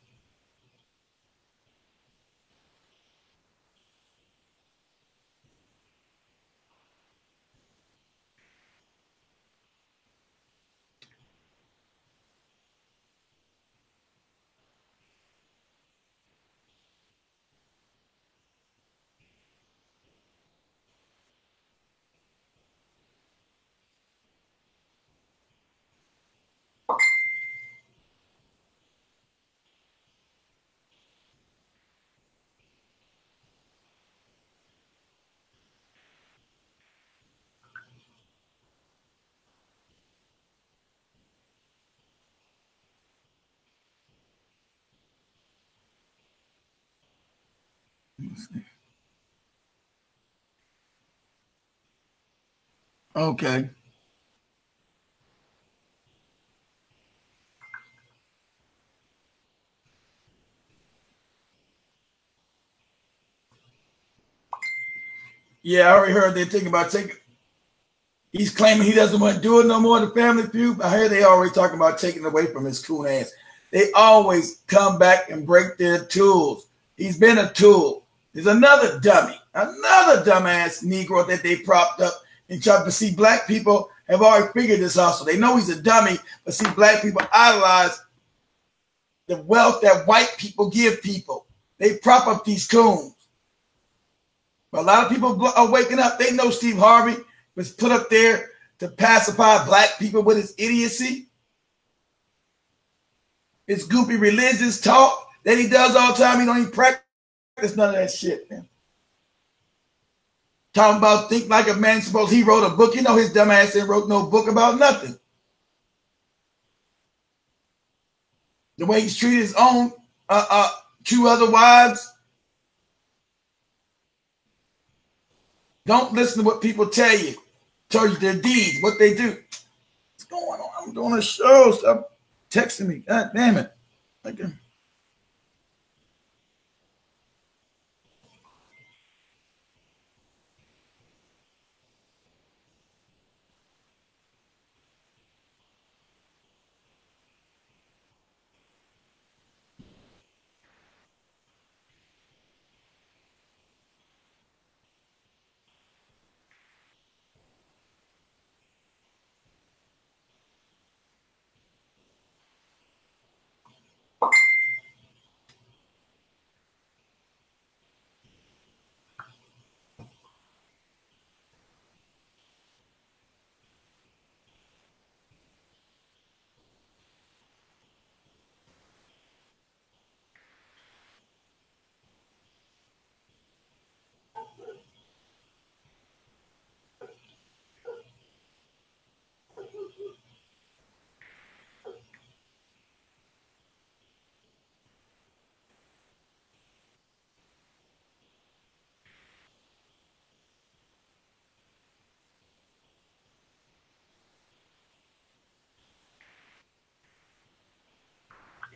A: Okay. Yeah, I already heard they're thinking about taking. He's claiming he doesn't want to do it no more. The Family Feud. I heard they already talking about taking it away from his coon ass. They always come back and break their tools. He's been a tool. There's another dummy, another dumbass Negro that they propped up and tried to see. Black people have already figured this out, so they know he's a dummy. But see, black people idolize the wealth that white people give people. They prop up these coons. But a lot of people are waking up. They know Steve Harvey was put up there to pacify black people with his idiocy, his goofy religious talk that he does all the time. He don't even practice none of that shit, man. Talking about think like a man. Suppose he wrote a book. You know his dumb ass ain't wrote no book about nothing. The way he's treated his own two other wives. Don't listen to what people tell you. Tell you their deeds, what they do. What's going on? I'm doing a show. Stop texting me. God damn it. Okay.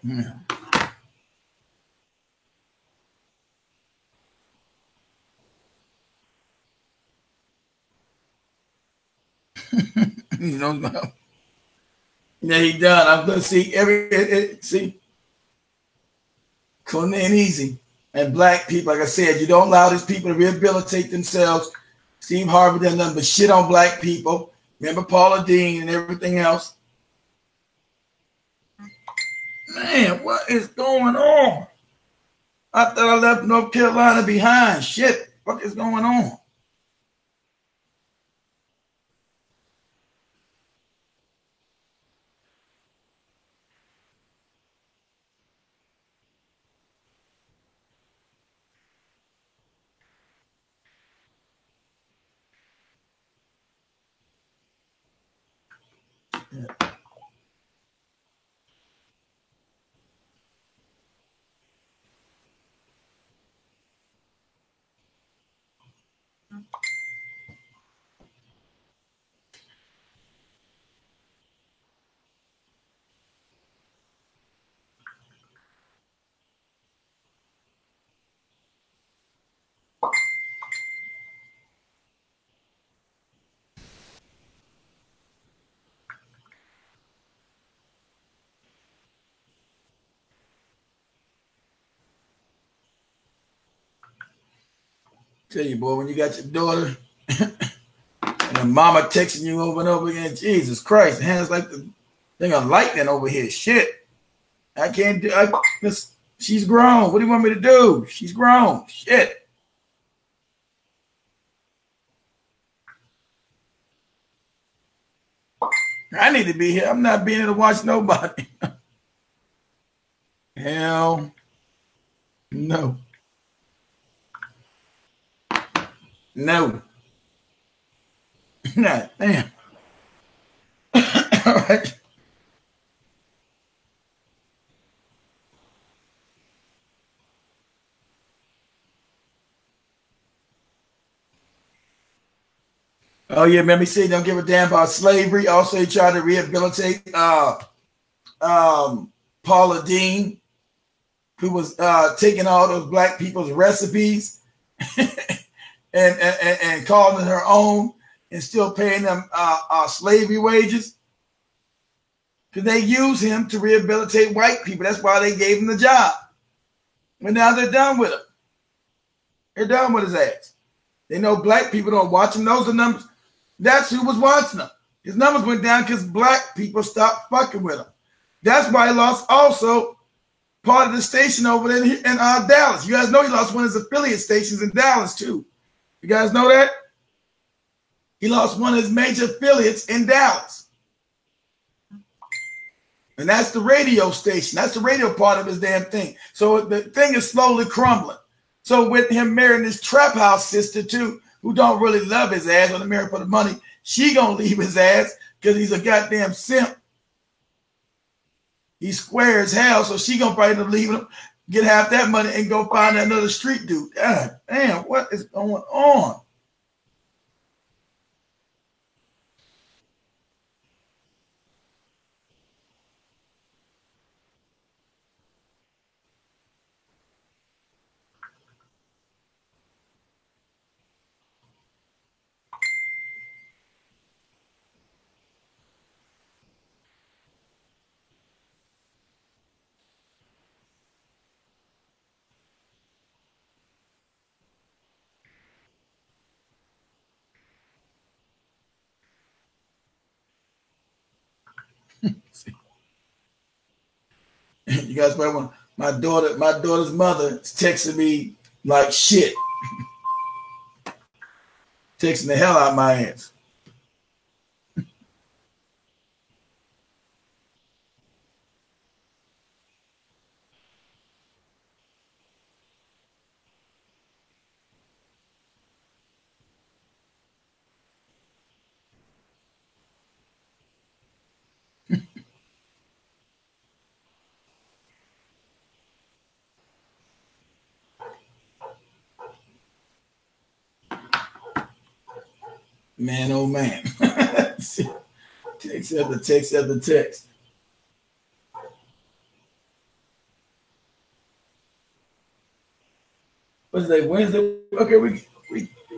A: Yeah. You know, yeah, he done. I'm gonna see see. Couldn't ain't easy. And black people, like I said, you don't allow these people to rehabilitate themselves. Steve Harvey done nothing but shit on black people. Remember Paula Dean and everything else. Man, what is going on? I thought I left North Carolina behind. Shit, what is going on? Tell you, boy, when you got your daughter and the mama texting you over and over again, Jesus Christ, hands like the thing of lightning over here. Shit. I can't do she's grown. What do you want me to do? She's grown. Shit. I need to be here. I'm not being able to watch nobody. Hell no. No. Nah, damn. All right. Oh yeah, let me see. Don't give a damn about slavery. Also, he tried to rehabilitate Paula Deen, who was taking all those black people's recipes and calling it her own and still paying them slavery wages. Because they use him to rehabilitate white people. That's why they gave him the job. But now they're done with him. They're done with his ass. They know black people don't watch him. Those are numbers. That's who was watching him. His numbers went down because black people stopped fucking with him. That's why he lost also part of the station over there in Dallas. You guys know he lost one of his affiliate stations in Dallas too. You guys know that? He lost one of his major affiliates in Dallas. And that's the radio station. That's the radio part of his damn thing. So the thing is slowly crumbling. So with him marrying this trap house sister too, who don't really love his ass, want to marry for the money, she gonna leave his ass because he's a goddamn simp. He's square as hell, so she gonna probably end up leaving him, get half that money, and go find another street dude. God damn, what is going on? You guys probably want my daughter's mother is texting me like shit. Texting the hell out of my ass. Man, oh man. Text after text after text. What's today? Wednesday? Okay, we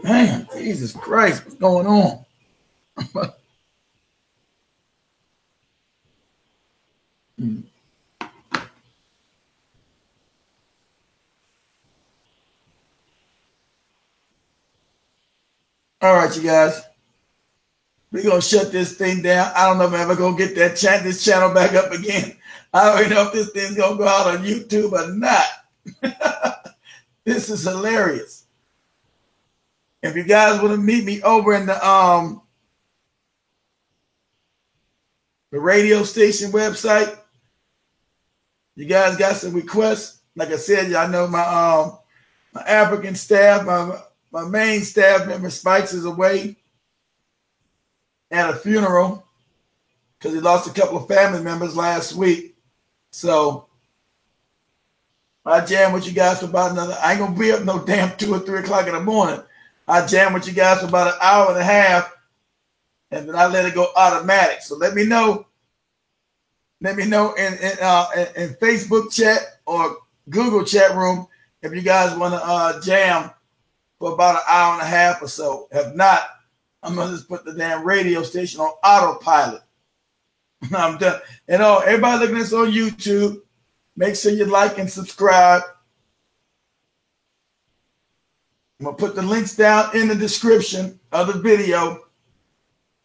A: man, Jesus Christ, what's going on? All right, you guys. We're gonna shut this thing down. I don't know if I'm ever gonna get this channel back up again. I don't even know if this thing's gonna go out on YouTube or not. This is hilarious. If you guys want to meet me over in the radio station website, you guys got some requests. Like I said, y'all know my African staff, my main staff member Spikes is away at a funeral because he lost a couple of family members last week. So I jam with you guys for about another. I ain't gonna be up no damn 2 or 3 o'clock in the morning. I jam with you guys for about an hour and a half, and then I let it go automatic. So let me know. Let me know in Facebook chat or Google chat room if you guys want to jam for about an hour and a half or so. If not, I'm gonna just put the damn radio station on autopilot. I'm done. And everybody looking at this on YouTube, make sure you like and subscribe. I'm going to put the links down in the description of the video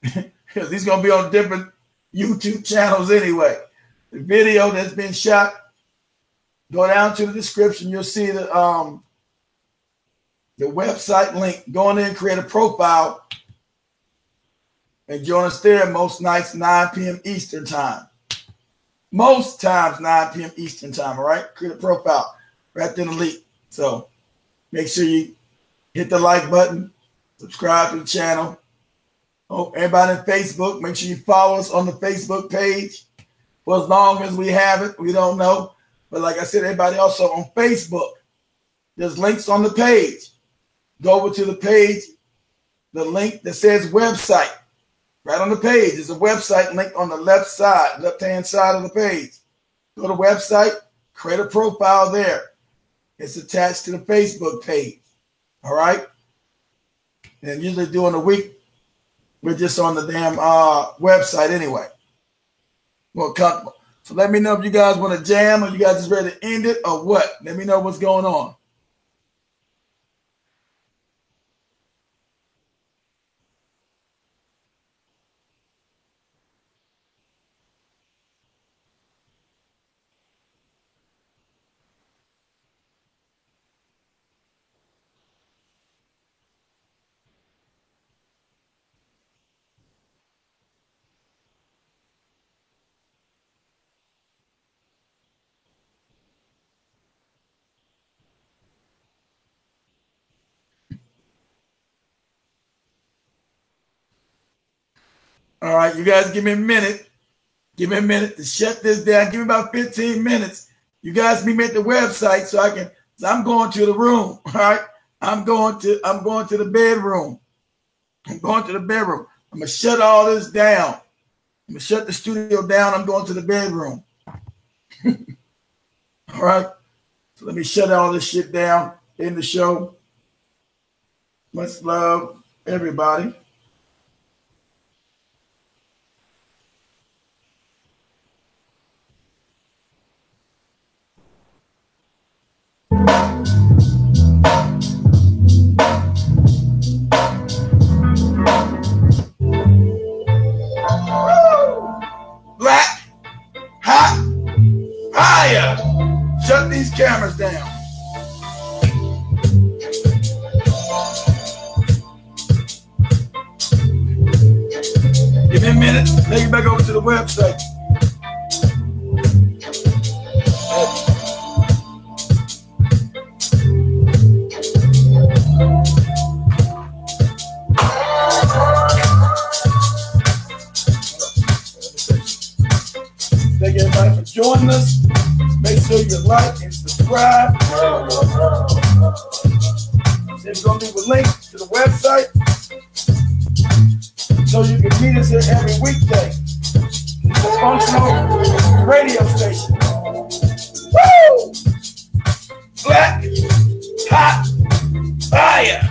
A: because these going to be on different YouTube channels anyway. The video that's been shot, go down to the description. You'll see the website link. Go in there and create a profile and join us there most nights, 9 p.m. Eastern time. Most times, 9 p.m. Eastern time, all right? Create a profile right there in the link. So make sure you hit the like button, subscribe to the channel. Oh, everybody on Facebook, make sure you follow us on the Facebook page for as long as we have it. We don't know. But like I said, everybody also on Facebook, there's links on the page. Go over to the page, the link that says website. Right on the page, there's a website link on the left-hand side of the page. Go to the website, create a profile there. It's attached to the Facebook page. All right? And usually during the week, we're just on the damn website anyway. More comfortable. So let me know if you guys want to jam or you guys is ready to end it or what. Let me know what's going on. All right, you guys give me a minute. Give me a minute to shut this down. Give me about 15 minutes. You guys meet me at the website so I'm going to the room. All right. I'm going to the bedroom. I'm going to the bedroom. I'm gonna shut all this down. I'm gonna shut the studio down. I'm going to the bedroom. All right. So let me shut all this shit down in the show. Much love, everybody. Black, hot, fire. Shut these cameras down. Give me a minute. Take it back over to the website. Thank everybody for joining us. Make sure you like and subscribe. There's going to be a link to the website so you can meet us here every weekday. It's a functional radio station. Woo! Black, hot, fire.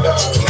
A: Bye.